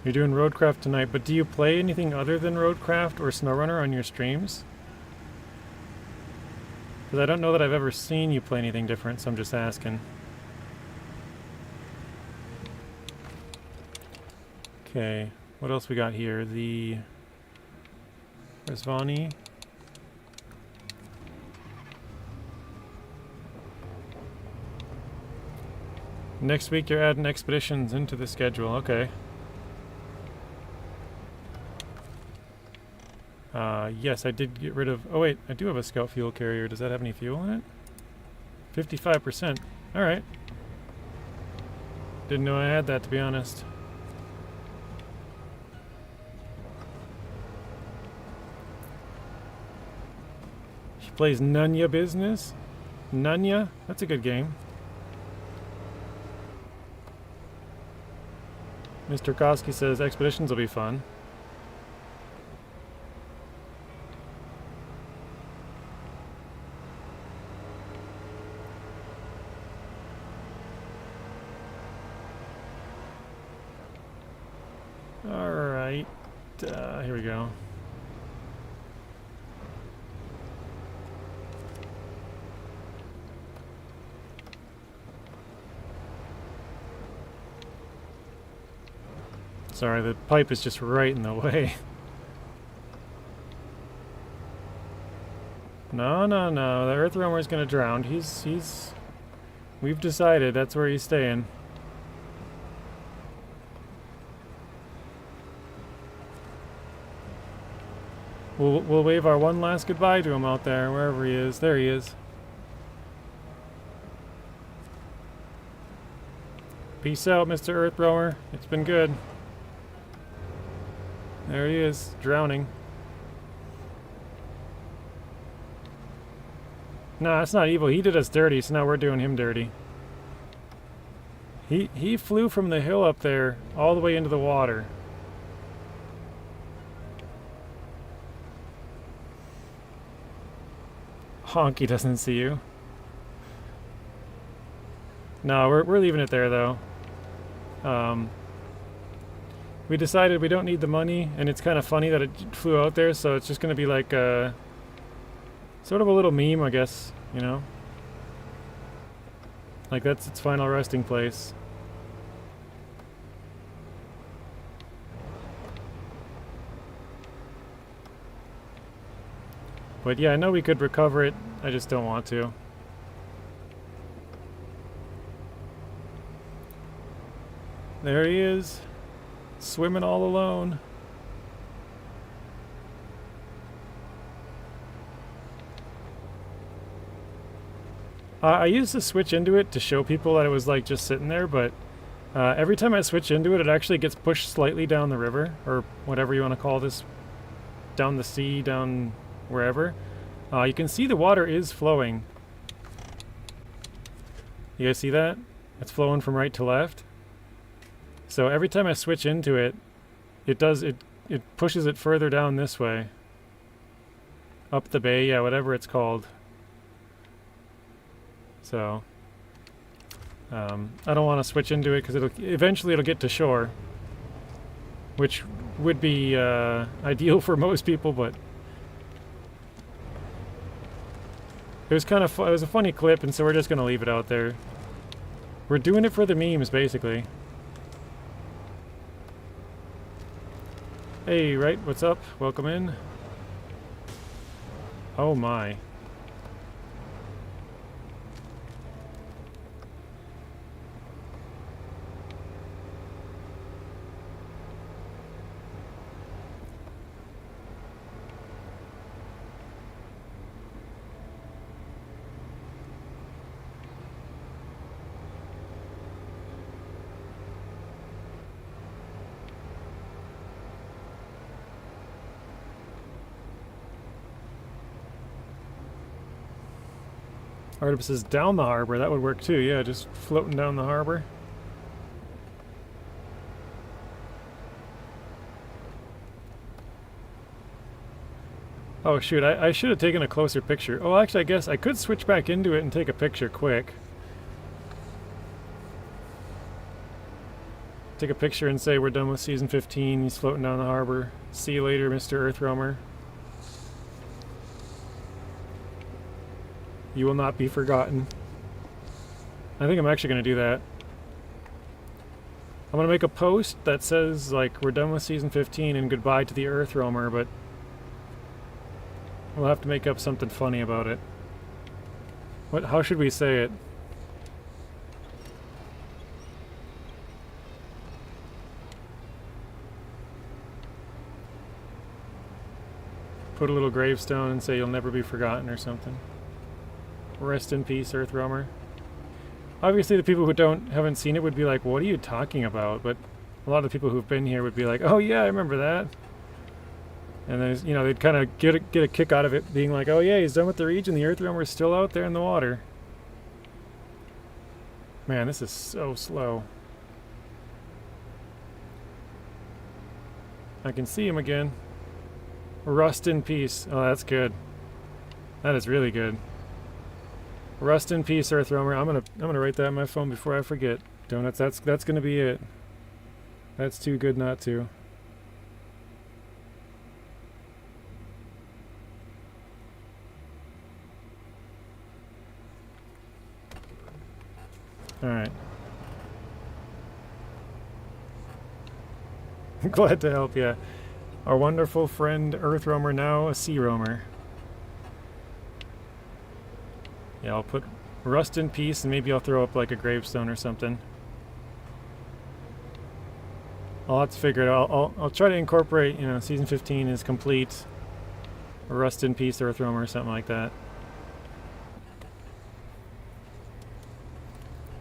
You're doing Roadcraft tonight, but do you play anything other than Roadcraft or SnowRunner on your streams? Because I don't know that I've ever seen you play anything different, so I'm just asking. Okay, what else we got here? The... Where's Vani? Next week you're adding expeditions into the schedule, okay. Yes, I did get rid of... Oh wait, I do have a scout fuel carrier. Does that have any fuel in it? 55%. Alright. Didn't know I had that, to be honest. She plays Nunya Business? Nunya? That's a good game. Mr. Koski says expeditions will be fun. Alright, here we go. Sorry, the pipe is just right in the way. No, no, no, the Earth Roamer is gonna drown. We've decided that's where he's staying. We'll wave our one last goodbye to him out there, wherever he is. There he is. Peace out, Mr. Earth Roamer. It's been good. There he is, drowning. Nah, that's not evil. He did us dirty, so now we're doing him dirty. He flew from the hill up there all the way into the water. Honky doesn't see you. No, we're leaving it there though. We decided we don't need the money, and it's kind of funny that it flew out there, so it's just going to be like a sort of a little meme, I guess, you know? Like that's its final resting place. But yeah, I know we could recover it, I just don't want to. There he is, swimming all alone. I used to switch into it to show people that it was like just sitting there, but every time I switch into it, it actually gets pushed slightly down the river, or whatever you want to call this, down the sea, down wherever. You can see the water is flowing. You guys see that? It's flowing from right to left. So every time I switch into it, it pushes it further down this way. Up the bay, yeah, whatever it's called. So, I don't want to switch into it because eventually it'll get to shore, which would be ideal for most people, but it was kind of it was a funny clip, and so we're just gonna leave it out there. We're doing it for the memes, basically. Hey, right, what's up? Welcome in. Oh my. Artipus is down the harbor. That would work too. Yeah, just floating down the harbor. Oh shoot, I should have taken a closer picture. Oh, actually, I guess I could switch back into it and take a picture quick. Take a picture and say we're done with season 15. He's floating down the harbor. See you later, Mr. Earthroamer. You will not be forgotten. I think I'm actually going to do that. I'm going to make a post that says, like, we're done with season 15 and goodbye to the Earthroamer, but we'll have to make up something funny about it. How should we say it? Put a little gravestone and say you'll never be forgotten or something. Rest in peace, Earthroamer. Obviously the people who haven't seen it would be like, what are you talking about? But a lot of the people who've been here would be like, oh yeah, I remember that. And there's, you know, they'd kind of get a kick out of it, being like, oh yeah, he's done with the region, the Earthroamer's still out there in the water. Man, this is so slow. I can see him again. Rust in peace. Oh, that's good. That is really good. Rust in peace, Earthroamer. I'm gonna write that on my phone before I forget. Donuts, that's gonna be it. That's too good not to. Alright. Glad to help you. Our wonderful friend Earthroamer, now a sea roamer. Yeah, I'll put rust in peace and maybe I'll throw up like a gravestone or something. I'll have to figure it out. I'll try to incorporate, you know, season 15 is complete. Rust in peace, Earthroamer, or something like that.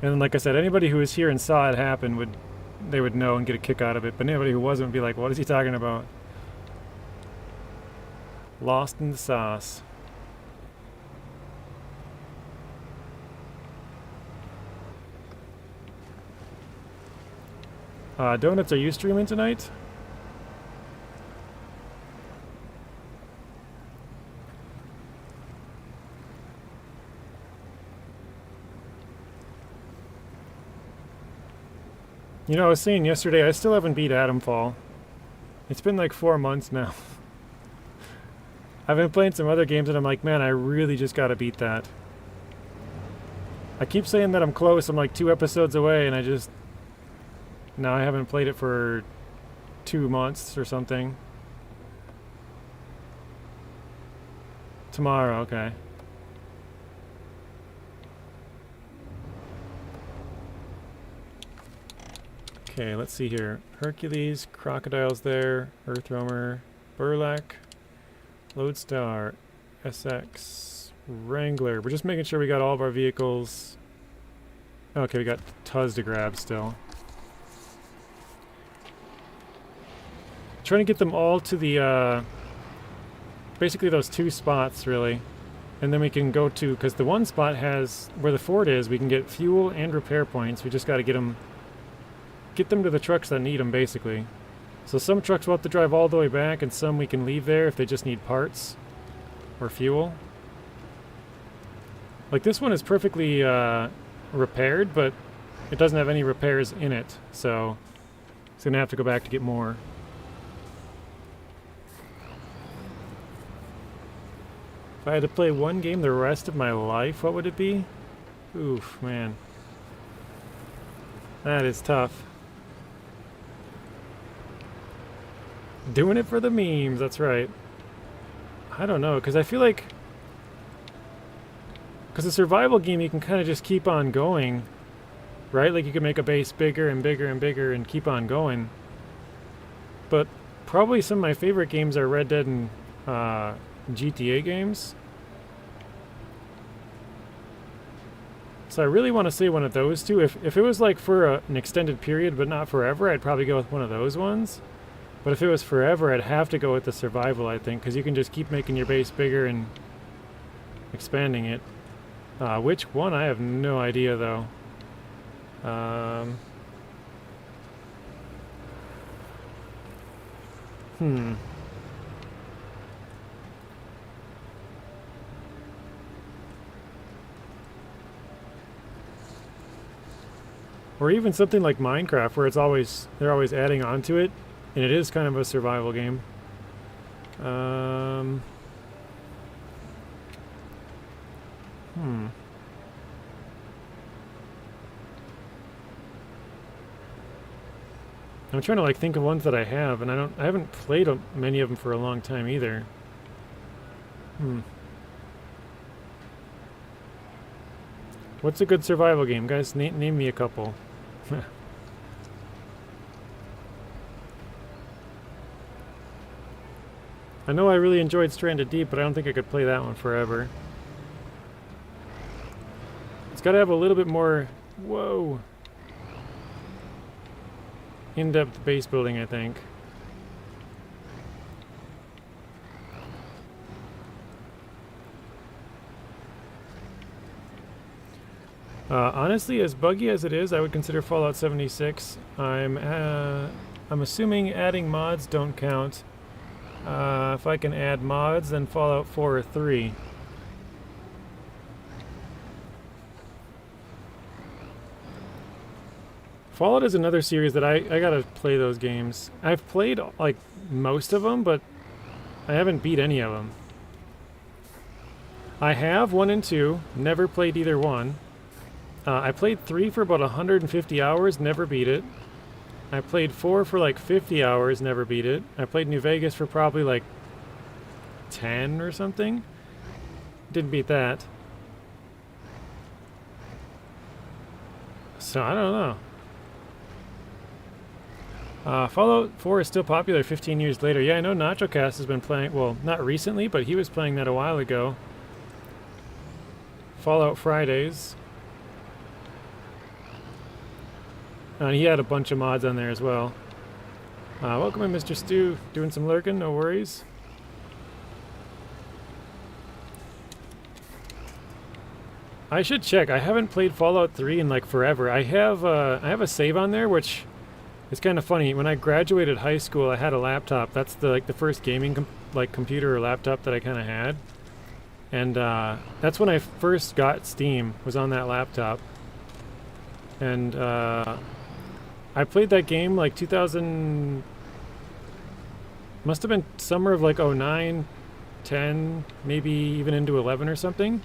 And like I said, anybody who was here and saw it happen they would know and get a kick out of it. But anybody who wasn't would be like, what is he talking about? Lost in the sauce. Donuts, are you streaming tonight? You know, I was saying yesterday, I still haven't beat Atomfall. It's been like 4 months now. I've been playing some other games and I'm like, man, I really just gotta beat that. I keep saying that I'm close, I'm like 2 episodes away, and now I haven't played it for 2 months or something. Tomorrow, okay. Okay, let's see here. Hercules, Crocodile's there, Earthroamer, Burlak, Lodestar, SX, Wrangler. We're just making sure we got all of our vehicles. Okay, we got tons to grab still. Trying to get them all to the, basically those 2 spots, really. And then we can go to, because the one spot has, where the fort is, we can get fuel and repair points. We just got to get them to the trucks that need them, basically. So some trucks will have to drive all the way back, and some we can leave there if they just need parts or fuel. Like this one is perfectly repaired, but it doesn't have any repairs in it, so it's gonna have to go back to get more. If I had to play one game the rest of my life, what would it be? Oof, man. That is tough. Doing it for the memes, that's right. I don't know, because I feel like... Because a survival game, you can kind of just keep on going, right? Like you can make a base bigger and bigger and bigger and keep on going. But probably some of my favorite games are Red Dead and GTA games. So I really want to say one of those two. If it was like for an extended period but not forever, I'd probably go with one of those ones. But if it was forever, I'd have to go with the survival, I think, because you can just keep making your base bigger and expanding it. Which one? I have no idea, though. Or even something like Minecraft, where they're always adding on to it, and it is kind of a survival game. I'm trying to like think of ones that I have, and I haven't played many of them for a long time either. What's a good survival game, guys? Name me a couple. I know I really enjoyed Stranded Deep, but I don't think I could play that one forever. It's got to have a little bit more, whoa, in-depth base building, I think. Honestly, as buggy as it is, I would consider Fallout 76. I'm assuming adding mods don't count. If I can add mods, then Fallout 4 or 3. Fallout is another series that I gotta play those games. I've played like most of them, but I haven't beat any of them. I have 1 and 2, never played either one. I played 3 for about 150 hours, never beat it. I played 4 for like 50 hours, never beat it. I played New Vegas for probably like 10 or something. Didn't beat that. So I don't know. Fallout 4 is still popular 15 years later. Yeah, I know NachoCast has been playing, well, not recently, but he was playing that a while ago. Fallout Fridays. And he had a bunch of mods on there as well. Welcome in, Mr. Stu. Doing some lurking, no worries. I should check. I haven't played Fallout 3 in like forever. I have a save on there, which is kind of funny. When I graduated high school, I had a laptop. That's the first gaming computer or laptop that I kind of had. And that's when I first got Steam, was on that laptop. And I played that game like 2000, must have been summer of like 09, 10, maybe even into 11 or something.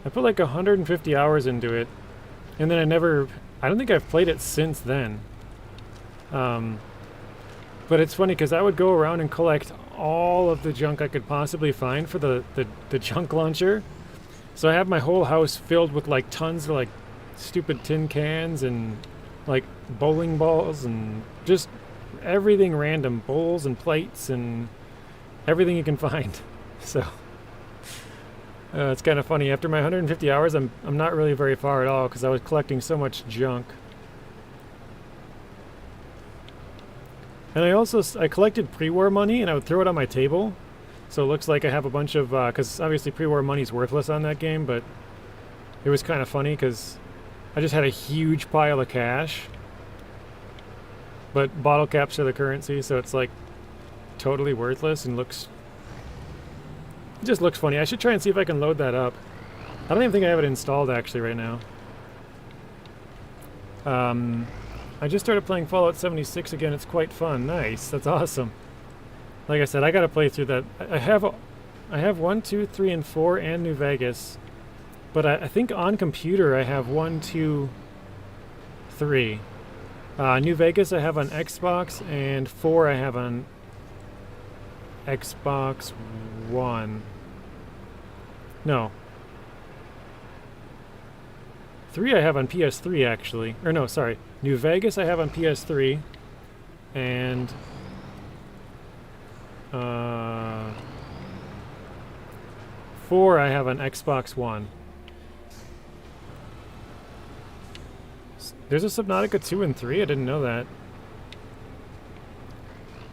I put like 150 hours into it, and then I don't think I've played it since then. But it's funny because I would go around and collect all of the junk I could possibly find for the junk launcher. So I have my whole house filled with like tons of like stupid tin cans and like bowling balls and just everything random, bowls and plates and everything you can find. So it's kind of funny. After my 150 hours, I'm not really very far at all because I was collecting so much junk. And I collected pre-war money and I would throw it on my table, so it looks like I have a bunch of because obviously pre-war money's worthless on that game, but it was kind of funny because I just had a huge pile of cash, but bottle caps are the currency, so it's like totally worthless and it just looks funny. I should try and see if I can load that up. I don't even think I have it installed actually right now. I just started playing Fallout 76 again. It's quite fun. Nice. That's awesome. Like I said, I gotta play through that. I have 1, 2, 3, and 4 and New Vegas. But I think on computer I have 1, 2, 3. New Vegas I have on Xbox, and 4 I have on Xbox One. No. 3 I have on PS3 actually. Or no, sorry. New Vegas I have on PS3. And 4 I have on Xbox One. There's a Subnautica 2 and 3? I didn't know that.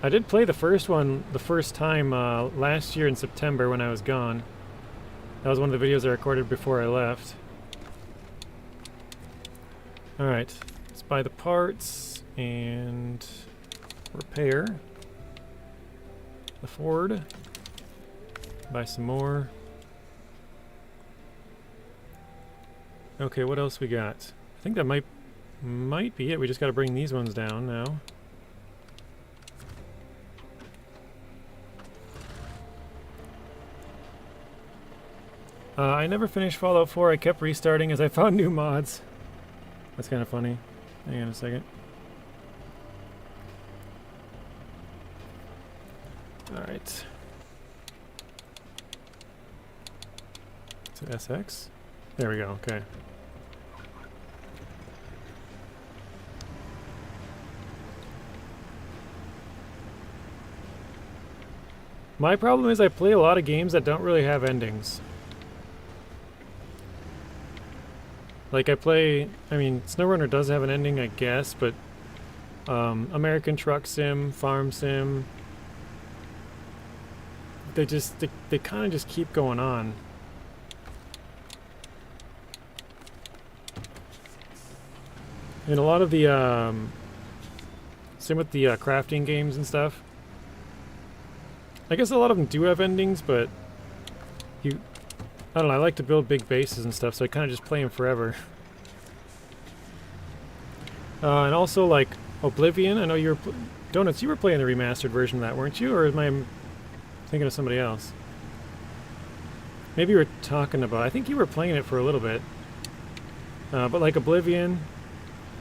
I did play the first one the first time last year in September when I was gone. That was one of the videos I recorded before I left. Alright, let's buy the parts and repair the Ford. Buy some more. Okay, what else we got? I think that might be it. We just got to bring these ones down now. I never finished Fallout 4. I kept restarting as I found new mods. That's kind of funny. Hang on a second. Alright. To SX? There we go, okay. My problem is I play a lot of games that don't really have endings. Like I mean, SnowRunner does have an ending, I guess, but American Truck Sim, Farm Sim, they kind of just keep going on. And a lot of the same with the crafting games and stuff. I guess a lot of them do have endings, but I don't know, I like to build big bases and stuff, so I kind of just play them forever. And also, like, Oblivion, I know you were... Donuts, you were playing the remastered version of that, weren't you? Or am I thinking of somebody else? Maybe you were talking about... I think you were playing it for a little bit. But like Oblivion,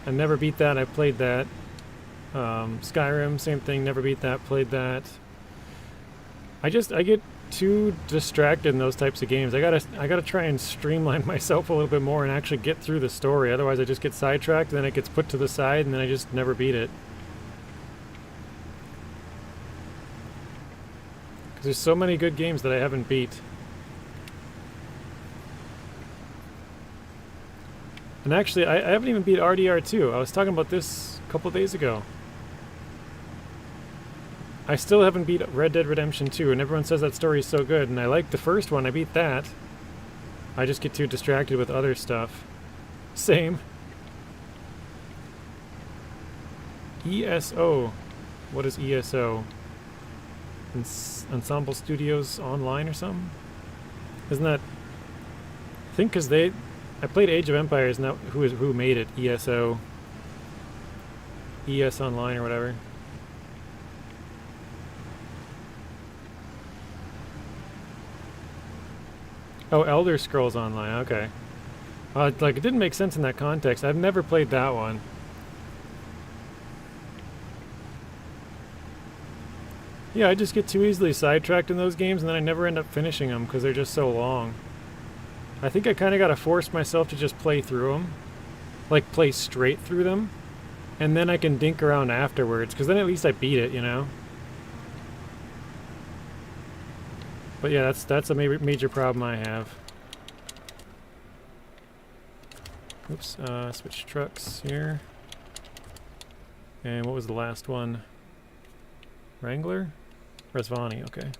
I never beat that, I played that. Skyrim, same thing, never beat that, played that. I get too distracted in those types of games. I gotta try and streamline myself a little bit more and actually get through the story. Otherwise I just get sidetracked, and then it gets put to the side, and then I just never beat it. Because there's so many good games that I haven't beat. And actually, I haven't even beat RDR2. I was talking about this a couple days ago. I still haven't beat Red Dead Redemption 2, and everyone says that story is so good, and I like the first one, I beat that. I just get too distracted with other stuff. Same. ESO. What is ESO? Ensemble Studios Online or something? Isn't that... I think because I played Age of Empires, and that, who made it? ESO. ES Online or whatever. Oh, Elder Scrolls Online, okay. Like, it didn't make sense in that context. I've never played that one. Yeah, I just get too easily sidetracked in those games, and then I never end up finishing them because they're just so long. I think I kind of got to force myself to just play through them. Like, play straight through them. And then I can dink around afterwards, because then at least I beat it, you know? But yeah, that's a major problem I have. Oops, switch trucks here. And what was the last one? Wrangler? Resvani, okay.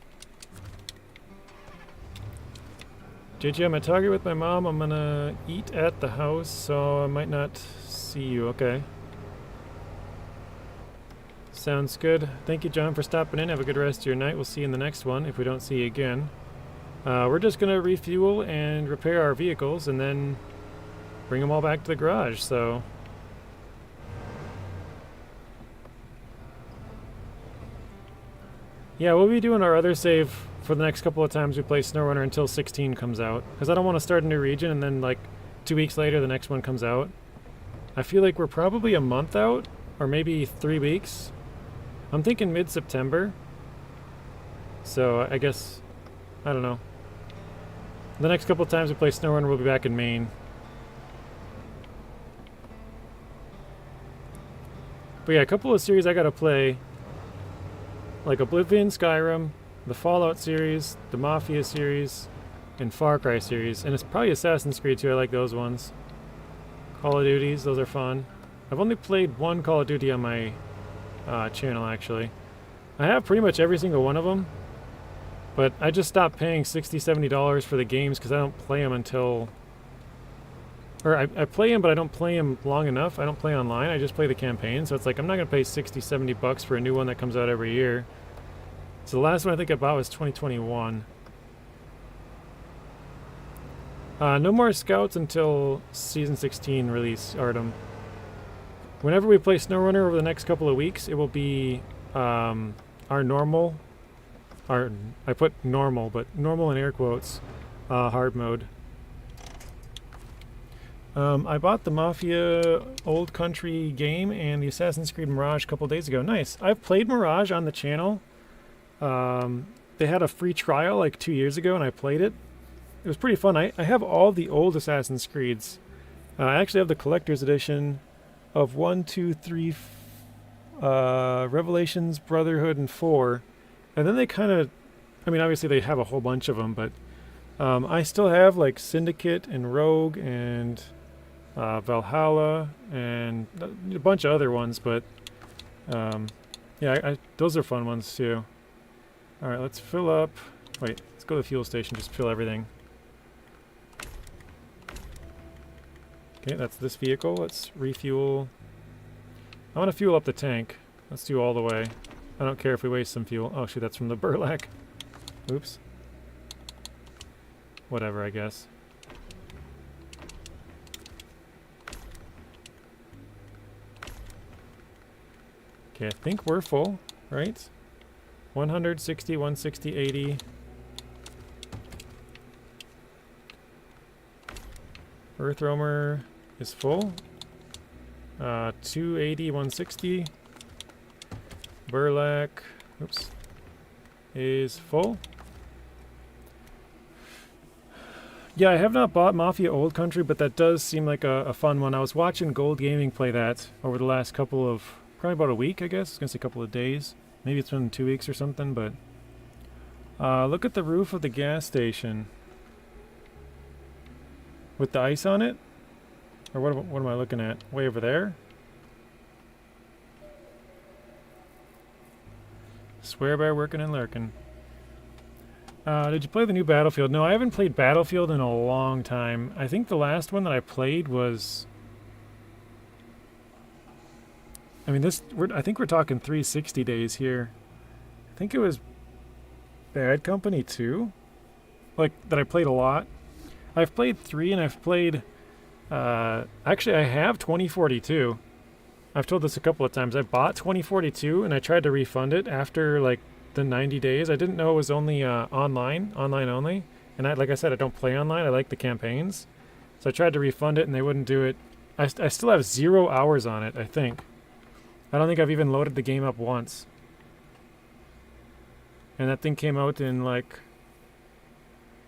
JJ, I'm at Target with my mom. I'm gonna eat at the house, so I might not see you, okay. Sounds good. Thank you, John, for stopping in. Have a good rest of your night. We'll see you in the next one if we don't see you again. We're just going to refuel and repair our vehicles and then bring them all back to the garage. So Yeah, we'll be doing our other save for the next couple of times we play SnowRunner until 16 comes out. Because I don't want to start a new region and then like 2 weeks later the next one comes out. I feel like we're probably a month out, or maybe 3 weeks. I'm thinking mid-September. So I guess, I don't know. The next couple of times we play SnowRunner, we'll be back in Maine. But yeah, a couple of series I gotta play. Like Oblivion, Skyrim, the Fallout series, the Mafia series, and Far Cry series. And it's probably Assassin's Creed too, I like those ones. Call of Duties, those are fun. I've only played one Call of Duty on my channel, actually. I have pretty much every single one of them. But I just stopped paying $60, $70 for the games because I don't play them until... Or I play them, but I don't play them long enough. I don't play online, I just play the campaign. So it's like, I'm not going to pay 60, 70 bucks for a new one that comes out every year. So the last one I think I bought was 2021. No more Scouts until Season 16 release, Artem. Whenever we play SnowRunner over the next couple of weeks, it will be our normal... I put normal, but normal in air quotes, hard mode. I bought the Mafia Old Country game and the Assassin's Creed Mirage a couple days ago. Nice. I've played Mirage on the channel. They had a free trial like 2 years ago and I played it. It was pretty fun. I have all the old Assassin's Creeds. I actually have the collector's edition of 1, 2, 3, Revelations, Brotherhood, and 4. And then they kind of, I mean, obviously they have a whole bunch of them, but I still have like Syndicate and Rogue and Valhalla and a bunch of other ones, but yeah, those are fun ones too. All right, let's fill up. Wait, let's go to the fuel station, just fill everything. Okay, that's this vehicle. Let's refuel. I want to fuel up the tank. Let's do all the way. I don't care if we waste some fuel. Oh shoot, that's from the burlak. Oops. Whatever, I guess. Okay, I think we're full, right? 160, 160, 80. Earth roamer is full. 280, 160. Burlak, oops, is full. Yeah, I have not bought Mafia Old Country, but that does seem like a fun one. I was watching Gold Gaming play that over the last couple of, probably about a week, I guess. I was going to say a couple of days. Maybe it's been 2 weeks or something, but... look at the roof of the gas station. With the ice on it? Or what am I looking at? Way over there? Swear by working and lurking. Did you play the new Battlefield? No, I haven't played Battlefield in a long time. I think the last one that I played was... I mean, I think we're talking 360 days here. I think it was Bad Company 2? Like, that I played a lot. I've played 3 and I've played... actually, I have 2042. I've told this a couple of times. I bought 2042 and I tried to refund it after like the 90 days. I didn't know it was only online only. And like I said, I don't play online. I like the campaigns. So I tried to refund it and they wouldn't do it. I still have 0 hours on it, I think. I don't think I've even loaded the game up once. And that thing came out in like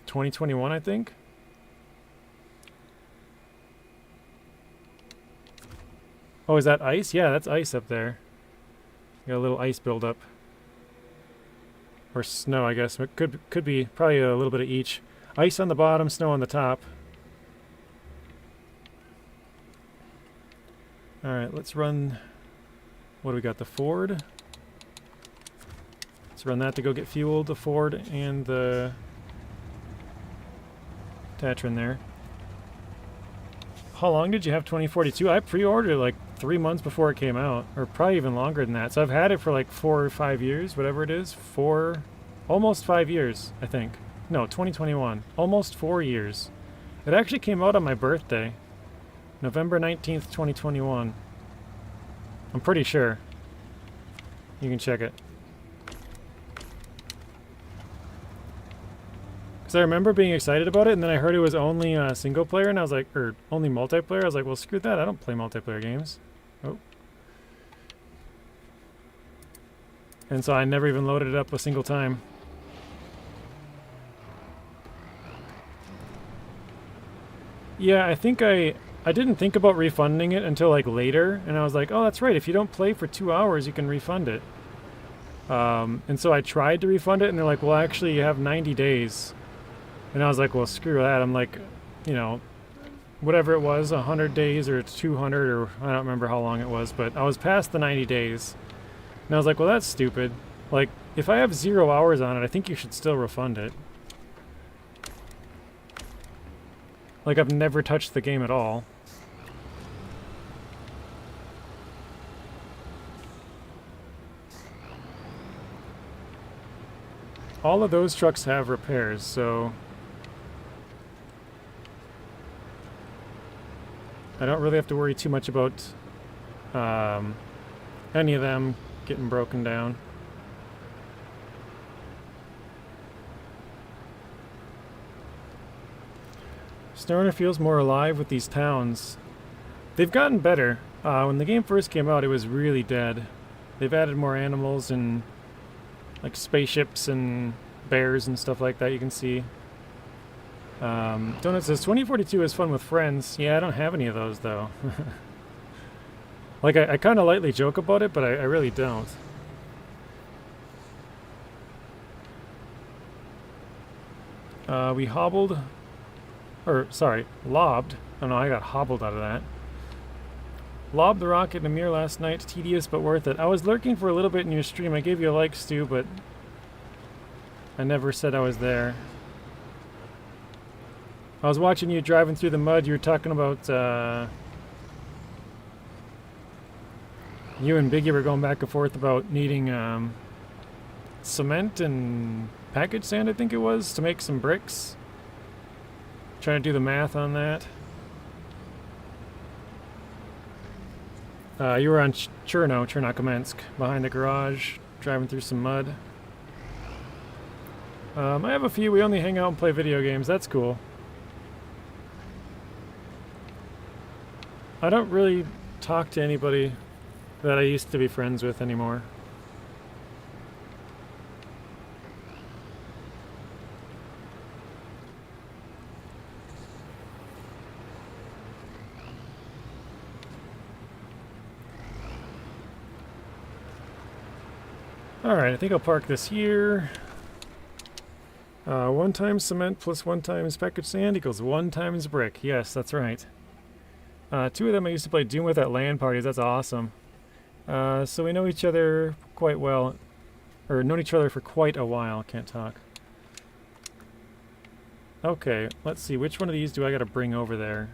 2021, I think. Oh, is that ice? Yeah, that's ice up there. Got a little ice buildup. Or snow, I guess. It could be probably a little bit of each. Ice on the bottom, snow on the top. Alright, let's run... What do we got? The Ford. Let's run that to go get fuel. The Ford and the Tatran there. How long did you have 2042? I pre-ordered it like 3 months before it came out, or probably even longer than that. So I've had it for like 4 or 5 years, whatever it is. Almost 5 years, I think. No, 2021. Almost 4 years. It actually came out on my birthday. November 19th, 2021. I'm pretty sure. You can check it. Because I remember being excited about it, and then I heard it was only single player, and I was like, or only multiplayer. I was like, well, screw that. I don't play multiplayer games. Oh. And so I never even loaded it up a single time. Yeah, I think I didn't think about refunding it until like later, and I was like, oh, that's right. If you don't play for 2 hours, you can refund it. And so I tried to refund it, and they're like, well, actually, you have 90 days. And I was like, well, screw that. I'm like, you know, whatever it was, 100 days or 200, or I don't remember how long it was, but I was past the 90 days. And I was like, well, that's stupid. Like, if I have 0 hours on it, I think you should still refund it. Like, I've never touched the game at all. All of those trucks have repairs, so I don't really have to worry too much about any of them getting broken down. SnowRunner feels more alive with these towns. They've gotten better. When the game first came out, it was really dead. They've added more animals and like spaceships and bears and stuff like that you can see. Donut says 2042 is fun with friends. Yeah, I don't have any of those though. Like I kind of lightly joke about it, but I really don't. We hobbled, or sorry, lobbed. Oh no, I got hobbled out of that. Lobbed the rocket in a mirror last night. Tedious but worth it. I was lurking for a little bit in your stream. I gave you a like, Stu, but I never said I was there. I was watching you driving through the mud. You were talking about you and Biggie were going back and forth about needing cement and package sand, I think it was, to make some bricks. Trying to do the math on that. You were on Chernokamensk, behind the garage, driving through some mud. I have a few. We only hang out and play video games. That's cool. I don't really talk to anybody that I used to be friends with anymore. Alright, I think I'll park this here. 1 times cement plus 1 times package sand equals 1 times brick. Yes, that's right. 2 of them I used to play Doom with at LAN parties. That's awesome. So we know each other quite well. Or known each other for quite a while. Can't talk. Okay, let's see. Which one of these do I gotta bring over there?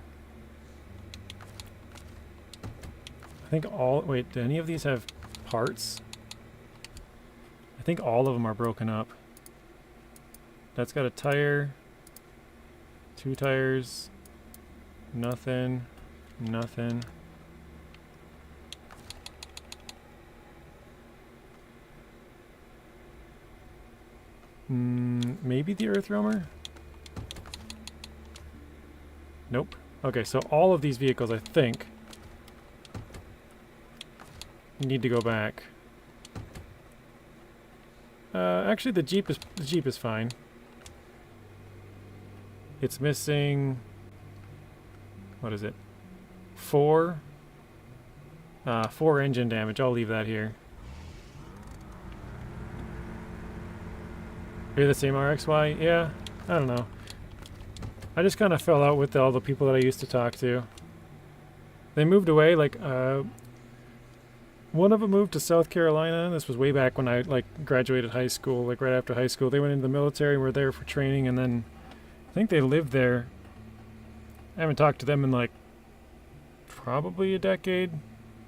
I think all... Wait, do any of these have parts? I think all of them are broken up. That's got a tire. 2 tires. Nothing. Nothing. Maybe the earth roamer? Nope. Okay, so all of these vehicles, I think, need to go back. Actually, the Jeep is fine. It's missing... What is it? 4 engine damage. I'll leave that here. You're the same RXY? Yeah, I don't know. I just kind of fell out with all the people that I used to talk to. They moved away, like, one of them moved to South Carolina. This was way back when I, like, graduated high school, like, right after high school. They went into the military and were there for training, and then I think they lived there. I haven't talked to them in, like, probably a decade.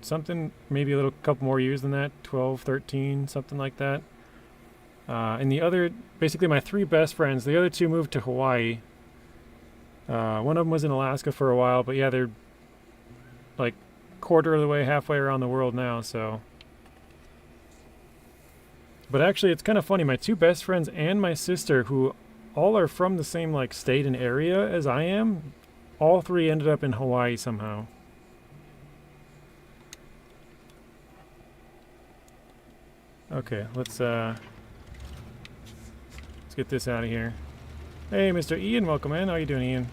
Something, maybe a couple more years than that. 12, 13, something like that. And the other, basically my 3 best friends, the other 2 moved to Hawaii. One of them was in Alaska for a while, but yeah, they're like quarter of the way, halfway around the world now, so. But actually, it's kind of funny. My 2 best friends and my sister, who all are from the same like state and area as I am. All three ended up in Hawaii somehow. Okay, let's get this out of here. Hey, Mr. Ian, welcome in. How you doing, Ian?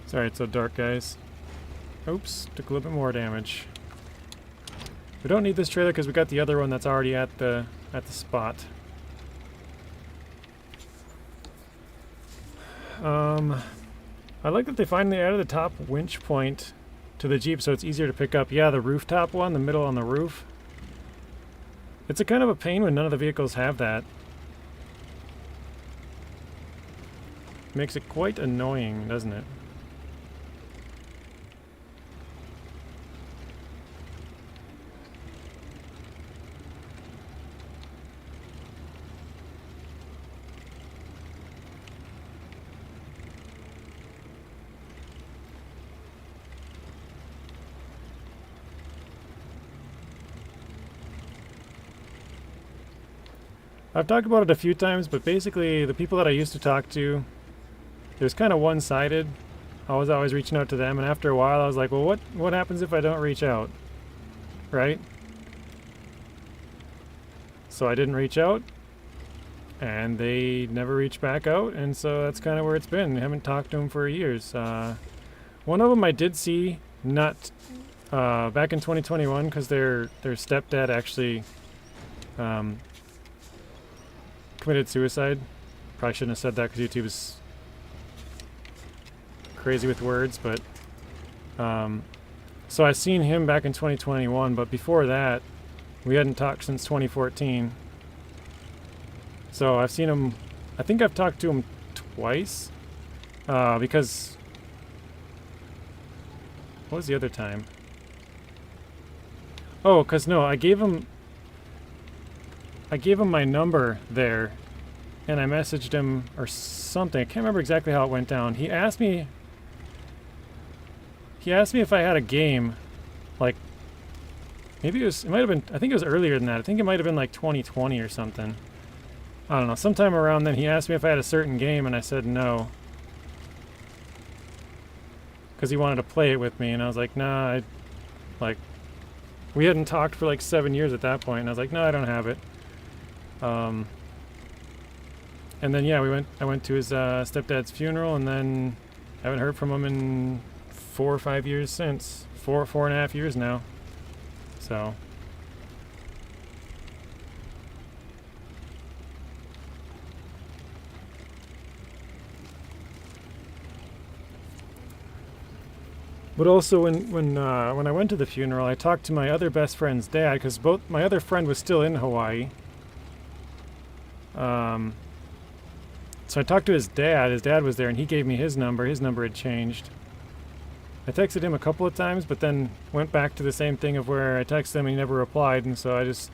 Sorry it's so dark, guys. Oops, took a little bit more damage. We don't need this trailer because we got the other one that's already at the spot. I like that they finally added the top winch point to the Jeep so it's easier to pick up. Yeah, the rooftop one, the middle on the roof. It's a kind of a pain when none of the vehicles have that. Makes it quite annoying, doesn't it? I've talked about it a few times, but basically the people that I used to talk to, it was kind of one-sided. I was always reaching out to them, and after a while I was like, well, what happens if I don't reach out? Right? So I didn't reach out, and they never reached back out, and so that's kind of where it's been. I haven't talked to them for years. One of them I did see, not back in 2021, because their stepdad actually committed suicide. Probably shouldn't have said that because YouTube is crazy with words, but so I seen him back in 2021, but before that we hadn't talked since 2014. So I've seen him, I think I've talked to him twice because what was the other time? Oh, because no, I gave him my number there, and I messaged him or something. I can't remember exactly how it went down. He asked me if I had a game, like, maybe it might have been, I think it was earlier than that. I think it might have been like 2020 or something. I don't know, sometime around then he asked me if I had a certain game, and I said no. Because he wanted to play it with me, and I was like, nah, we hadn't talked for like 7 years at that point, and I was like, no, I don't have it. And then yeah, I went to his stepdad's funeral, and then I haven't heard from him in 4 or 5 years since. 4.5 years now. So but also when I went to the funeral, I talked to my other best friend's dad, because my other friend was still in Hawaii. So I talked to his dad. His dad was there, and he gave me his number. His number had changed. I texted him a couple of times, but then went back to the same thing of where I texted him and he never replied, and so I just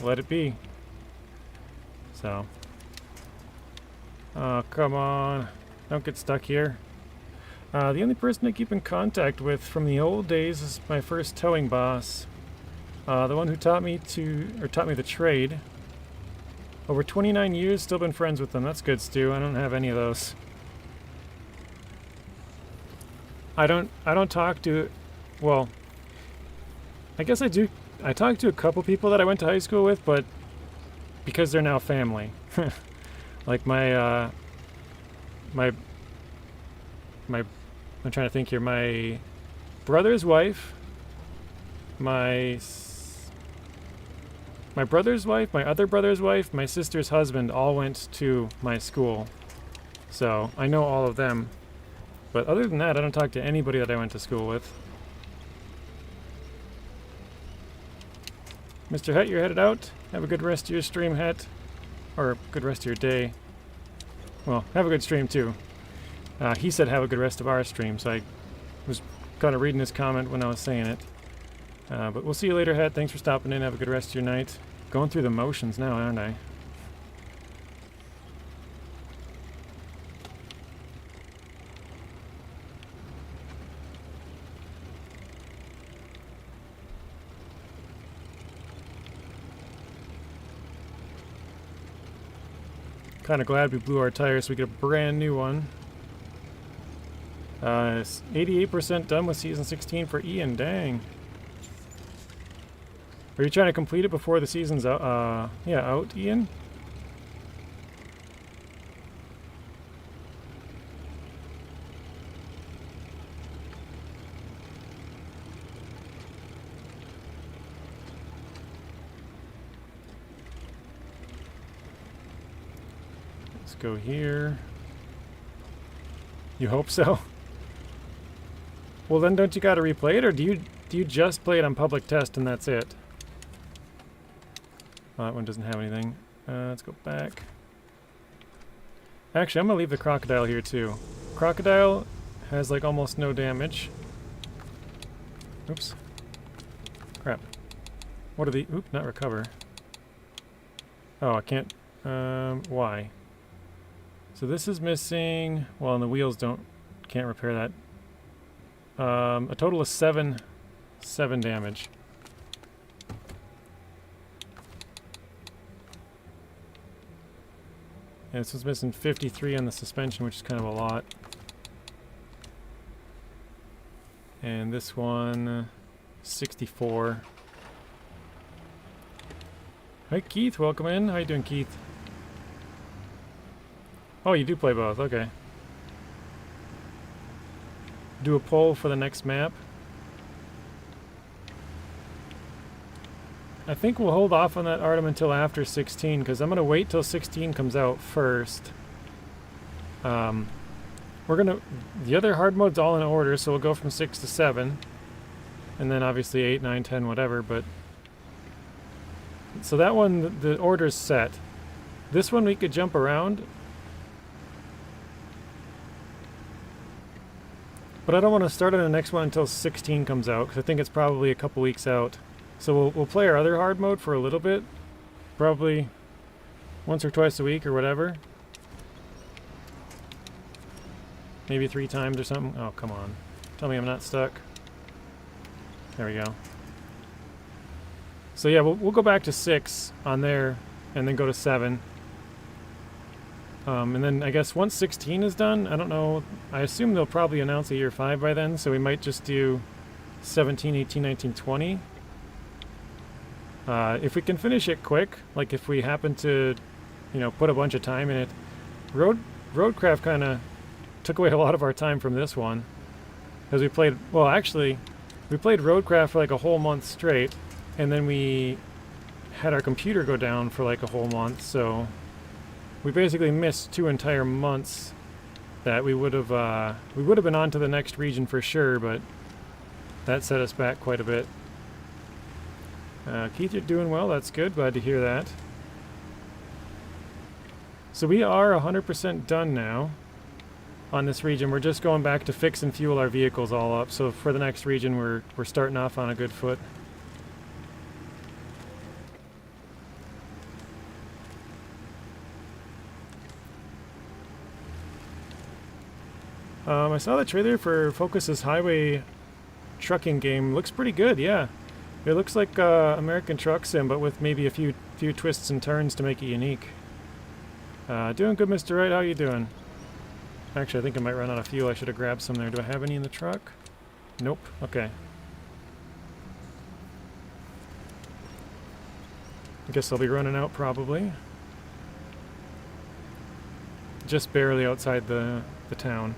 let it be. So, oh, come on. Don't get stuck here. The only person I keep in contact with from the old days is my first towing boss. The one who taught me the trade. Over 29 years, still been friends with them. That's good, Stu. I don't have any of those. I don't talk to, well, I guess I do. I talk to a couple people that I went to high school with, but because they're now family. Like I'm trying to think here, my brother's wife, my brother's wife, my other brother's wife, my sister's husband all went to my school. So I know all of them. But other than that, I don't talk to anybody that I went to school with. Mr. Het, you're headed out. Have a good rest of your stream, Het. Or good rest of your day. Well, have a good stream too. He said have a good rest of our stream, so I was kind of reading his comment when I was saying it. But we'll see you later, Het. Thanks for stopping in. Have a good rest of your night. Going through the motions now, aren't I? Kind of glad we blew our tires so we get a brand new one. 88% done with season 16 for Ian. Dang. Are you trying to complete it before the season's out? Yeah, out, Ian? Let's go here. You hope so? Well, then don't you gotta replay it, or do you just play it on public test and that's it? Oh, that one doesn't have anything. Let's go back. Actually, I'm gonna leave the crocodile here too. Crocodile has like almost no damage. Oops. Crap. What are the... Oop, not recover. Oh, I can't... why? So this is missing... Well, and the wheels can't repair that. A total of 7 damage. And this one's missing 53 on the suspension, which is kind of a lot. And this one, 64. Hi Keith, welcome in. How you doing, Keith? Oh, you do play both, okay. Do a poll for the next map. I think we'll hold off on that Artem until after 16, because I'm going to wait till 16 comes out first. The other hard mode's all in order, so we'll go from 6 to 7. And then obviously 8, 9, 10, whatever, but... So that one, the order's set. This one we could jump around. But I don't want to start on the next one until 16 comes out, because I think it's probably a couple weeks out. So we'll play our other hard mode for a little bit. Probably once or twice a week or whatever. Maybe 3 times or something. Oh, come on. Tell me I'm not stuck. There we go. So yeah, we'll go back to 6 on there and then go to 7. And then I guess once 16 is done, I don't know, I assume they'll probably announce a year 5 by then, so we might just do 17, 18, 19, 20. If we can finish it quick, like if we happen to, you know, put a bunch of time in it. Roadcraft kind of took away a lot of our time from this one. Because we played, well actually, we played Roadcraft for like a whole month straight, and then we had our computer go down for like a whole month, so we basically missed 2 entire months that we would have been on to the next region for sure, but that set us back quite a bit. Keith, you're doing well. That's good. Glad to hear that. So we are 100% done now on this region. We're just going back to fix and fuel our vehicles all up. So for the next region, we're starting off on a good foot. I saw the trailer for Focus's highway trucking game. Looks pretty good, yeah. It looks like American Truck Sim, but with maybe a few twists and turns to make it unique. Doing good, Mr. Wright. How you doing? Actually, I think I might run out of fuel. I should have grabbed some there. Do I have any in the truck? Nope. Okay. I guess I'll be running out probably. Just barely outside the town.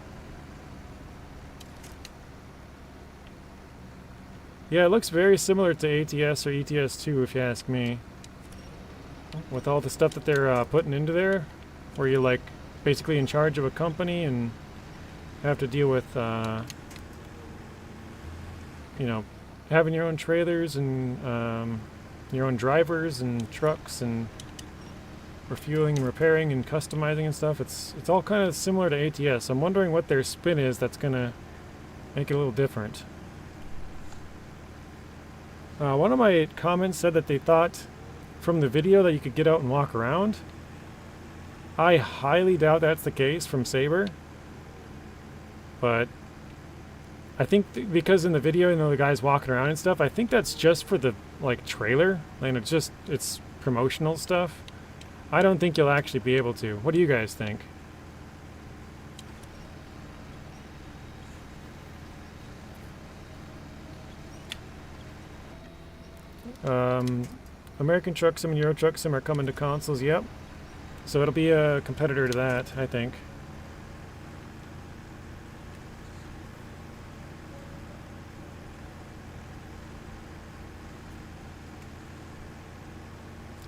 Yeah, it looks very similar to ATS or ETS2 if you ask me. With all the stuff that they're putting into there, where you're like basically in charge of a company and have to deal with, you know, having your own trailers and your own drivers and trucks and refueling and repairing and customizing and stuff. It's all kind of similar to ATS. I'm wondering what their spin is that's gonna make it a little different. One of my comments said that they thought from the video that you could get out and walk around. I highly doubt that's the case from Saber. But I think because in the video, you know, the guy's walking around and stuff, I think that's just for the like trailer. And it's promotional stuff. I don't think you'll actually be able to. What do you guys think? American Truck Sim and Euro Truck Sim are coming to consoles, yep. So it'll be a competitor to that, I think.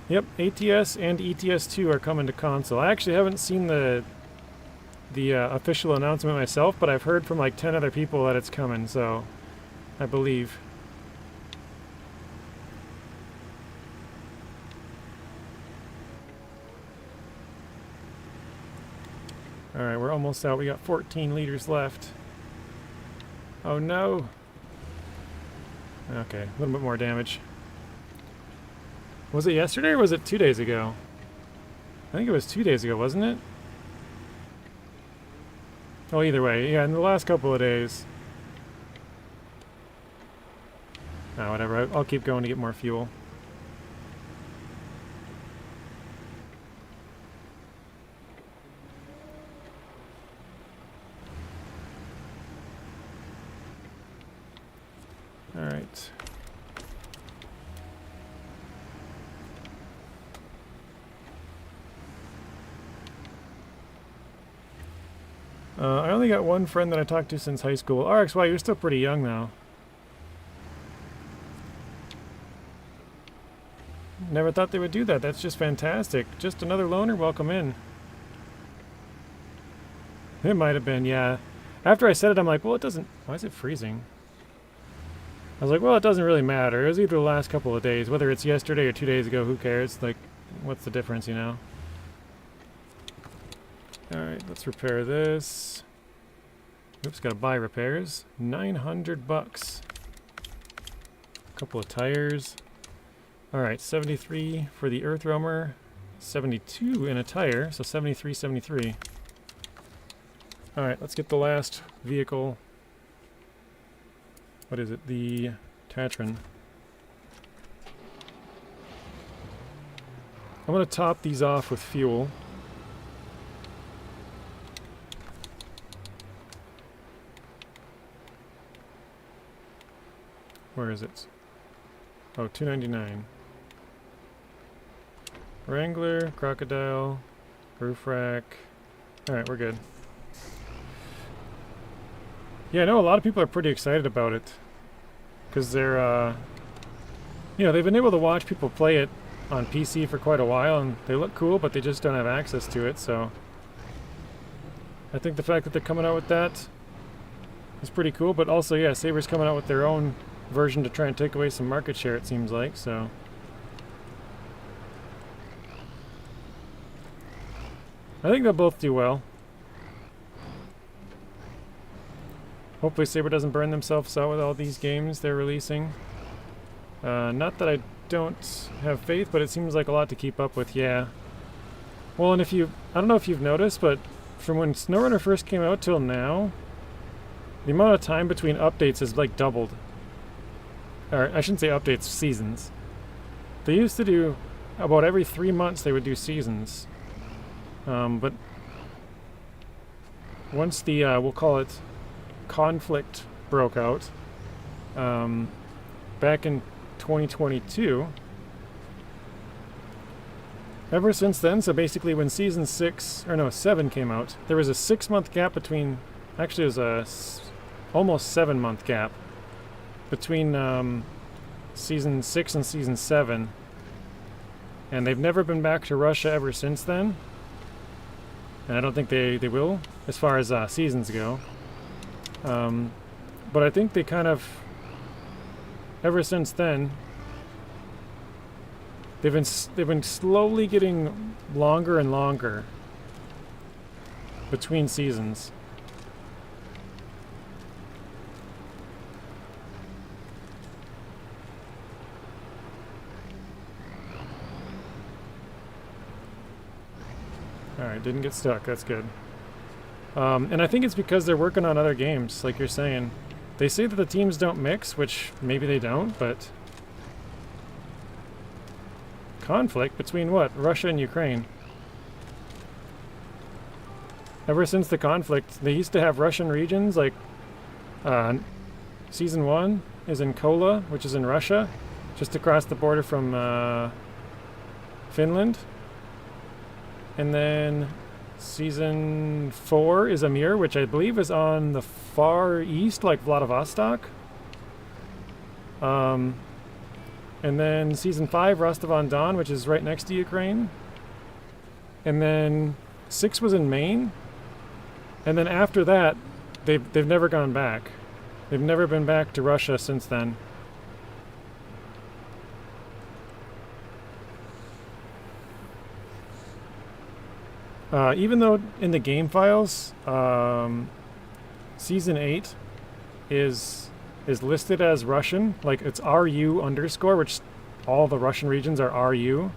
Yep, ATS and ETS2 are coming to console. I actually haven't seen the official announcement myself, but I've heard from like 10 other people that it's coming, so I believe. Alright, we're almost out. We got 14 liters left. Oh no! Okay, a little bit more damage. Was it yesterday or was it 2 days ago? I think it was 2 days ago, wasn't it? Oh, either way. Yeah, in the last couple of days. Oh, whatever. I'll keep going to get more fuel. Alright. I only got one friend that I talked to since high school. RXY, you're still pretty young though. Never thought they would do that. That's just fantastic. Just another loner, welcome in. It might have been, yeah. After I said it, I'm like, well, it doesn't... Why is it freezing? I was like, well, it doesn't really matter. It was either the last couple of days. Whether it's yesterday or 2 days ago, who cares? Like, what's the difference, you know? Alright, let's repair this. Oops, gotta buy repairs. 900 bucks. Couple of tires. Alright, 73 for the Earth Roamer. 72 in a tire, so 73, 73. Alright, let's get the last vehicle. What is it? The Tatran. I'm going to top these off with fuel. Where is it? Oh, $2.99. Wrangler, Crocodile, roof rack. Alright, we're good. Yeah, I know a lot of people are pretty excited about it. Because they're, you know, they've been able to watch people play it on PC for quite a while, and they look cool, but they just don't have access to it, so... I think the fact that they're coming out with that is pretty cool, but also, yeah, Saber's coming out with their own version to try and take away some market share, it seems like, so... I think they'll both do well. Hopefully Saber doesn't burn themselves out with all these games they're releasing. Not that I don't have faith, but it seems like a lot to keep up with, yeah. Well, and if you... I don't know if you've noticed, but from when SnowRunner first came out till now, the amount of time between updates has, like, doubled. Or, I shouldn't say updates, seasons. They used to do... About every 3 months they would do seasons. But... Once the, we'll call it... conflict broke out back in 2022. Ever since then, so basically when season 7 came out, there was a 6-month gap between, actually it was a almost 7-month gap between season 6 and season 7, and they've never been back to Russia ever since then, and I don't think they will as far as seasons go. But I think they kind of, ever since then, they've been slowly getting longer and longer between seasons. Alright, didn't get stuck, that's good. And I think it's because they're working on other games, like you're saying. They say that the teams don't mix, which maybe they don't, but... Conflict between what? Russia and Ukraine. Ever since the conflict, they used to have Russian regions, like Season 1 is in Kola, which is in Russia, just across the border from Finland. And then Season 4 is Amir, which I believe is on the far east, like Vladivostok. And then Season 5, Rostov-on-Don, which is right next to Ukraine. And then 6 was in Maine. And then after that, they've never gone back. They've never been back to Russia since then. Even though in the game files, Season 8 is listed as Russian, like it's RU underscore, which all the Russian regions are RU.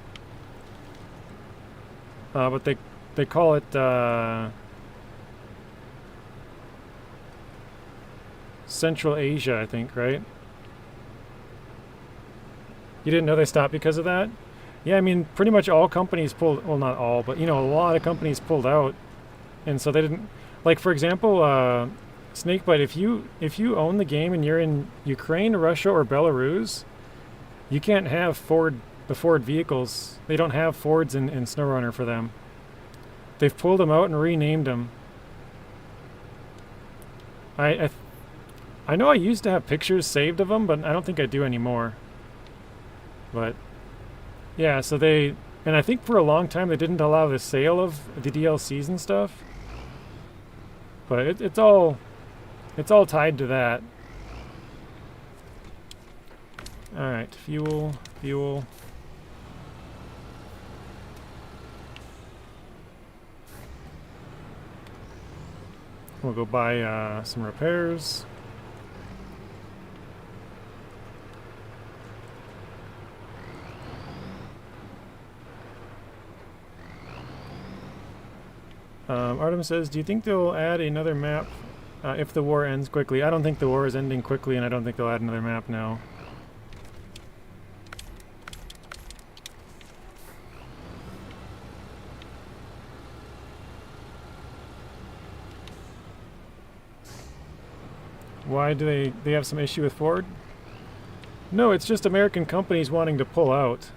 But they call it Central Asia, I think, right? You didn't know they stopped because of that? Yeah, I mean, pretty much all companies pulled, well, not all, but, you know, a lot of companies pulled out. And so they didn't, like, for example, Snakebite, if you own the game and you're in Ukraine, Russia, or Belarus, you can't have the Ford vehicles. They don't have Fords in SnowRunner for them. They've pulled them out and renamed them. I know I used to have pictures saved of them, but I don't think I do anymore. But yeah, so and I think for a long time they didn't allow the sale of the DLCs and stuff. But it's all tied to that. All right, fuel. We'll go buy some repairs. Artem says, do you think they'll add another map if the war ends quickly? I don't think the war is ending quickly, and I don't think they'll add another map now. Why do they have some issue with Ford? No, it's just American companies wanting to pull out.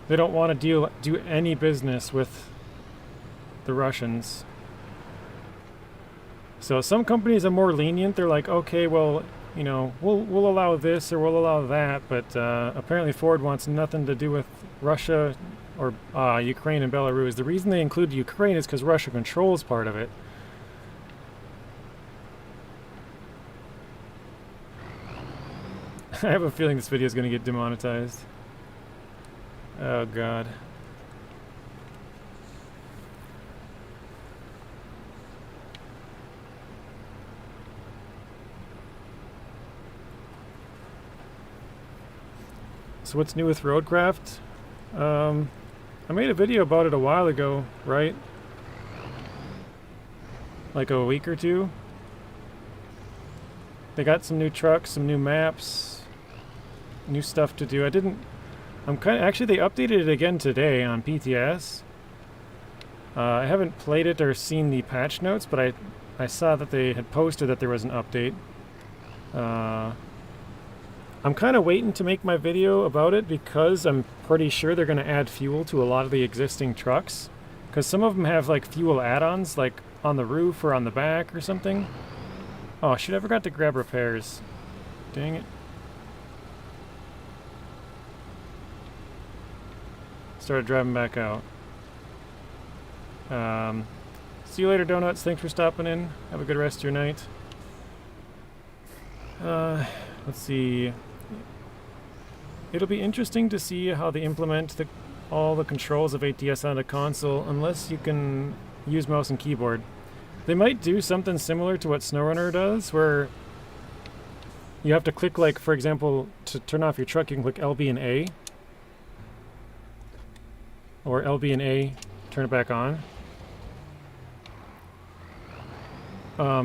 They don't want to do any business with the Russians. So some companies are more lenient. They're like, okay, well, you know, we'll allow this or we'll allow that, but apparently Ford wants nothing to do with Russia or Ukraine and Belarus. The reason they include Ukraine is because Russia controls part of it. I have a feeling this video is going to get demonetized. Oh god. So what's new with Roadcraft? I made a video about it a while ago, right? Like a week or two. They got some new trucks, some new maps, new stuff to do. Actually they updated it again today on PTS. I haven't played it or seen the patch notes, but I saw that they had posted that there was an update. I'm kind of waiting to make my video about it because I'm pretty sure they're going to add fuel to a lot of the existing trucks. Because some of them have like fuel add-ons, like on the roof or on the back or something. Oh shit, I forgot to grab repairs. Dang it. Started driving back out. See you later, Donuts. Thanks for stopping in. Have a good rest of your night. Let's see. It'll be interesting to see how they implement all the controls of ATS on a console, unless you can use mouse and keyboard. They might do something similar to what SnowRunner does, where you have to click, like, for example, to turn off your truck, you can click LB and A. Or LB and A, turn it back on.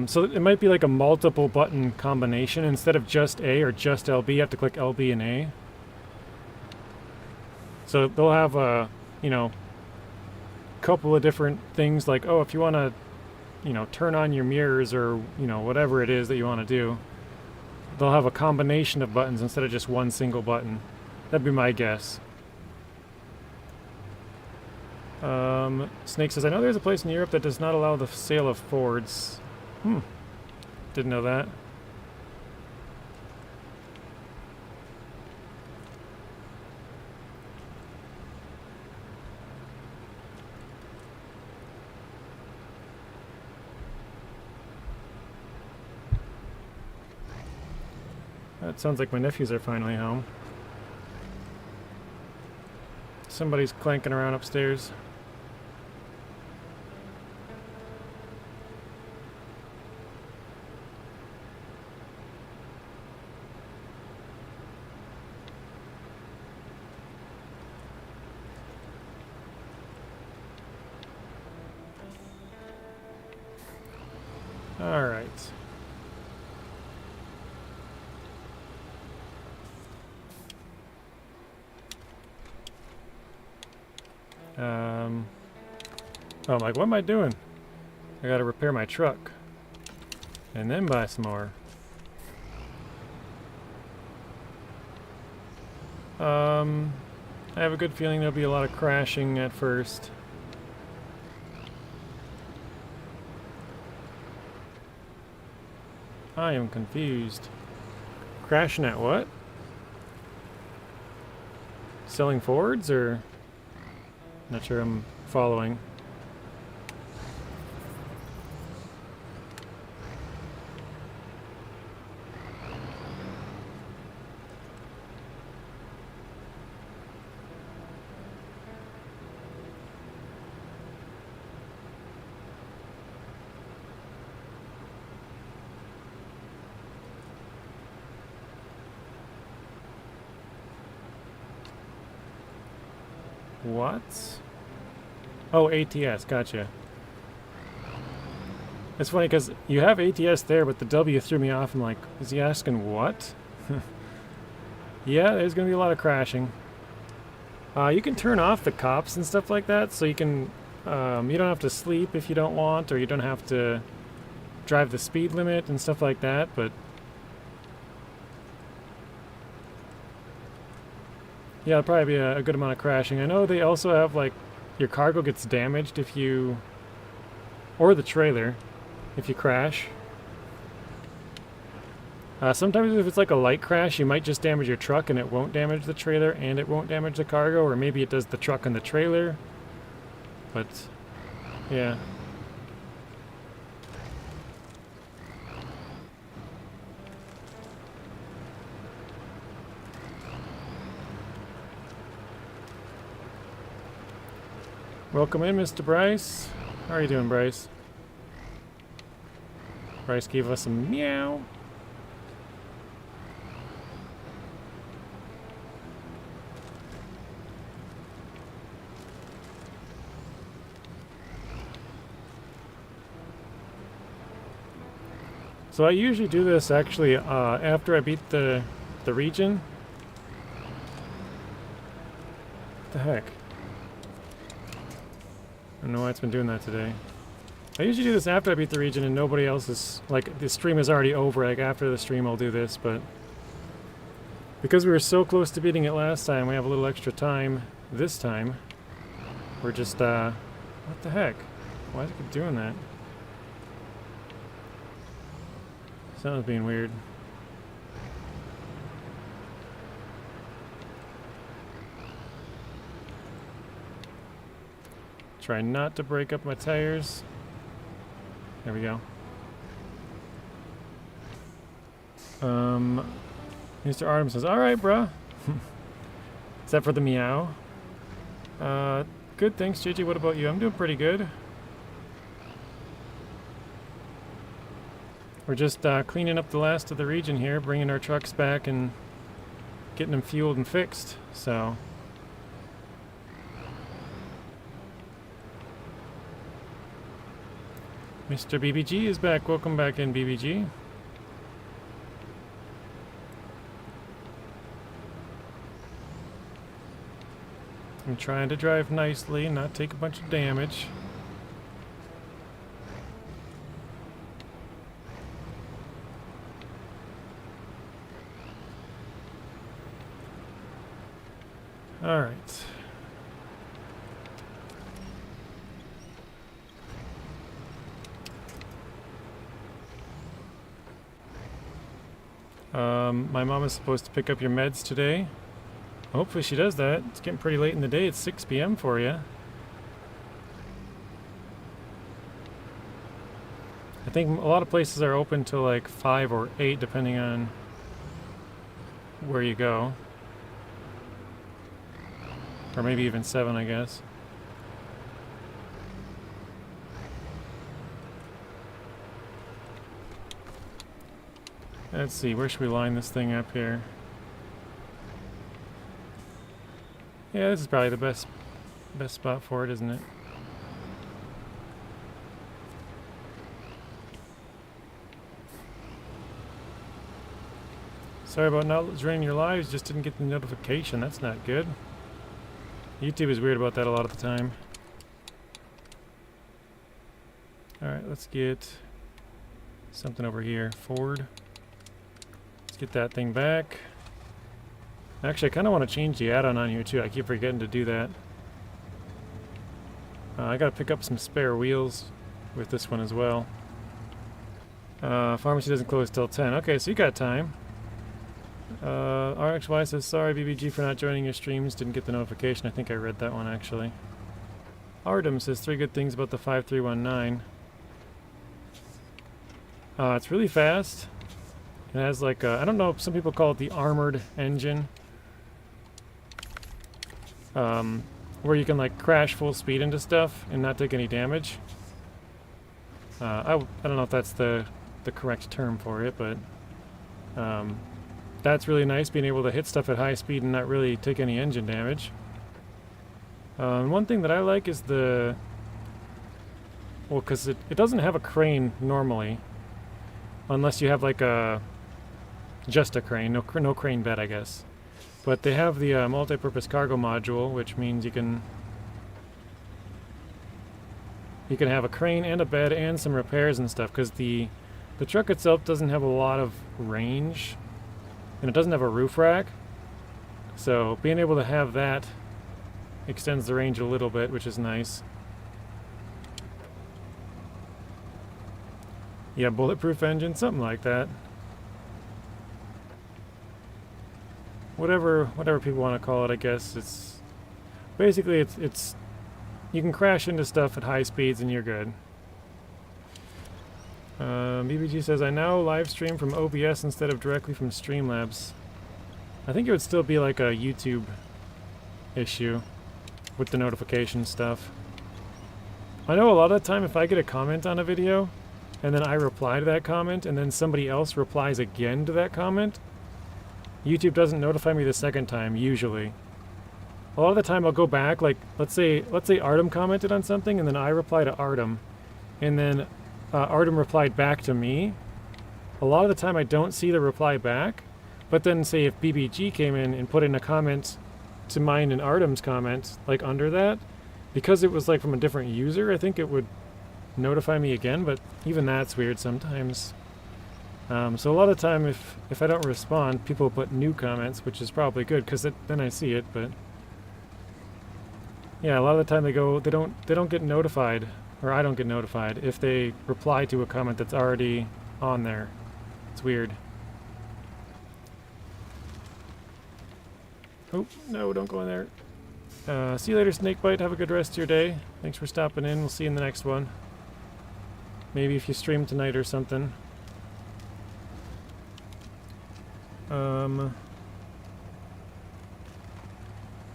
So it might be like a multiple button combination. Instead of just A or just LB, you have to click LB and A. So they'll have a, you know, couple of different things like, oh, if you want to, you know, turn on your mirrors or, you know, whatever it is that you want to do, they'll have a combination of buttons instead of just one single button. That'd be my guess. Snake says, I know there's a place in Europe that does not allow the sale of Fords. Didn't know that. That sounds like my nephews are finally home. Somebody's clanking around upstairs. All right. Oh, I'm like, what am I doing? I gotta repair my truck. And then buy some more. I have a good feeling there'll be a lot of crashing at first. I am confused. Crashing at what? Selling Fords, or? Not sure I'm following. What? Oh, ATS, gotcha. It's funny because you have ATS there, but the W threw me off. I'm like, is he asking what? Yeah, there's going to be a lot of crashing. You can turn off the cops and stuff like that, so you can, you don't have to sleep if you don't want, or you don't have to drive the speed limit and stuff like that, but yeah, it'll probably be a good amount of crashing. I know they also have, like, your cargo gets damaged if you, or the trailer, if you crash. Sometimes if it's like a light crash, you might just damage your truck and it won't damage the trailer and it won't damage the cargo, or maybe it does the truck and the trailer. But, yeah. Welcome in, Mr. Bryce. How are you doing, Bryce? Bryce gave us a meow. So I usually do this actually after I beat the region. What the heck? I don't know why it's been doing that today. I usually do this after I beat the region and nobody else is, like, the stream is already over. Like, after the stream I'll do this, but because we were so close to beating it last time, we have a little extra time this time. We're just, what the heck? Why is it keep doing that? Sounds being weird. Try not to break up my tires. There we go. Mr. Artem says, alright, bruh. Except for the meow. Good, thanks, JJ. What about you? I'm doing pretty good. We're just cleaning up the last of the region here, bringing our trucks back and getting them fueled and fixed, so... Mr. BBG is back. Welcome back in, BBG. I'm trying to drive nicely and not take a bunch of damage. All right. My mom is supposed to pick up your meds today. Hopefully she does that. It's getting pretty late in the day. It's 6 p.m. for you. I think a lot of places are open till like 5 or 8 depending on where you go. Or maybe even 7, I guess. Let's see, where should we line this thing up here? Yeah, this is probably the best spot for it, isn't it? Sorry about not joining your lives, just didn't get the notification. That's not good. YouTube is weird about that a lot of the time. Alright, let's get something over here. Forward. Let's get that thing back. Actually, I kind of want to change the add-on on here too. I keep forgetting to do that. I gotta pick up some spare wheels with this one as well. Pharmacy doesn't close till 10. Okay, so you got time. RXY says, sorry BBG for not joining your streams. Didn't get the notification. I think I read that one actually. Artem says 3 good things about the 5319. It's really fast. It has like a, I don't know, some people call it the armored engine. Where you can like crash full speed into stuff and not take any damage. I don't know if that's the correct term for it, but that's really nice, being able to hit stuff at high speed and not really take any engine damage. One thing that I like is the... Well, because it doesn't have a crane normally. Unless you have like a... just a crane, no crane bed, I guess. But they have the multi-purpose cargo module, which means you can have a crane and a bed and some repairs and stuff, because the truck itself doesn't have a lot of range. And it doesn't have a roof rack, so being able to have that extends the range a little bit, which is nice. Yeah, bulletproof engine, something like that. Whatever people want to call it, I guess. It's basically it's you can crash into stuff at high speeds and you're good. BBG says, I now live stream from OBS instead of directly from Streamlabs. I think it would still be like a YouTube issue with the notification stuff. I know a lot of the time if I get a comment on a video and then I reply to that comment and then somebody else replies again to that comment, YouTube doesn't notify me the second time, usually. A lot of the time I'll go back, like let's say Artem commented on something and then I reply to Artem and then Artem replied back to me. A lot of the time I don't see the reply back, but then say if BBG came in and put in a comment to mine and Artem's comment, like under that, because it was like from a different user, I think it would notify me again, but even that's weird sometimes. So a lot of the time if I don't respond, people put new comments, which is probably good because then I see it, but yeah, a lot of the time they don't get notified. Or I don't get notified if they reply to a comment that's already on there. It's weird. Oh, no, don't go in there. See you later, Snakebite. Have a good rest of your day. Thanks for stopping in. We'll see you in the next one. Maybe if you stream tonight or something.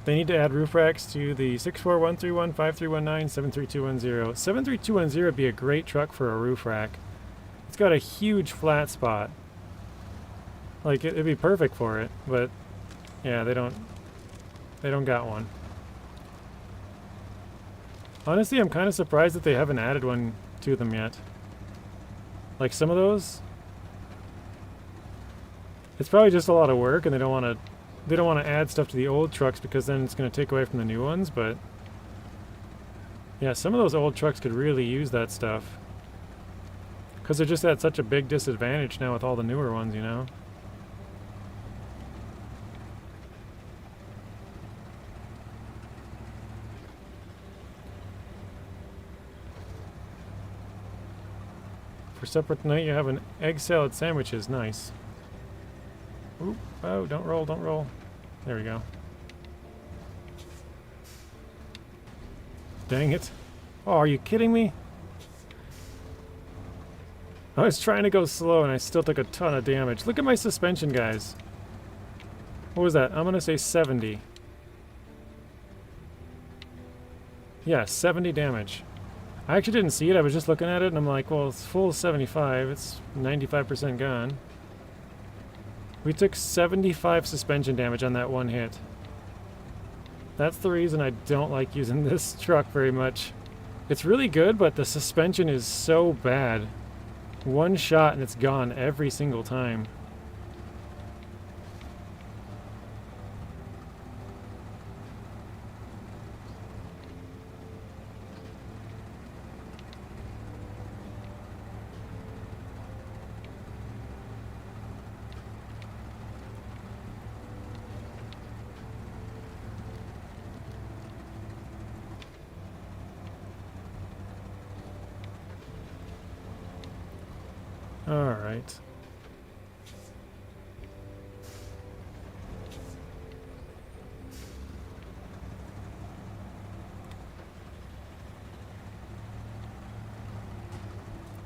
They need to add roof racks to the 64131, 5319, 73210. 73210 would be a great truck for a roof rack. It's got a huge flat spot. Like it'd be perfect for it, but yeah, they don't got one. Honestly, I'm kind of surprised that they haven't added one to them yet. Like some of those, it's probably just a lot of work and they don't want to they don't want to add stuff to the old trucks because then it's going to take away from the new ones, but yeah, some of those old trucks could really use that stuff. Because they're just at such a big disadvantage now with all the newer ones, you know? For supper tonight, you have an egg salad sandwiches. Nice. Oop. Oh, don't roll, don't roll. There we go. Dang it. Oh, are you kidding me? I was trying to go slow and I still took a ton of damage. Look at my suspension, guys. What was that? I'm going to say 70. Yeah, 70 damage. I actually didn't see it. I was just looking at it and I'm like, well, it's full 75. It's 95% gone. We took 75 suspension damage on that one hit. That's the reason I don't like using this truck very much. It's really good, but the suspension is so bad. One shot and it's gone every single time. All right.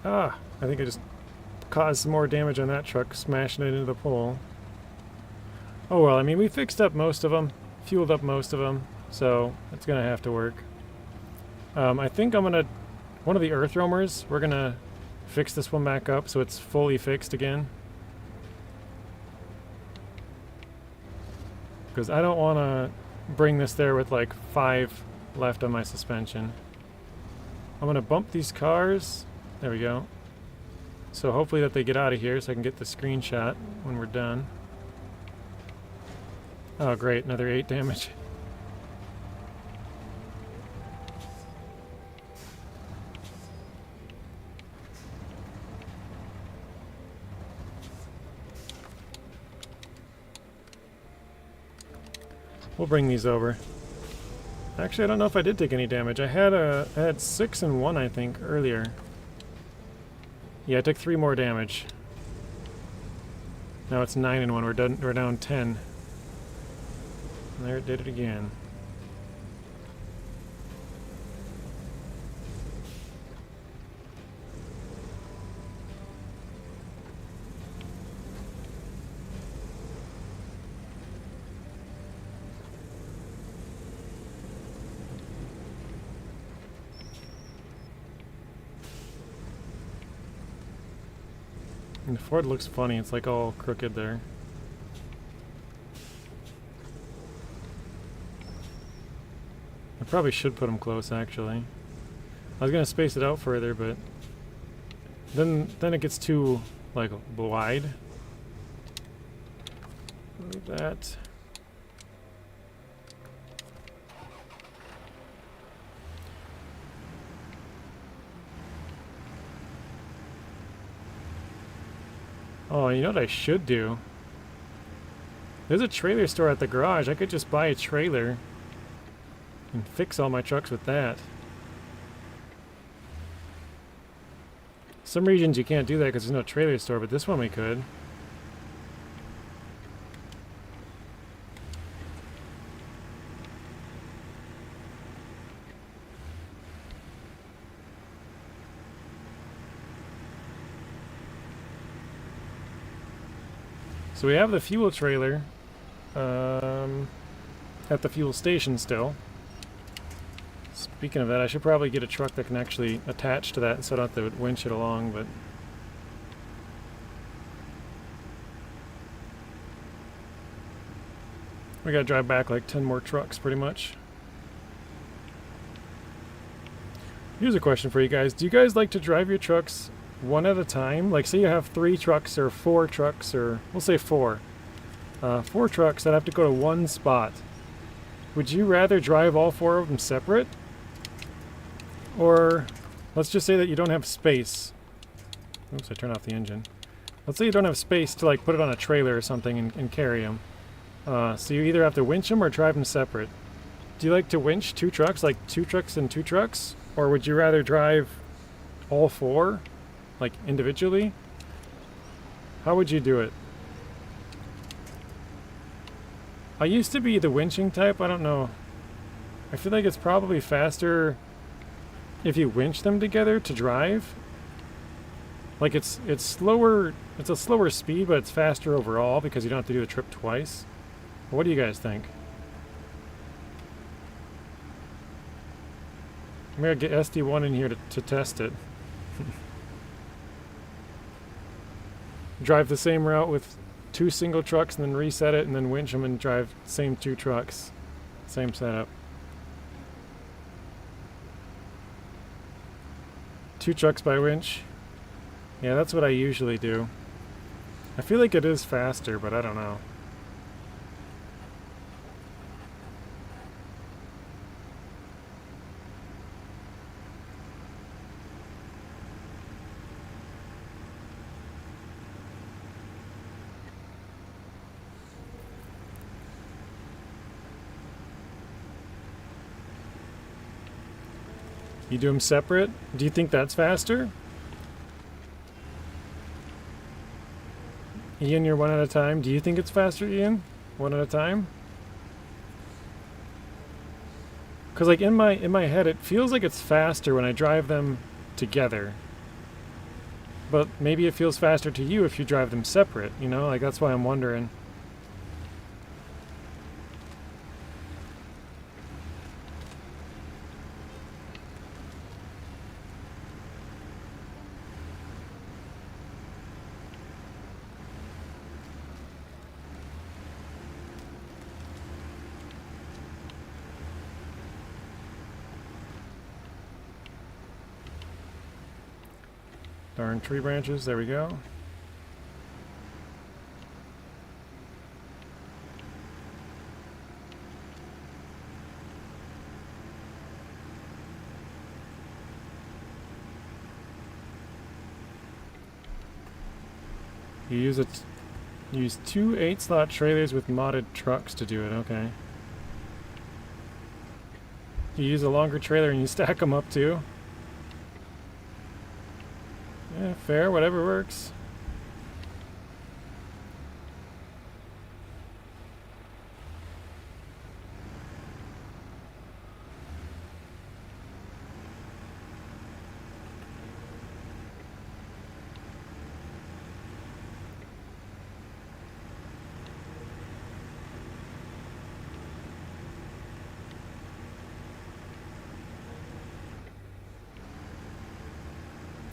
Ah, I think I just caused some more damage on that truck, smashing it into the pole. Oh well, I mean, we fixed up most of them, fueled up most of them, so it's gonna have to work. I think I'm gonna, one of the earth roamers, we're gonna fix this one back up so it's fully fixed again. Because I don't want to bring this there with like 5 left on my suspension. I'm going to bump these cars. There we go. So hopefully that they get out of here so I can get the screenshot when we're done. Oh great, another 8 damage. We'll bring these over. Actually, I don't know if I did take any damage. I had 6 and 1, I think, earlier. Yeah, I took 3 more damage. Now it's 9 and 1. We're down 10. And there it did it again. And the Ford looks funny, it's like all crooked there. I probably should put them close, actually. I was gonna space it out further, but then it gets too, like, wide. Like that. Oh, you know what I should do? There's a trailer store at the garage. I could just buy a trailer and fix all my trucks with that. Some regions you can't do that because there's no trailer store, but this one we could. So we have the fuel trailer at the fuel station still. Speaking of that, I should probably get a truck that can actually attach to that so I don't have to winch it along, but we gotta drive back like 10 more trucks pretty much. Here's a question for you guys. Do you guys like to drive your trucks one at a time? Like say you have 3 trucks or 4 trucks, or we'll say 4. 4 trucks that have to go to one spot. Would you rather drive all 4 of them separate? Or let's just say that you don't have space. Oops, I turned off the engine. Let's say you don't have space to like put it on a trailer or something and carry them. So you either have to winch them or drive them separate. Do you like to winch 2 trucks, like 2 trucks and 2 trucks? Or would you rather drive all 4, like individually? How would you do it? I used to be the winching type, I don't know. I feel like it's probably faster if you winch them together to drive. Like it's slower, it's a slower speed, but it's faster overall because you don't have to do the trip twice. What do you guys think? I'm gonna get SD1 in here to test it. Drive the same route with 2 single trucks and then reset it and then winch them and drive the same 2 trucks. Same setup. 2 trucks by winch. Yeah, that's what I usually do. I feel like it is faster, but I don't know. You do them separate? Do you think that's faster? Ian, you're 1 at a time. Do you think it's faster, Ian? 1 at a time? Because like in my head, it feels like it's faster when I drive them together. But maybe it feels faster to you if you drive them separate, you know? Like that's why I'm wondering. Darn tree branches, there we go. You use 2 8-slot trailers with modded trucks to do it, okay. You use a longer trailer and you stack them up too? Yeah, fair, whatever works.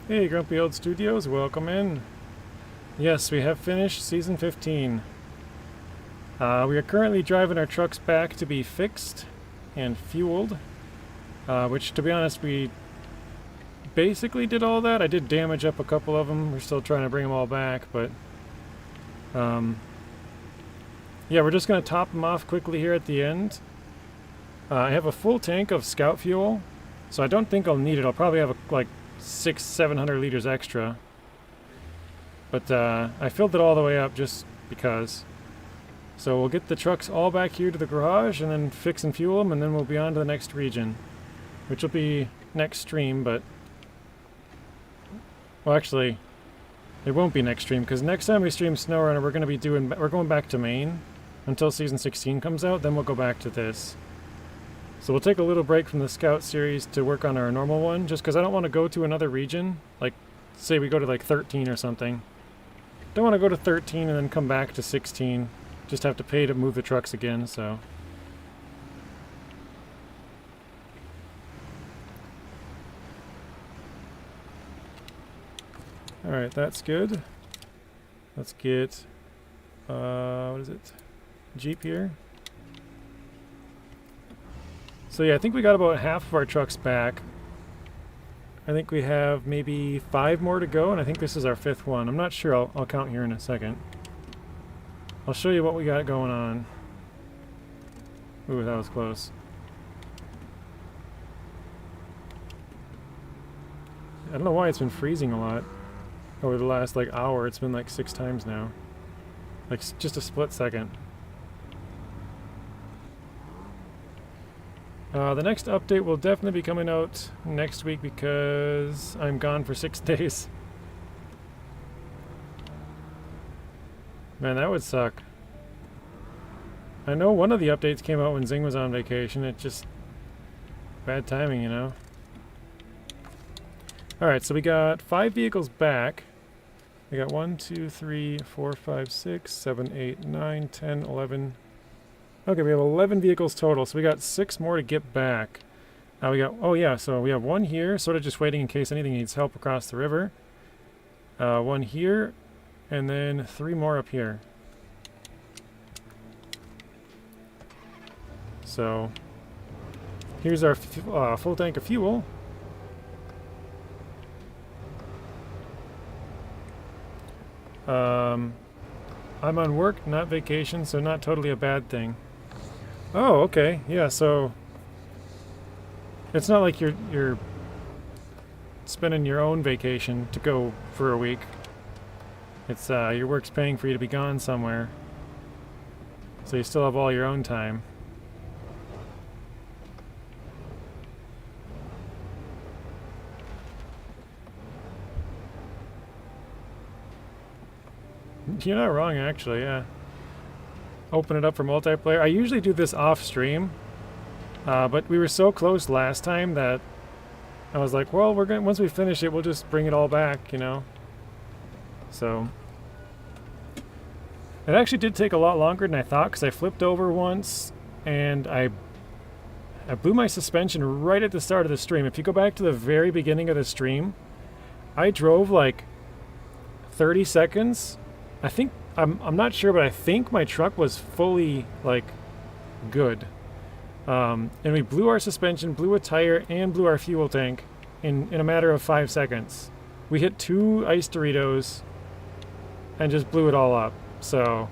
Hey, Grumpy Old Studios, welcome in. Yes, we have finished Season 15. We are currently driving our trucks back to be fixed and fueled, which, to be honest, we basically did all that. I did damage up a couple of them. We're still trying to bring them all back, but yeah, we're just going to top them off quickly here at the end. I have a full tank of scout fuel, so I don't think I'll need it. I'll probably have like 600-700 liters extra, but I filled it all the way up just because. So we'll get the trucks all back here to the garage and then fix and fuel them, and then we'll be on to the next region, which will be next stream. But well, actually it won't be next stream, because next time we stream SnowRunner we're going back to Maine until Season 16 comes out. Then we'll go back to this. So we'll take a little break from the Scout series to work on our normal one, just because I don't want to go to another region. Like, say we go to like 13 or something. Don't want to go to 13 and then come back to 16. Just have to pay to move the trucks again, so. Alright, that's good. Let's get, what is it? Jeep here. So yeah, I think we got about half of our trucks back. I think we have maybe 5 more to go, and I think this is our 5th one. I'm not sure. I'll count here in a second. I'll show you what we got going on. Ooh, that was close. I don't know why it's been freezing a lot. Over the last like hour, it's been like 6 times now. Like just a split second. The next update will definitely be coming out next week because I'm gone for 6 days. Man, that would suck. I know one of the updates came out when Zing was on vacation. It just... bad timing, you know? Alright, so we got 5 vehicles back. We got 1, 2, 3, 4, 5, 6, 7, 8, 9, 10, 11... Okay, we have 11 vehicles total, so we got 6 more to get back. We got... oh yeah, so we have 1 here, sort of just waiting in case anything needs help across the river. 1 here, and then 3 more up here. So, here's our full tank of fuel. I'm on work, not vacation, so not totally a bad thing. Oh, okay, yeah, so it's not like you're spending your own vacation to go for a week. It's your work's paying for you to be gone somewhere, so you still have all your own time. You're not wrong, actually, yeah. Open it up for multiplayer. I usually do this off stream, but we were so close last time that I was like, well, we're going once we finish it, we'll just bring it all back, you know. So it actually did take a lot longer than I thought because I flipped over once and I blew my suspension right at the start of the stream. If you go back to the very beginning of the stream, I drove like 30 seconds. I think, I'm not sure, but I think my truck was fully, like, good. And we blew our suspension, blew a tire, and blew our fuel tank in a matter of 5 seconds. We hit 2 ice Doritos and just blew it all up. So,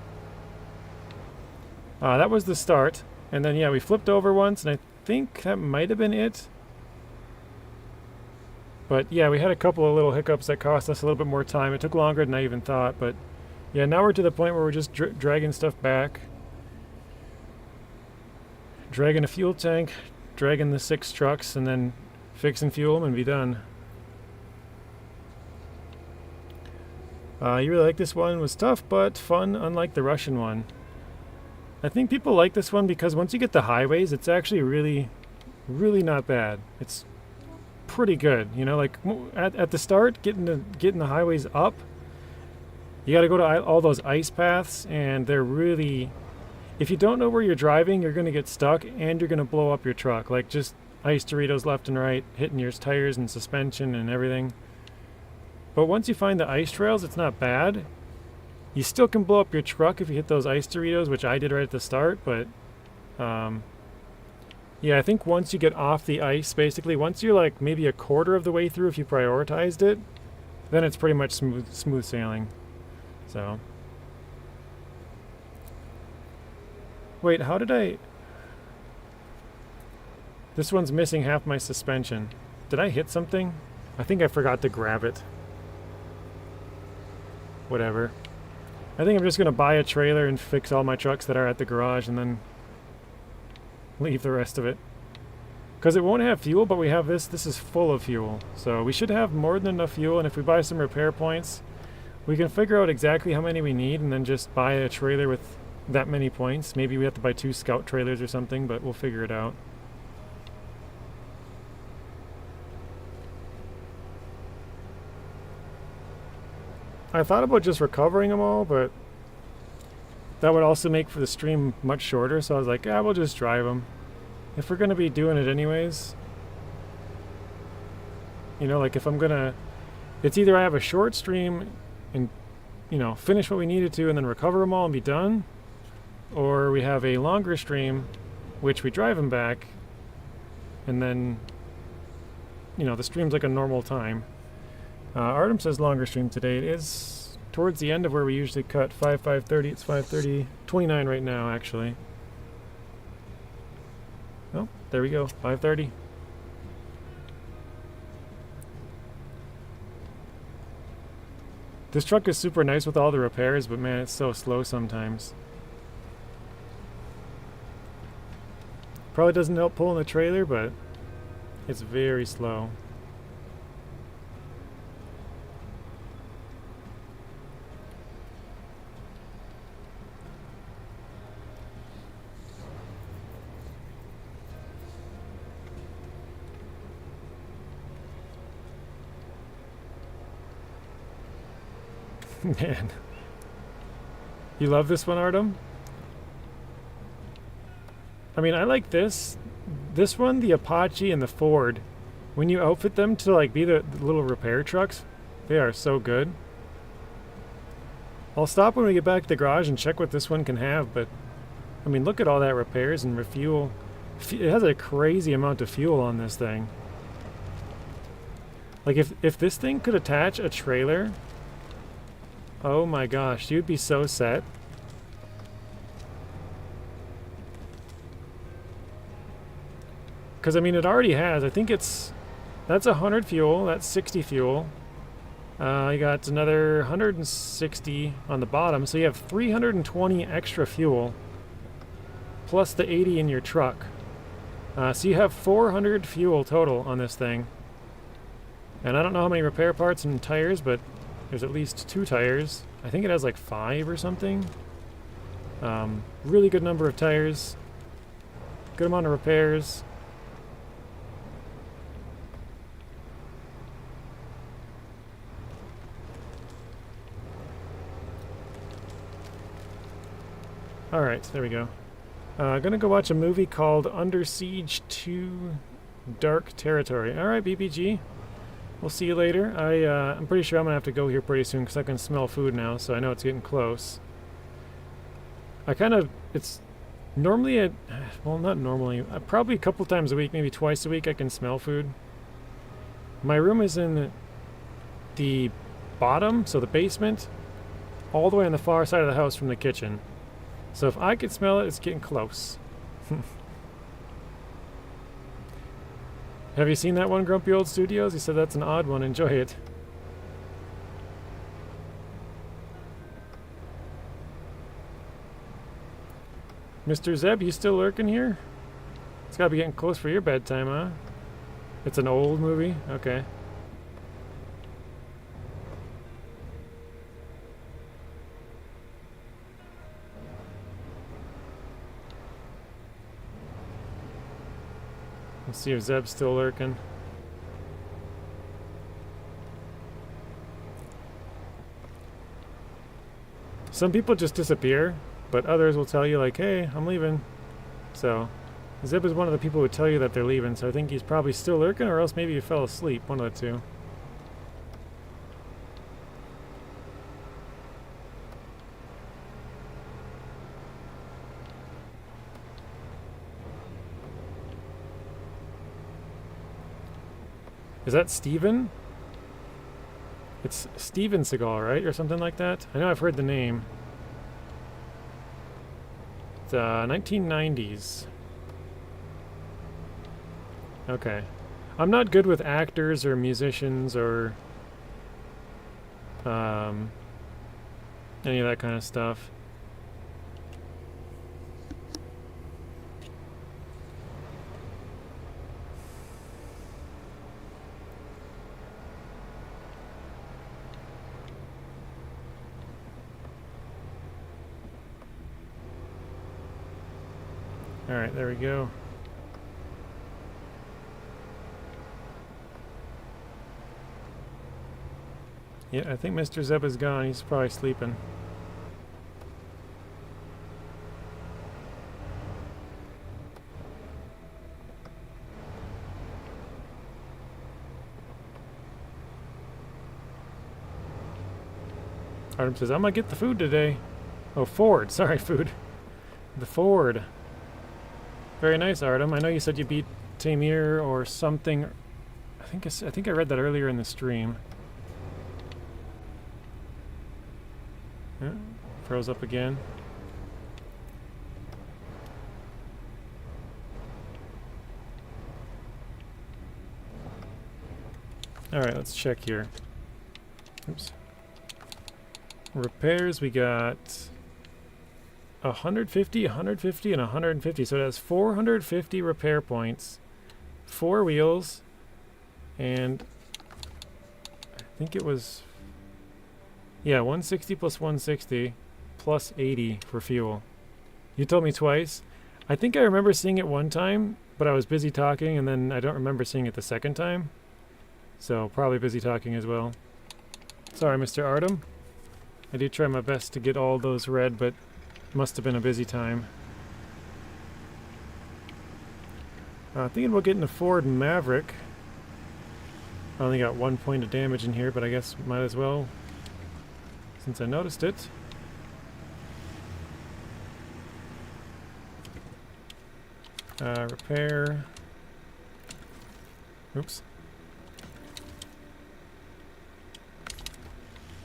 that was the start. And then, yeah, we flipped over once, and I think that might have been it. But, yeah, we had a couple of little hiccups that cost us a little bit more time. It took longer than I even thought, but... yeah, now we're to the point where we're just dragging stuff back. Dragging a fuel tank, dragging the 6 trucks, and then fixing fuel them and be done. You really like this one? It was tough, but fun, unlike the Russian one. I think people like this one because once you get the highways, it's actually really, really not bad. It's pretty good, you know, like at the start, getting the highways up, you got to go to all those ice paths, and they're really... if you don't know where you're driving, you're going to get stuck, and you're going to blow up your truck. Like, just ice Doritos left and right, hitting your tires and suspension and everything. But once you find the ice trails, it's not bad. You still can blow up your truck if you hit those ice Doritos, which I did right at the start, but... yeah, I think once you get off the ice, basically, once you're like maybe a quarter of the way through if you prioritized it, then it's pretty much smooth sailing. So, wait, how did I... this one's missing half my suspension. Did I hit something? I think I forgot to grab it. Whatever. I think I'm just going to buy a trailer and fix all my trucks that are at the garage and then leave the rest of it. Because it won't have fuel, but we have this. This is full of fuel. So we should have more than enough fuel, and if we buy some repair points... we can figure out exactly how many we need and then just buy a trailer with that many points. Maybe we have to buy 2 scout trailers or something, but we'll figure it out. I thought about just recovering them all, but that would also make for the stream much shorter, so I was like, yeah, we'll just drive them. If we're going to be doing it anyways, you know, like if I'm going to... it's either I have a short stream and, you know, finish what we needed to and then recover them all and be done, or we have a longer stream, which we drive them back, and then, you know, the stream's like a normal time. Artem says longer stream today. It is towards the end of where we usually cut. 5:30. It's 5:30. 29 right now, actually. Oh, there we go. 5:30. This truck is super nice with all the repairs, but man, it's so slow sometimes. Probably doesn't help pulling the trailer, but it's very slow. Man. You love this one, Artem? I mean, I like this. This one, the Apache and the Ford, when you outfit them to like be the little repair trucks, they are so good. I'll stop when we get back to the garage and check what this one can have, but I mean, look at all that repairs and refuel. It has a crazy amount of fuel on this thing. Like if this thing could attach a trailer, oh my gosh, you'd be so set. Because I mean, it already has. I think that's 100 fuel. That's 60 fuel. You got another 160 on the bottom, so you have 320 extra fuel, plus the 80 in your truck. So you have 400 fuel total on this thing. And I don't know how many repair parts and tires, but there's at least 2 tires. I think it has like 5 or something. Really good number of tires. Good amount of repairs. Alright, there we go. Gonna go watch a movie called Under Siege 2 Dark Territory. Alright, BBG. We'll see you later. I'm pretty sure I'm gonna have to go here pretty soon because I can smell food now, so I know it's getting close. It's normally well, not normally, probably a couple times a week, maybe twice a week I can smell food. My room is in the bottom, so the basement, all the way on the far side of the house from the kitchen. So if I could smell it, it's getting close. Have you seen that one, Grumpy Old Studios? He said that's an odd one. Enjoy it. Mr. Zeb, you still lurking here? It's gotta be getting close for your bedtime, huh? It's an old movie? Okay. Let's see if Zeb's still lurking. Some people just disappear, but others will tell you like, hey, I'm leaving. So, Zeb is one of the people who tell you that they're leaving, so I think he's probably still lurking, or else maybe he fell asleep, one of the two. Is that Steven? It's Steven Seagal, right? Or something like that? I know I've heard the name. It's 1990s. Okay. I'm not good with actors or musicians or any of that kind of stuff. Alright, there we go. Yeah, I think Mr. Zeb is gone. He's probably sleeping. Artem says, I'm gonna get the food today. Oh, Ford. Sorry, food. The Ford. Very nice, Artem. I know you said you beat Tamir or something. I think I read that earlier in the stream. froze up again. Alright, let's check here. Oops. Repairs, we got 150, 150, and 150. So it has 450 repair points, 4 wheels, and I think it was, yeah, 160 plus 160 plus 80 for fuel. You told me twice. I think I remember seeing it one time, but I was busy talking, and then I don't remember seeing it the second time. So probably busy talking as well. Sorry, Mr. Artem. I did try my best to get all those read, but must have been a busy time. Thinking about getting a Ford Maverick. I only got 1 point of damage in here, but I guess might as well, since I noticed it. Repair. Oops.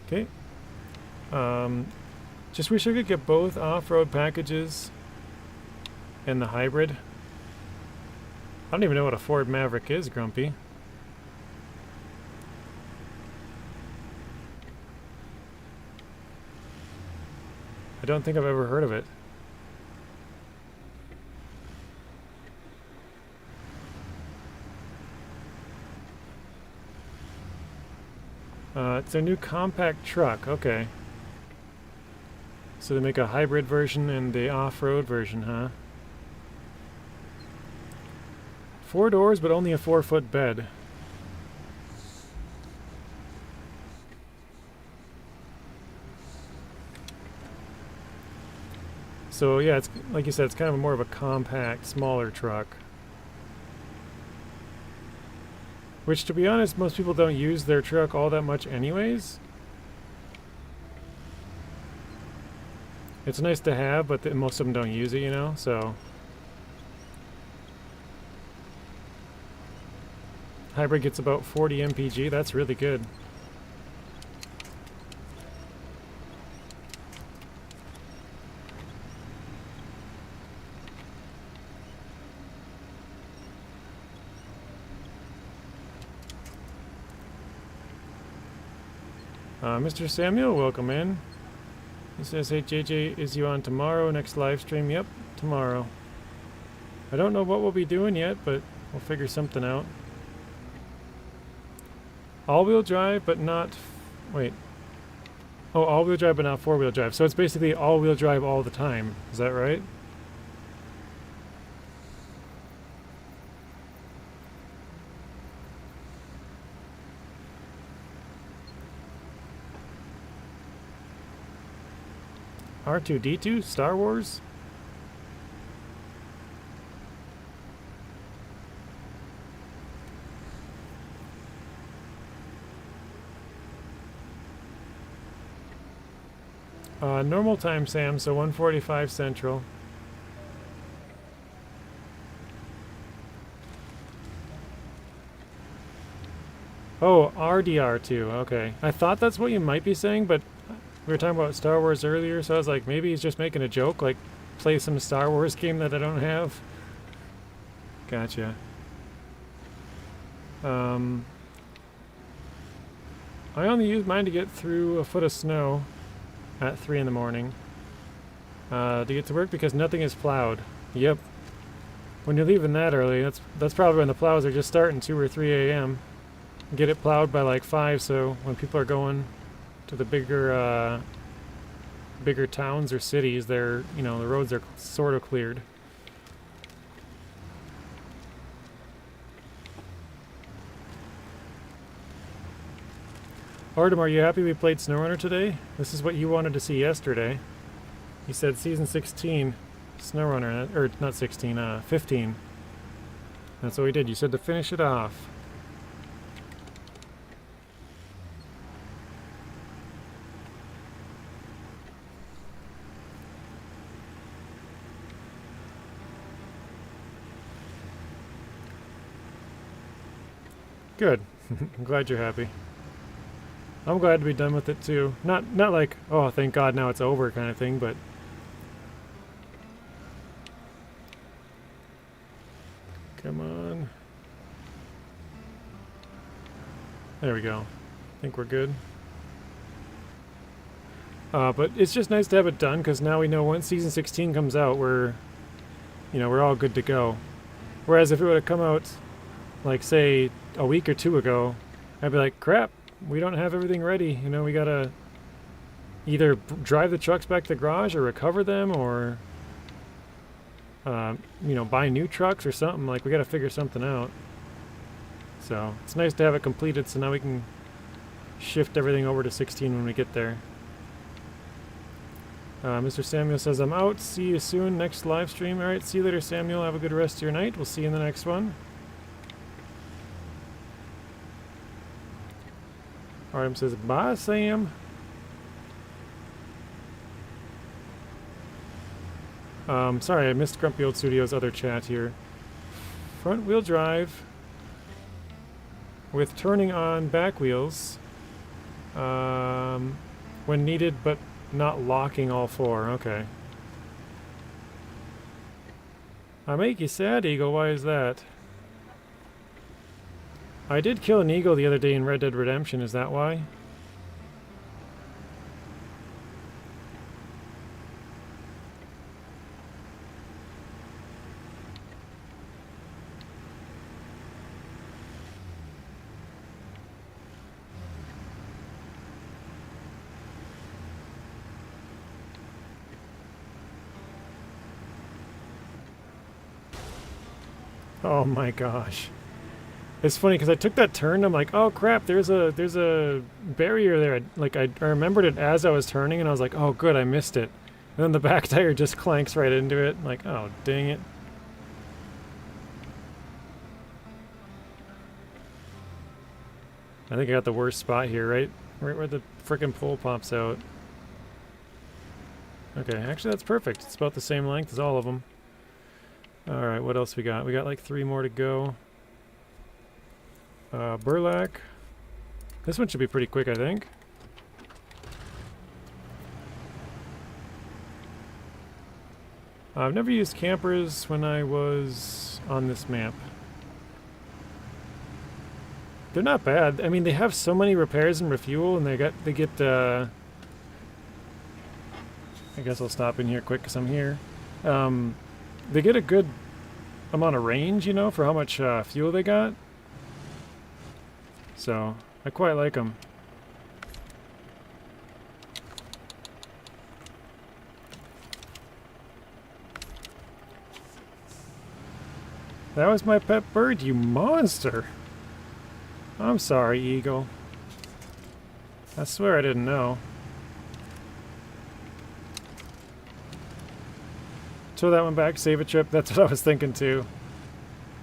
Okay. Just wish I could get both off-road packages and the hybrid. I don't even know what a Ford Maverick is, Grumpy. I don't think I've ever heard of it. It's their new compact truck, okay. So they make a hybrid version and the off-road version, huh? 4 doors, but only a 4-foot bed. So yeah, it's like you said, it's kind of more of a compact, smaller truck. Which, to be honest, most people don't use their truck all that much anyways. It's nice to have, but most of them don't use it, you know, so. Hybrid gets about 40 mpg, that's really good. Mr. Samuel, welcome in. He says, hey JJ, is you on tomorrow? Next live stream? Yep, tomorrow. I don't know what we'll be doing yet, but we'll figure something out. All-wheel drive, but not... wait. Oh, all-wheel drive, but not four-wheel drive. So it's basically all-wheel drive all the time. Is that right? R2-D2? Star Wars? Normal time, Sam, so 1:45 Central. Oh, RDR2, okay. I thought that's what you might be saying, but we were talking about Star Wars earlier, so I was like, maybe he's just making a joke, like play some Star Wars game that I don't have. Gotcha. I only use mine to get through a foot of snow at 3 in the morning to get to work because nothing is plowed. Yep. When you're leaving that early, that's probably when the plows are just starting 2 or 3 a.m. Get it plowed by like 5, so when people are going to the bigger towns or cities, they're, you know, the roads are sort of cleared. Artem, are you happy we played SnowRunner today? This is what you wanted to see yesterday. You said Season 16, SnowRunner, or not 16, 15. That's what we did. You said to finish it off. Good. I'm glad you're happy. I'm glad to be done with it too. Not like, oh, thank God now it's over kind of thing, but come on. There we go. I think we're good. But it's just nice to have it done because now we know once season 16 comes out, we're all good to go. Whereas if it would have come out, like say a week or two ago, I'd be like, crap, we don't have everything ready. You know, we gotta either drive the trucks back to the garage or recover them, or buy new trucks or something. Like we gotta figure something out. So it's nice to have it completed, so now we can shift everything over to 16 when we get there. Mr. Samuel says, I'm out. See you soon. Next live stream. All right, see you later, Samuel. Have a good rest of your night. We'll see you in the next one. RM says, bye, Sam. Sorry, I missed Grumpy Old Studio's other chat here. Front wheel drive with turning on back wheels when needed, but not locking all four. Okay. I make you sad, Eagle. Why is that? I did kill an eagle the other day in Red Dead Redemption. Is that why? Oh my gosh. It's funny because I took that turn and I'm like, oh crap, there's a barrier there. I remembered it as I was turning and I was like, oh good, I missed it. And then the back tire just clanks right into it. I'm like, oh dang it. I think I got the worst spot here, right where the frickin' pole pops out. Okay, actually that's perfect. It's about the same length as all of them. Alright, what else we got? We got like 3 more to go. Burlak. This one should be pretty quick, I think. I've never used campers when I was on this map. They're not bad. I mean, they have so many repairs and refuel, and they get I guess I'll stop in here quick because I'm here. They get a good amount of range, you know, for how much fuel they got. So, I quite like them. That was my pet bird, you monster! I'm sorry, Eagle. I swear I didn't know. Throw that one back, save a trip. That's what I was thinking too.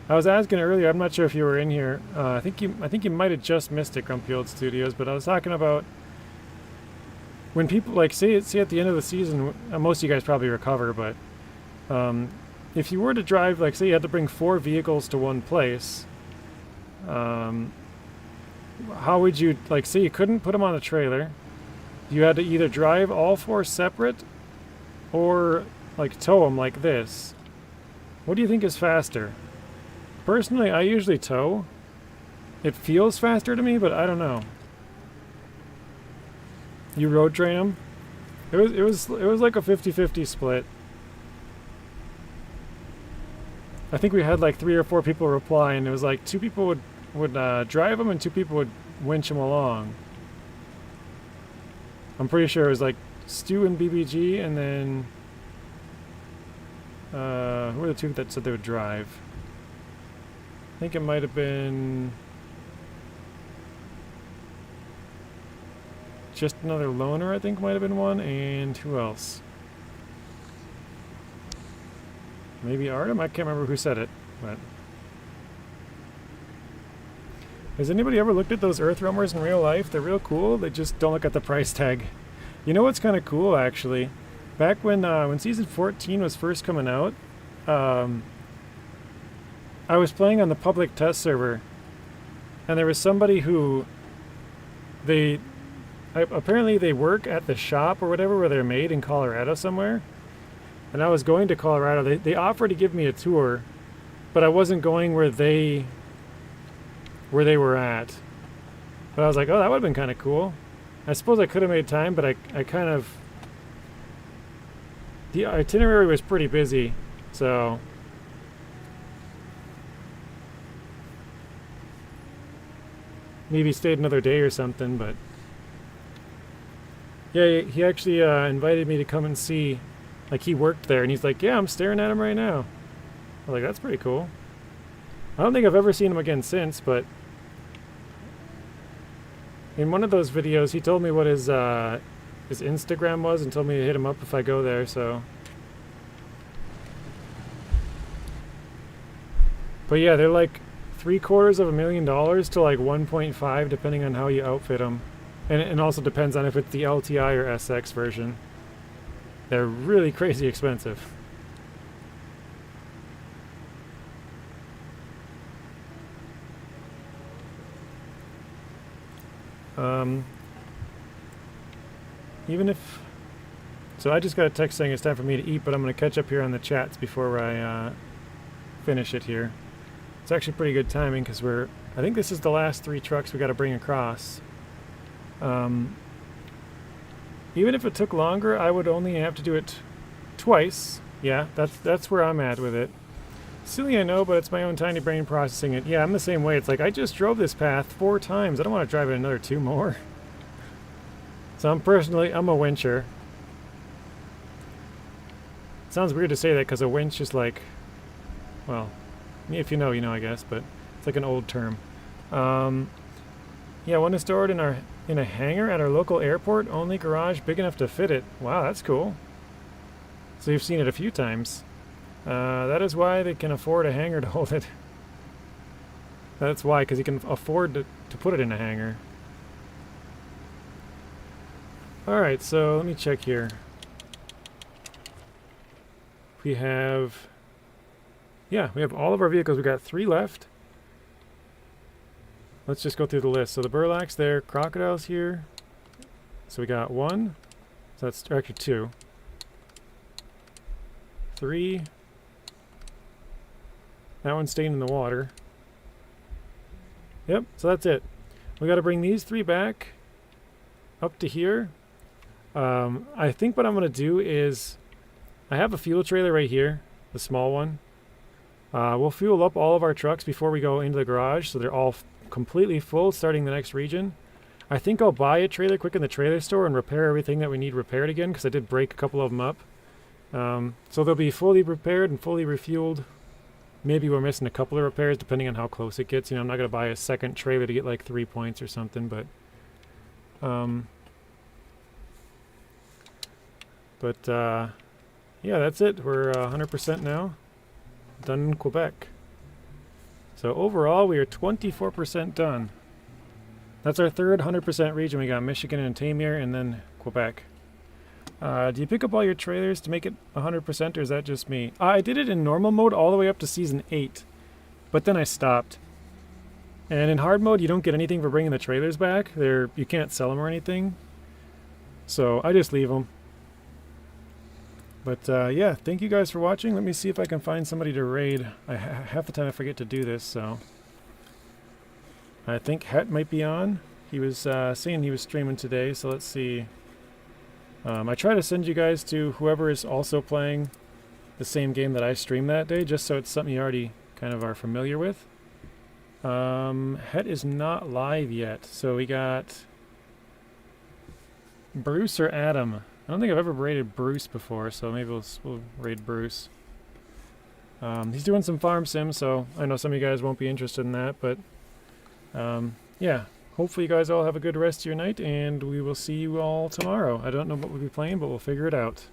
I was asking earlier, I'm not sure if you were in here. I think you might have just missed it, Grumpy Old Studios, but I was talking about when people, like, say at the end of the season, most of you guys probably recover, but if you were to drive, like, say you had to bring 4 vehicles to one place, how would you, like, say you couldn't put them on a trailer, you had to either drive all 4 separate or, like, tow them like this. What do you think is faster? Personally, I usually tow. It feels faster to me, but I don't know. You road train them? It was like a 50-50 split. I think we had like 3 or 4 people reply, and it was like 2 people would drive them and 2 people would winch them along. I'm pretty sure it was like Stu and BBG, and then who were the 2 that said they would drive? I think it might have been just another loner, I think might have been one, and who else? Maybe Artem? I can't remember who said it, but... Has anybody ever looked at those Earth Roamers in real life? They're real cool, they just don't look at the price tag. You know what's kind of cool, actually? Back when Season 14 was first coming out, I was playing on the public test server, and there was somebody who they apparently they work at the shop or whatever where they're made in Colorado somewhere. And I was going to Colorado. They offered to give me a tour, but I wasn't going where they were at. But I was like, oh, that would have been kind of cool. I suppose I could have made time, but I kind of... The itinerary was pretty busy, so... Maybe stayed another day or something, but... Yeah, he actually invited me to come and see... Like, he worked there, and he's like, yeah, I'm staring at him right now. I was like, that's pretty cool. I don't think I've ever seen him again since, but... In one of those videos, he told me what his Instagram was and told me to hit him up if I go there, so... But yeah, they're like $750,000 to like 1.5 depending on how you outfit them. And it also depends on if it's the LTI or SX version. They're really crazy expensive. Even if... So I just got a text saying it's time for me to eat, but I'm going to catch up here on the chats before I finish it here. It's actually pretty good timing because I think this is the last 3 trucks we got to bring across. Even if it took longer, I would only have to do it twice. Yeah, that's where I'm at with it. Silly, I know, but it's my own tiny brain processing it. Yeah, I'm the same way. It's like, I just drove this path 4 times. I don't want to drive it another 2 more. So I'm a wincher. It sounds weird to say that because a winch is like, well, if you know, you know, I guess, but it's like an old term. Yeah, one is stored in a hangar at our local airport, only garage big enough to fit it. Wow, that's cool. So you've seen it a few times. That is why they can afford a hangar to hold it. That's why, because you can afford to put it in a hangar. Alright, so let me check here. We have... Yeah, we have all of our vehicles. We got 3 left. Let's just go through the list. So the burlak's there, crocodile's here. So we got 1. So that's actually 2. 3. That one's staying in the water. Yep, so that's it. We got to bring these 3 back up to here. I think what I'm going to do is... I have a fuel trailer right here, the small one. We'll fuel up all of our trucks before we go into the garage, so they're all completely full starting the next region. I think I'll buy a trailer quick in the trailer store and repair everything that we need repaired again, because I did break a couple of them up. So they'll be fully repaired and fully refueled. Maybe we're missing a couple of repairs depending on how close it gets. You know, I'm not going to buy a second trailer to get like 3 points or something, but... yeah, that's it. We're 100% now. Done in Quebec. So overall, we are 24% done. That's our third 100% region. We got Michigan and Tamir, and then Quebec. Do you pick up all your trailers to make it 100%, or is that just me? I did it in normal mode all the way up to season 8, but then I stopped. And in hard mode, you don't get anything for bringing the trailers back. You can't sell them or anything. So I just leave them. But yeah, thank you guys for watching. Let me see if I can find somebody to raid. Half the time I forget to do this, so... I think Het might be on. He was saying he was streaming today, so let's see. I try to send you guys to whoever is also playing the same game that I streamed that day, just so it's something you already kind of are familiar with. Het is not live yet, so we got... Bruce or Adam? I don't think I've ever raided Bruce before, so maybe we'll raid Bruce. He's doing some farm sim, so I know some of you guys won't be interested in that, but yeah, hopefully you guys all have a good rest of your night, and we will see you all tomorrow. I don't know what we'll be playing, but we'll figure it out.